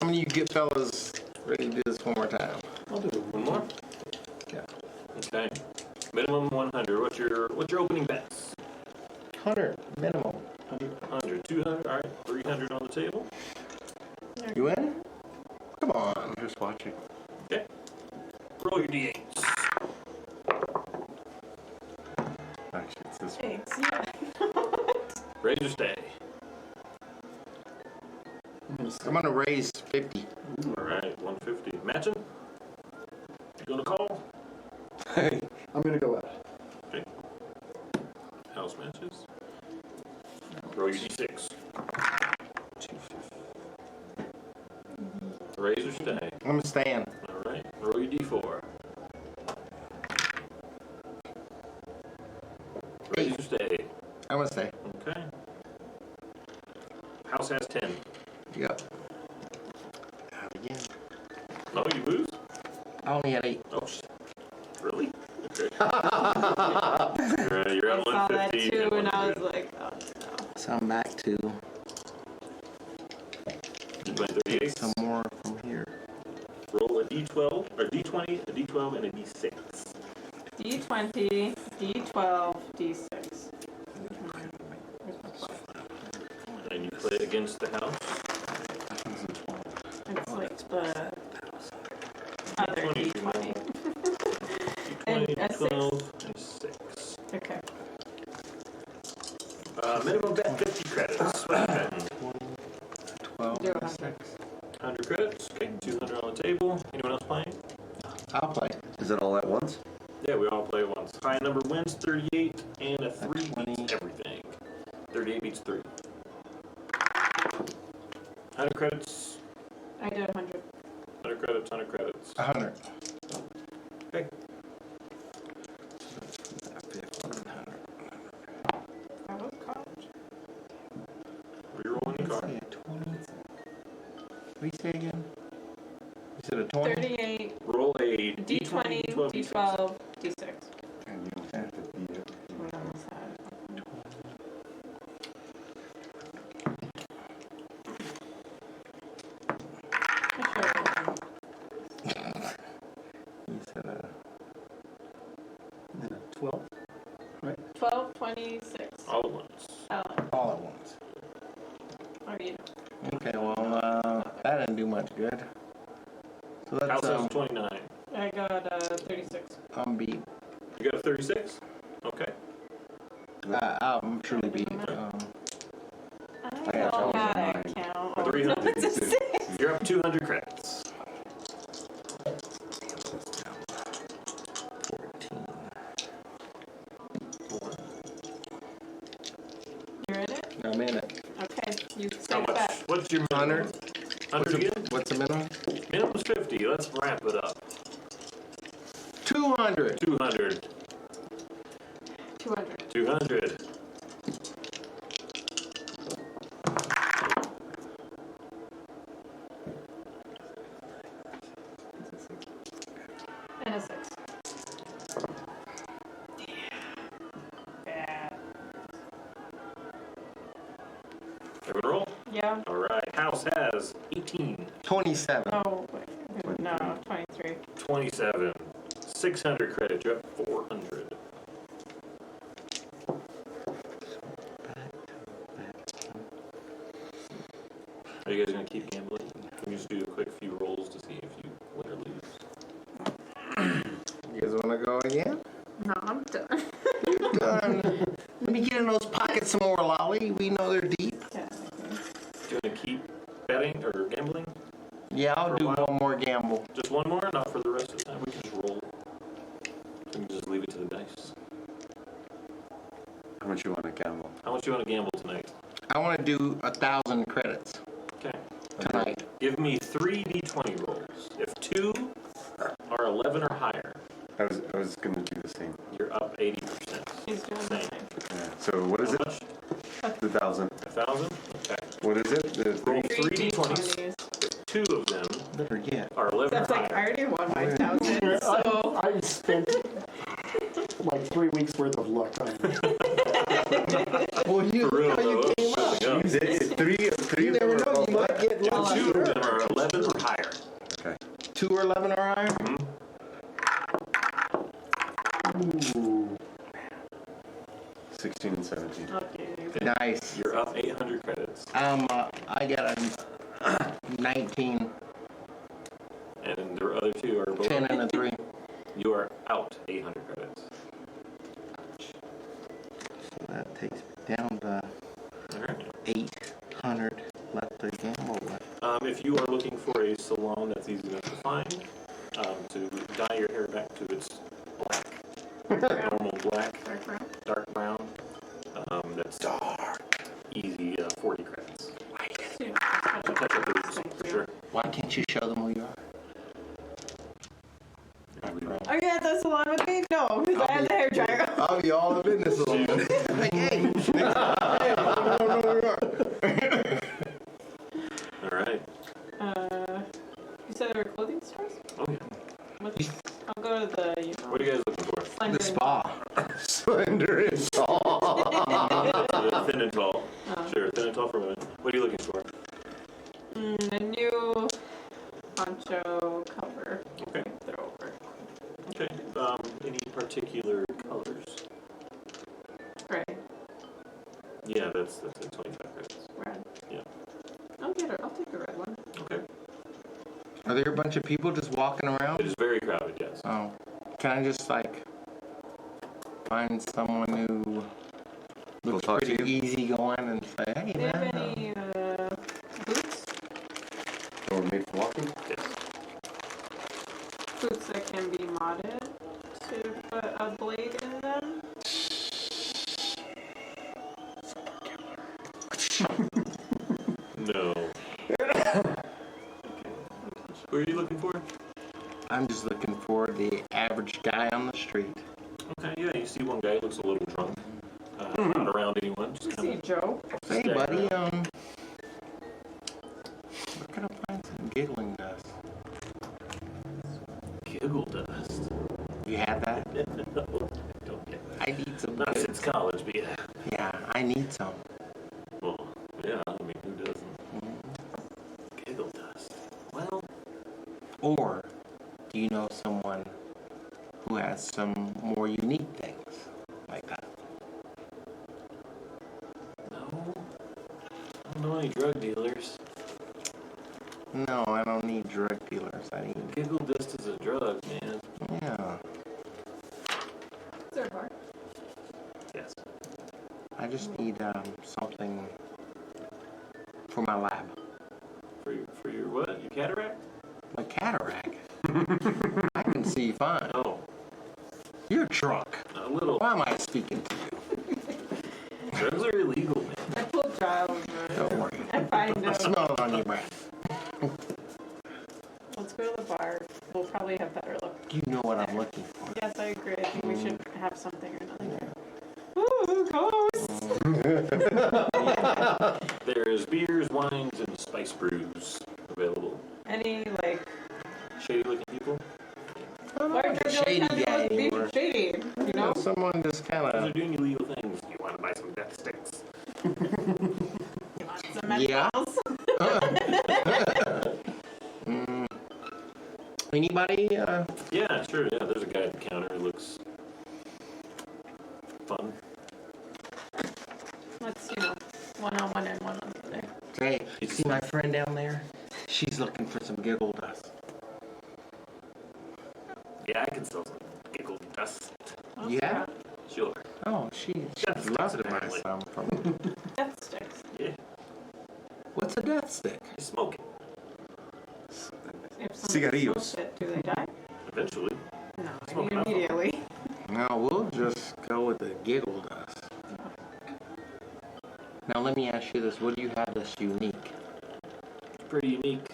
How many of you good fellas ready to do this one more time? I'll do it. One more? Yeah. Okay. Minimum 100. What's your opening bets? 100 minimum. 100, 200, alright. 300 on the table. You in? Come on. I'm just watching. Okay. Roll your d8s. Actually, it's this one. Thanks. Yeah. Raise or stay. I'm gonna raise 50. Alright, 150. Matching? You gonna call? I'm gonna go out. Okay. House matches. Roll your d6. 250. Raise or stay. I'm staying. Alright. Roll your d4. Raise or stay. I'm gonna stay. Okay. House has 10. Yep. Out again. No, you lose? I only had 8. Oh, really? Okay. Alright, you're I at saw that 150. too, and I was 100. like, oh no. So I'm back to You playing 38. some more from here. Roll a d12, or d20, a d12, and a d6. D20, D12, D6. And you play against the house. It's like the other 20, D20. D20, And a 12, and 6. Okay. Minimum bet 50 credits. What are you betting? 12. 100. 100 credits. Okay, 200 on the table. Anyone else playing? I'll play. Is it all at once? Yeah, we all play once. High number wins 38, and a 3 20. beats everything. 38 beats 3. 100 credits. I did 100. 100 credits. 100 credits. 100. Okay. That was college. Rerolling your card. 20. What do you say again? You said a 20? 38, Roll a D20, D12, D12, D6. And you don't have to beat it. We almost had it. You said a 12, right? 12, 26. All at once. All at once. Are you? Okay, well, that didn't do much good. So House let's, has 29. I got 36. I'm beat. You got a 36? Okay. I'm truly beat. I got don't know how to 29. count. 300. It's a 6. You're up 200 credits. 14. You're in it? I'm in it. Okay, you How say much? back. What's your minimum? 100. 100 again? What's the minimum? Minimum's 50. Let's wrap it up. 200. 200. 200. 200. And a 6. Bad. Everyone roll? Yeah. All right. House has 18. 27. Oh, wait. No, 23. 27. 600 credits. You're up 400. Are you guys going to keep gambling? Can you just do a quick few rolls to see if you win or lose? You guys want to go again? No, I'm done. Done. Let me get in those pockets some more, Lolly. We know they're deep. Yeah. Do you want to keep betting or gambling? Yeah, I'll For a do while. one more gamble. Just one more? Not for the rest of the time? We can just roll. We can just leave it to the dice. How much you want to gamble? How much you want to gamble tonight? I want to do 1,000 credits Okay. tonight. Give me 3 d20 rolls. If 2 are 11 or higher, I was gonna do the same. you're up 80%. He's doing the Same. same. Yeah. So what is How it? much? 2,000. 1,000? Okay. What is it? The Roll three? 3 d20s. 2 of them Better get. are 11 That's or like, I higher. already won my 1,000, so. I spent like 3 weeks worth of luck on it. Well, you For real, how you though, came up. shutting up. Three You of them never are know. above You might what? get lucky. 2 of them are 11 or higher. Okay. 2 or 11 or higher? Ooh. 16 and 17. Okay. Nice. You're up 800 credits. I got a 19, And the other 2 are below. 10, and a 3. You are out 800 credits. So that takes me down to Alright. 800 left to gamble with. If you are looking for a salon that's easy enough to find, to dye your hair back to its black, normal black, Dark brown. dark brown, that's easy 40 credits. Yeah. To touch up the roots, for sure. Why can't you show them who you are? Oh yeah, that's the one with me? No, because I had the hair dryer. I'll be all the business alone. Like, hey, hey, I don't know who you are. Alright. You said there were clothing stores? Oh yeah. I'll go to the, you know, What are you guys looking for? Slender The and- spa. Slender and tall. Thin and tall. Sure, thin and tall for women. What are you looking for? A new poncho cover. Okay. Throw over. Okay. Any particular colors? Gray. Yeah, that's like 25 credits. Red. Yeah. I'll get it. I'll take the red one. Okay. Are there a bunch of people just walking It around? is very crowded, yes. Oh. Can I just, like, find someone who looks talk to pretty you? easygoing and say, hey, Do you have man. any boots? Or made for walking? Yes. Boots that can be modded to put a blade in them? No. Who are you looking for? I'm just looking for the average guy on the street. Okay, yeah, you see one guy who looks a little drunk. Not around anyone, just You kind see of. Joe? Hey, buddy, where can I find some giggling dust? Giggle dust. You have that? Don't get that. I need some. Not since college, but yeah. Yeah, I need some. Well, yeah, I mean, who doesn't? Giggle dust. Well, Or do you know someone who has some more unique things? drug dealers. No, I don't need drug dealers. I need. Giggle dust is a drug, man. Yeah. Is there a bar? Yes. I just need something for my lab. For your what? Your cataract? My cataract. I can see fine. Oh, You're drunk. a little. Why am I speaking to you? Drugs are illegal, man. I pulled Giles over. Don't worry. I find him. Smell it on your breath. Let's go to the bar. We'll probably have better luck. You know what I'm looking for. Yes, I agree. I think we should have something or another. Ooh, ghosts! There's beers, wines, and spice brews available. Any, like, Shady looking people. why are you Shady really guy being anymore. shady? You know? Someone just kind Those are of. doing illegal things. You want to buy some death sticks? You want some Yeah. medicals? Anybody? Yeah, sure. Yeah, there's a guy at the counter who looks fun. Let's, one on one and one on the other. Hey, you see my friend down there? She's looking for some giggle dust. Yeah, I can sell some giggle dust. Yeah? Sure. Oh, she'd Death love sticks, to buy apparently. some from. Death sticks. Yeah, What's a death stick? you smoke it If someone Cigarillos. smokes it, do they die? eventually. No, I Smoke mean it up. immediately. No, we'll just go with the giggle dust. Now let me ask you this: what do you have that's unique? It's pretty unique.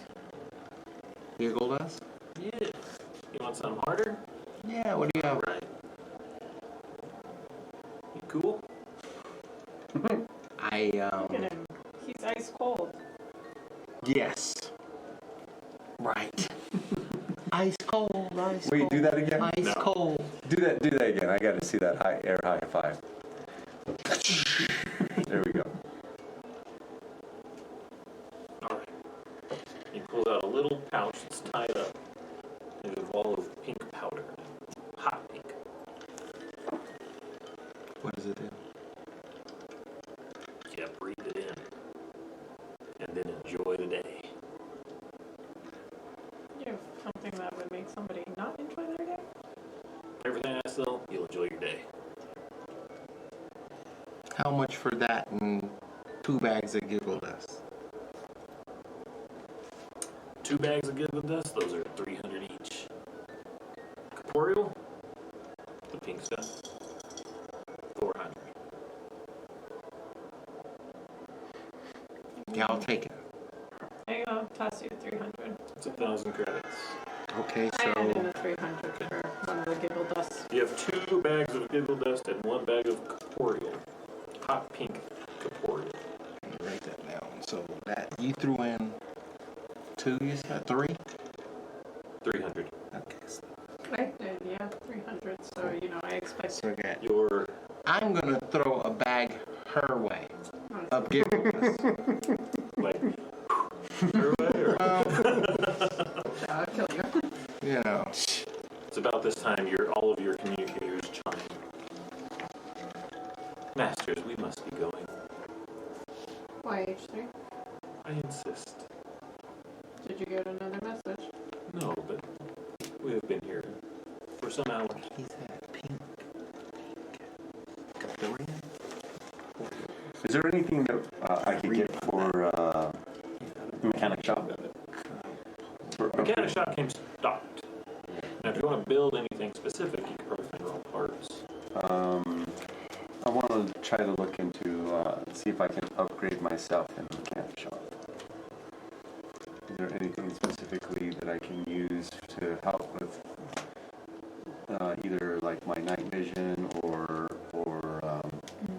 Giggle dust? Yeah. You want something harder? Yeah. What do you have? Right. You cool? I Look at him. He's ice cold. Yes. Right. Ice cold. Ice Wait, cold. do that again? Ice No. cold. Do that again. I gotta see that air high five. There we go. All right. He pulls out a little pouch that's tied up with a ball of pink powder. Hot pink. What does it do? Yeah, breathe it in. And then enjoy the day. You have something that would make somebody not enjoy their day? Everything I sell, you'll enjoy your day. How much for that and 2 bags of giggle dust? 2 bags of giggle dust, those are $300 each. Corporeal, the pink stuff, $400. Yeah, I'll take it. There you go. Toss you 300. It's 1,000 credits. Okay, I add in so the 300 for one of the giggle dusts. You have 2 bags of giggle dust and 1 bag of corporeal. Hot pink corporeal. let me write that down. So that you threw in 2, you said 3? 300. Okay, so I did, yeah, 300. So, I expect I got. Your I'm gonna throw a bag her way of giggle dust. like your way, or I'll kill you. You know. it's about this time all of your communicators chime. Masters, we must be going. Why H3? I insist. Did you get another message? No, but we have been here for some hours. He's had pink. Capillary? Is there anything that I could get for mechanic shop? Mechanic shop came stocked. Now, if you want to build anything specific, you can probably find your own parts. I want to try to look into see if I can upgrade myself in the mechanic shop. Is there anything specifically that I can use to help with either like my night vision or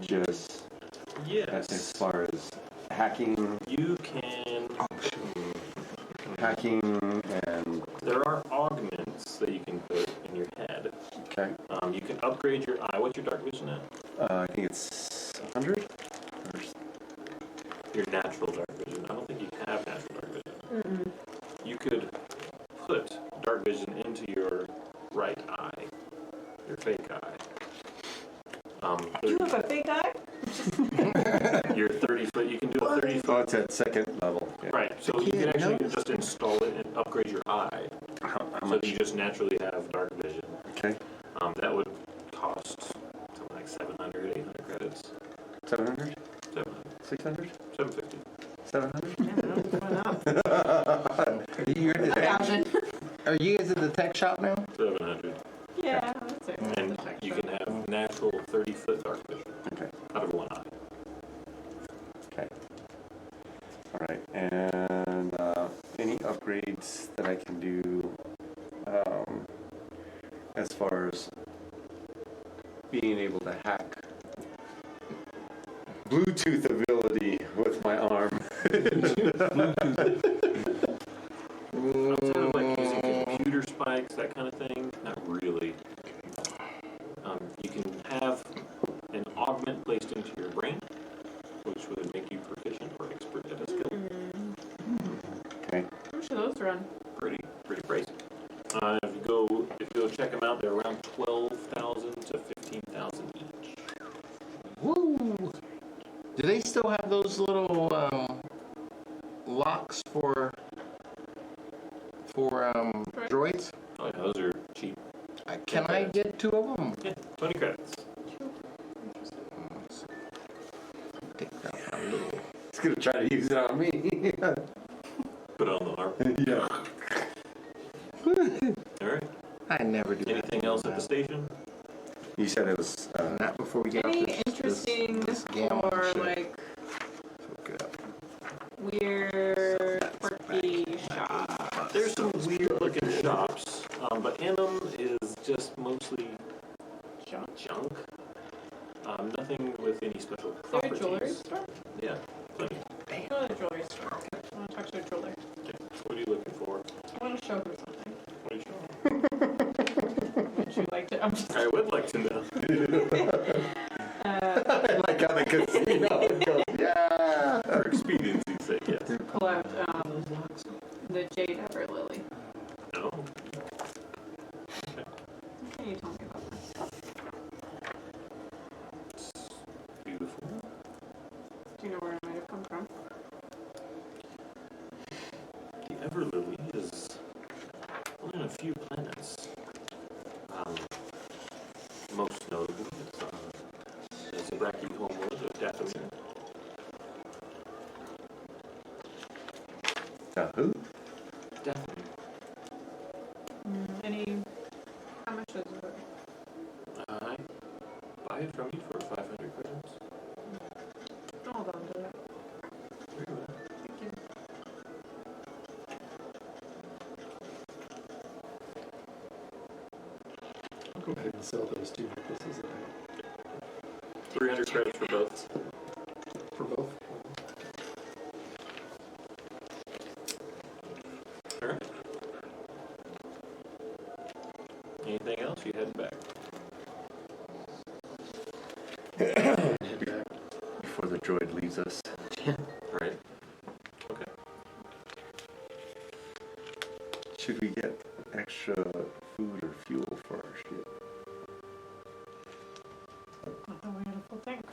just as Yes. far as hacking You can. hacking and There are augments that you can put in your head. okay. You can upgrade your eye. What's your dark vision at? I think it's 100. Your natural dark vision. I don't think you have natural dark vision. You could put dark vision into your right eye, your fake eye. You have a fake eye? Your 30 foot. You can do a 30 Oh, foot. it's at second level. Yeah. Right, so you can can't actually notice. just install it and upgrade your eye, How so much? that you just naturally have dark vision. Okay. That would cost something like 700, 800 credits. 700? 700, 600? 750. 700? You're the Are you guys at the tech shop now? 700. Yeah, that's it. And you can have natural 30-foot dark vision Okay. out of one eye. Okay. All right. And any upgrades that I can do as far as being able to hack Bluetooth ability with my arm? Outside of like using computer spikes, that kind of thing, not really. You can have an augment placed into your brain, which would make you proficient or expert at a skill. Okay. How much do those run? Pretty crazy. If you go check them out, they're around 12,000 to 15,000 each. Woo! Do they still have those little locks for droids? Oh yeah, those are cheap. Can I get 2 of them? Yeah, 20 credits. Take that my little. He's gonna try to use it on me. Put it on the arm. Yeah. All right. I never do Anything else at the station? You said it was. Not before we get Any up this interesting this gamma or shit. like Hook it up. weird, quirky shop? There's some weird looking shops, but in them is just mostly junk. Nothing with any special Is there a properties. jewelry store? Yeah, plenty. Go to the jewelry store. I want to talk to a jeweler. Okay, what are you looking for? I want to show her something. What are you showing? Would you like to? I'm just. I would like to know. I like how the casino goes. Yeah. For expediency's sake, yes. Pull out the Jade Ever Lily. No. What can you tell me about this? It's beautiful. Do you know where it might have come from? The Everlily is only on a few planets. Most notably, it's a Zabraki homeworld of Dathomir. Who? Dathomir. How much is it? I buy it from you for 500 credits. Hold on to it. Very well. Thank you. I'll go ahead and sell those 2 necklaces that 300 credits for both. for both. Alright. Anything else? You heading back? Head back. Before the droid leaves us. Right. Okay. Should we get extra food or fuel for our ship? I thought we had a full tank.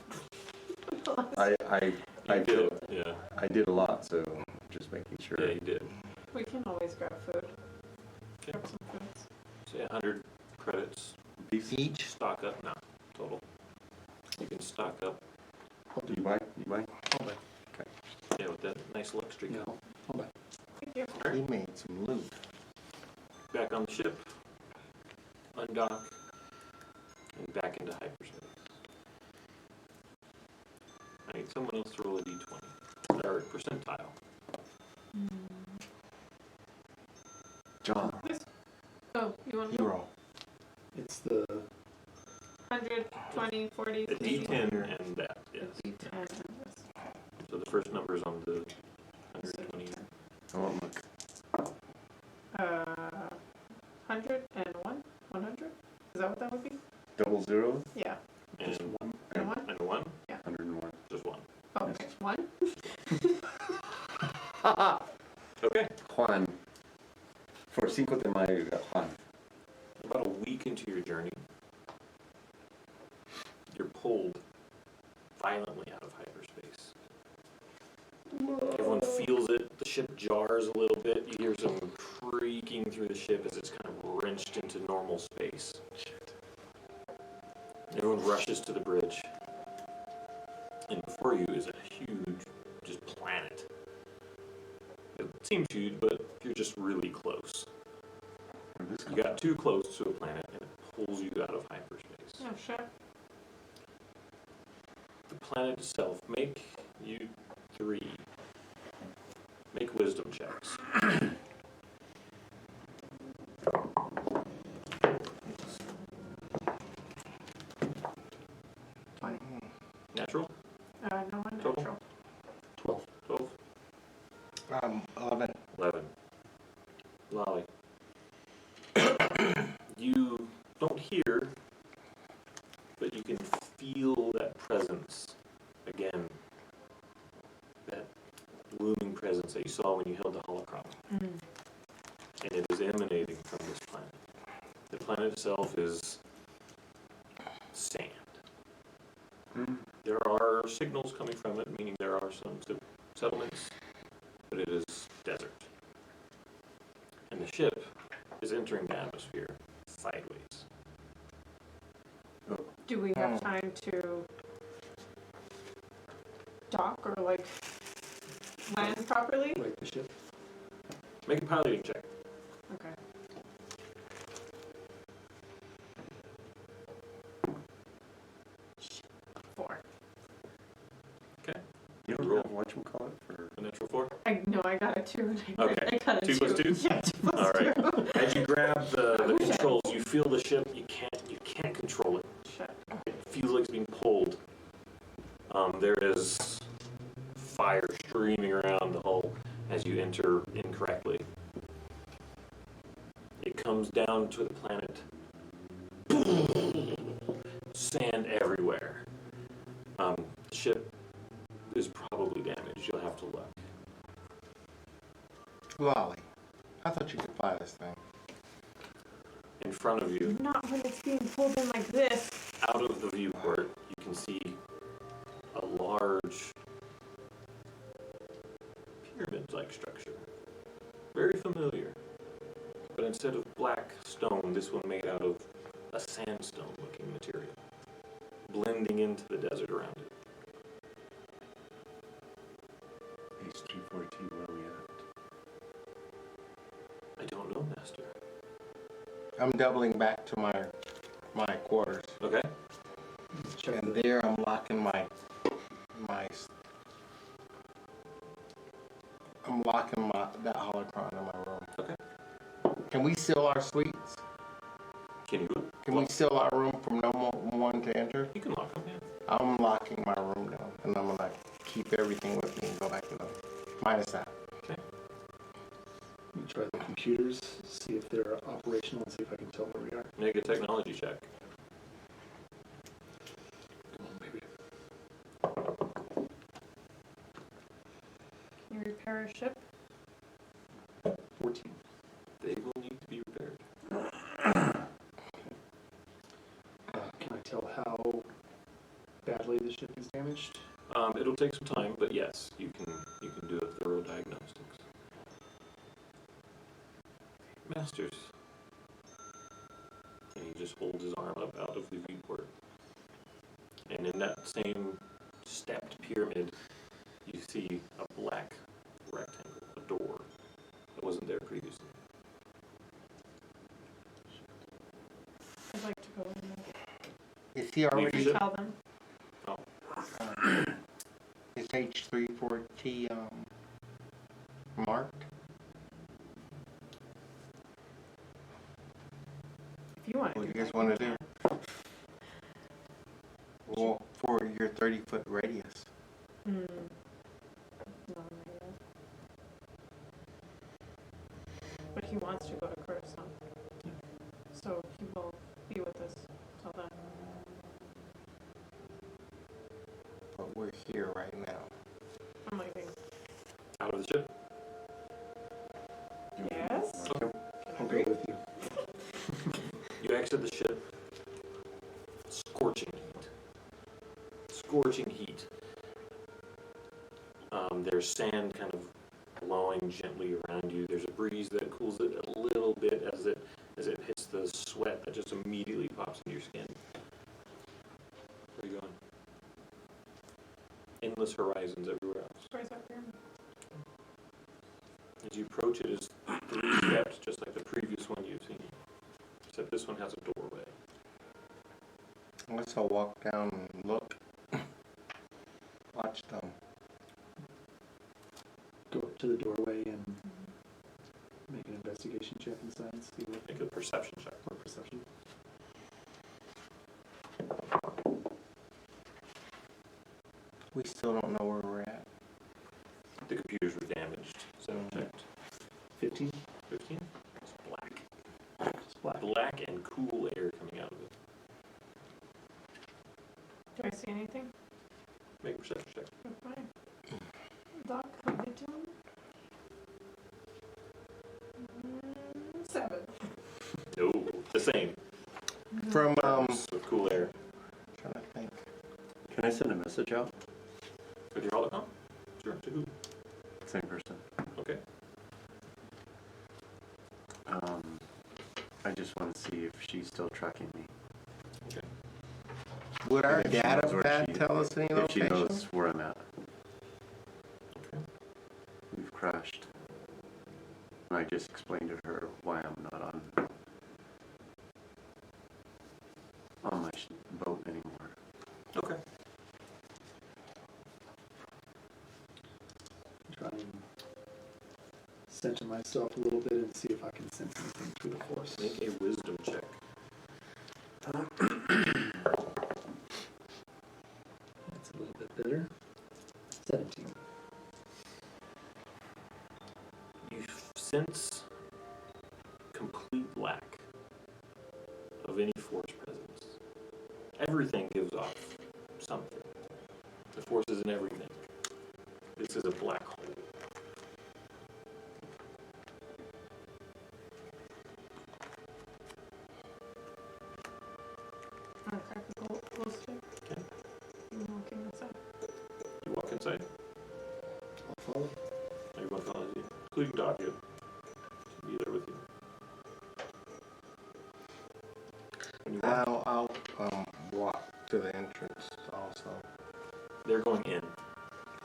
I You did. did. Yeah. I did a lot, so just making sure. Yeah, you did. We can always grab food. Okay. Grab some foods. Say 100 credits. Each? Stock up. No, total. You can stock up. You buy? You buy? I'll buy. Yeah, with that nice luck streak. Yeah, I'll buy. Thank you. He made some loot. Back on the ship. Undock. And back into hyperspace. I need someone else to roll a d20. Or percentile. John. Oh, you want to You go? roll. It's the 100, 20, 40, A d10 and that, yes. and this. So the first number is on the 120. I won't look. 101? 100? Is that what that would be? 00? Yeah. And And one? and a 1? 101. Just 1. Oh, okay. 1? Okay. Juan. For Cinco de Mayo, Juan. About a week into your journey, you're pulled violently out of hyperspace. ship jars a little bit. You hear some creaking through the ship as it's kind of wrenched into normal space. Everyone rushes to the bridge. And before you is a huge, just planet. It seems huge, but you're just really close. You got too close to a planet, and it pulls you out of hyperspace. Oh shit. The planet itself, make you 3. Make wisdom checks. Natural? No one Total? natural. 12. 12? 11. 11. Lolly. You don't hear, but you can feel that presence again. That looming presence that you saw when you held the holocron. Mm. And it is emanating from this planet. The planet itself is sand. There are signals coming from it, meaning there are some settlements, but it is desert. And the ship is entering the atmosphere sideways. Do we have time to dock or like land properly? Right, the ship. Make a piloting check. Okay. Four. Okay. You don't Roll. have whatchamacallit for A natural 4? No, I got a 2 and Okay. I got a 2 plus 2? Yeah, 2 plus All 2. right. As you grab the controls, you feel the ship. You can't control it. Shit. It feels like it's being pulled. There is fire streaming around the hull as you enter incorrectly. It comes down to the planet. Sand everywhere. The ship is probably damaged. You'll have to look. Lolly. I thought you could fly this thing. In front of you, Not when it's being pulled in like this. out of the viewport, you can see a large pyramid-like structure. Very familiar. But instead of black stone, this one made out of a sandstone-looking material, blending into the desert around it. S340, where are we at? I don't know, Master. I'm doubling back to my quarters. Okay. Check And the, there I'm locking that holocron in my room. Okay. Can we seal our suites? Can you? Can we seal our room from no one to enter? You can lock them, yeah. I'm locking my room down, and I'm gonna keep everything with me and go back to them. Minus that. Okay. let me try the computers, see if they're operational, and see if I can tell where we are. Make a technology check. Come on, baby. Can you repair a ship? 14. They will need to be repaired. Can I tell how badly the ship is damaged? It'll take some time, but yes, you can do a thorough diagnostics. Masters. And he just holds his arm up out of the viewport. And in that same stepped pyramid, you see a black rectangle, a door that wasn't there previously. I'd like to go in there. Is he already? Leadership? Tell them. Is H34T marked? If you want to What do do you guys that, want to you do? Well, for your 30-foot radius. can. No, maybe. But he wants to go to Coruscant. So he will be with us till then. But we're here right now. I'm leaving. Out of the ship? Yes? I'll go with you. You exit the ship. Scorching heat. Scorching heat. There's sand kind of blowing gently around you. There's a breeze that cools it a little bit as it hits the sweat that just immediately pops into your skin. Where are you going? Endless horizons everywhere else. Where's that pyramid? As you approach, it is 3 steps, just like the previous one you've seen. Except this one has a doorway. Let's all walk down and look. Watch them. Go up to the doorway and make an investigation check inside, see what Make a perception check. or perception. We still don't know where we're at. The computers were damaged, so checked. 15? 15? It's black. Just black. Black and cool air coming out of it. Do I see anything? Make a perception check. Okay. Doc, how you doing? 7. No, the same. From, With cool air. trying to think. Can I send a message out? With your holocom? Sure. To who? Same person. Okay. I just want to see if she's still tracking me. Okay. Would our If she data knows where pad she- tell us any If she location? knows where I'm at. Okay. We've crashed. And I just explained to her why I'm not on my boat anymore. Okay. Try and center myself a little bit and see if I can sense anything through the force. Make a wisdom check. That's a little bit better. 17. You sense complete lack of any force presence. Everything gives off something. The force is in everything. This is a black hole. I'll crack the glow stick. Okay. I'm walking inside. You walk inside. I'll follow. Everyone follows you, including Dodger. She'll be there with you. When you walk, I'll walk to the entrance also. they're going in.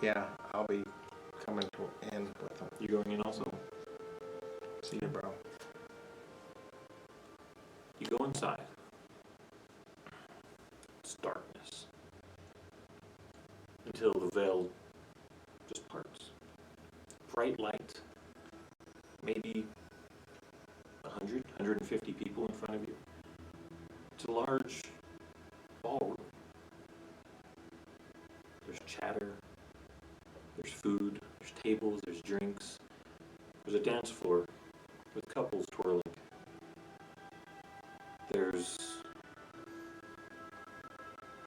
Yeah, I'll be coming to end with them. You going in also? See you, bro. You go inside. It's darkness. Until the veil just parts. Bright light. Maybe 100, 150 people in front of you. It's a large ballroom. There's chatter. There's food. There's tables. There's drinks. There's a dance floor with couples twirling. There's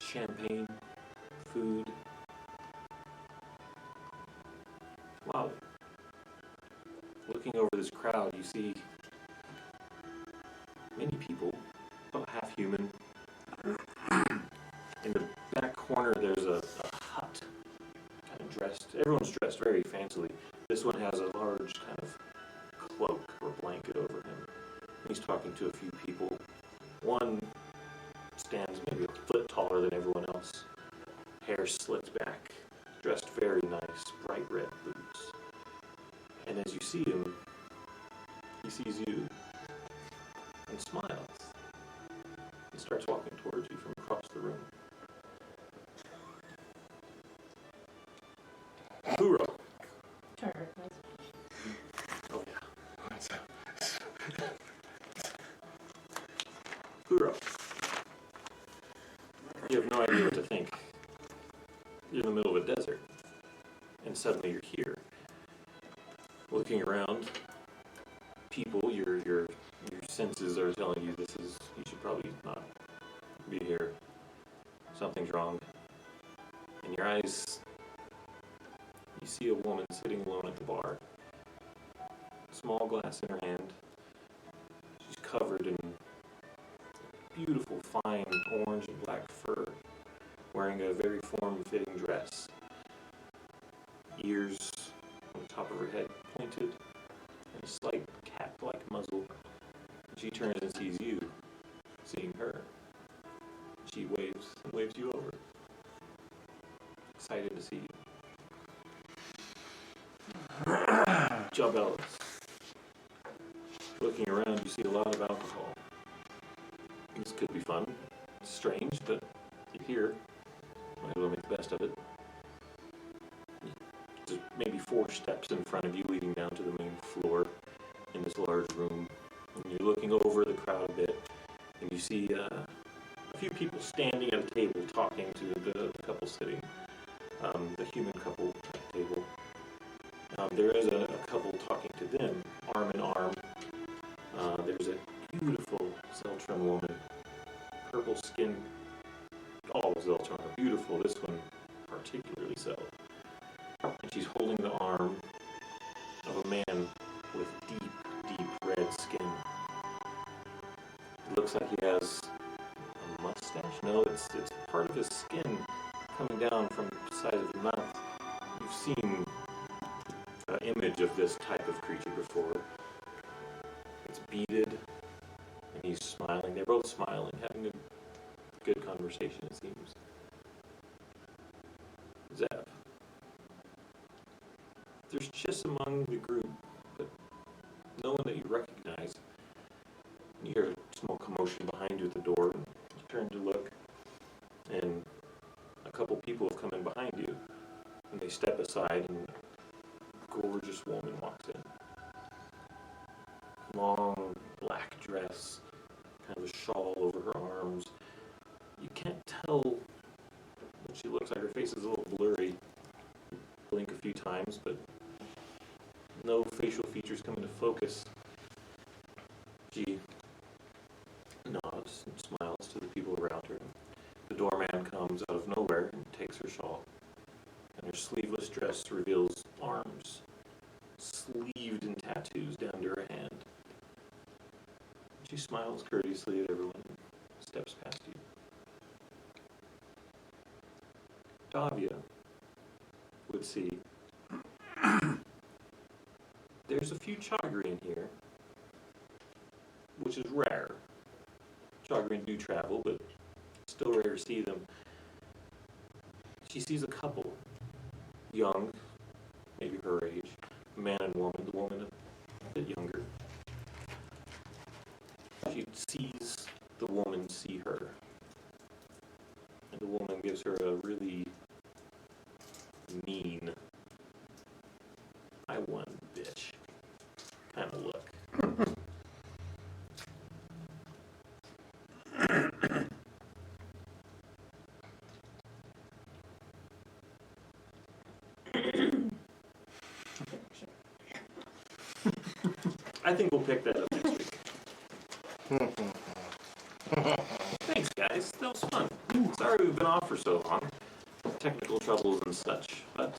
champagne, food. Wow. Looking over this crowd, you see many people, about half human. In the back corner, there's a hut, kind of dressed. Everyone's dressed very fancily. This one has a large kind of cloak or blanket over him. He's talking to a few people. One stands maybe a foot taller than everyone else. Hair slicked back, dressed very nice, bright red boots. And as you see him, he sees you and smiles. He starts walking towards you from across the room. Kuro. Terrified. Oh yeah. Kuro. You have no idea what to think. You're in the middle of a desert, and suddenly you're here. Looking around, people, your senses are telling you you should probably not be here. Something's wrong. In your eyes, you see a woman sitting alone at the bar. Small glass in her hand. She's covered in beautiful, fine orange and black fur, wearing a very form-fitting dress. Ears with top of her head pointed, and a slight cat-like muzzle. And she turns and sees you, seeing her. She waves and waves you over. Excited to see you. Job Ellis. Looking around, you see a lot of alcohol. This could be fun. It's strange, but you're here. Might as well make the best of it. There's maybe 4 steps in front of you leading down to the main floor in this large room. And you're looking over the crowd a bit, and you see a few people standing at a table talking to the couple sitting. The human couple at the table. There is a couple talking to them, arm in arm. There's a beautiful Zeltron woman, purple skin. All of Zeltron are beautiful, this one particularly so. And she's holding the arm of a man with deep, deep red skin. It looks like he has a mustache. No, it's part of his skin coming down from the side of his mouth. You've seen an image of this type of creature before. It's beaded, and he's smiling. They're both smiling, having a good conversation, it seems. Zev. There's chiss among the group, but no one that you recognize. You hear a small commotion behind you at the door, and you turn to look, and a couple people have come in behind you, and they step aside, and a gorgeous woman walks in. Long black dress, kind of a shawl over her arms. You can't tell what she looks like. Her face is a little blurry. Blink a few times, but no facial features come into focus. She nods and smiles to the people around her. The doorman comes out of nowhere and takes her shawl, and her sleeveless dress reveals arms, sleeved in tattoos down to her hand. She smiles courteously at everyone and steps past you. Davia would see there's a few Chagri in here, which is rare. Chagri do travel, but still rare to see them. She sees a couple, young, maybe her age, man and woman, the woman a bit younger. She sees the woman see her, and the woman gives her a really mean, I won, bitch, kind of look. I think we'll pick that up next week. Thanks, guys. That was fun. Sorry we've been off for so long. Technical troubles and such. But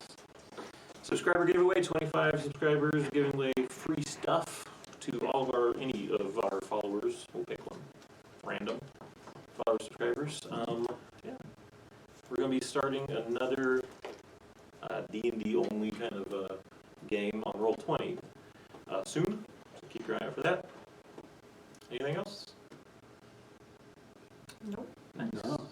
subscriber giveaway, 25 subscribers giving away free stuff to all of any of our followers. We'll pick one. Random. Follower subscribers. Yeah. We're going to be starting another D&D only kind of game on Roll20 soon. So keep your eye out for that. Anything else? Nope. Nice. No.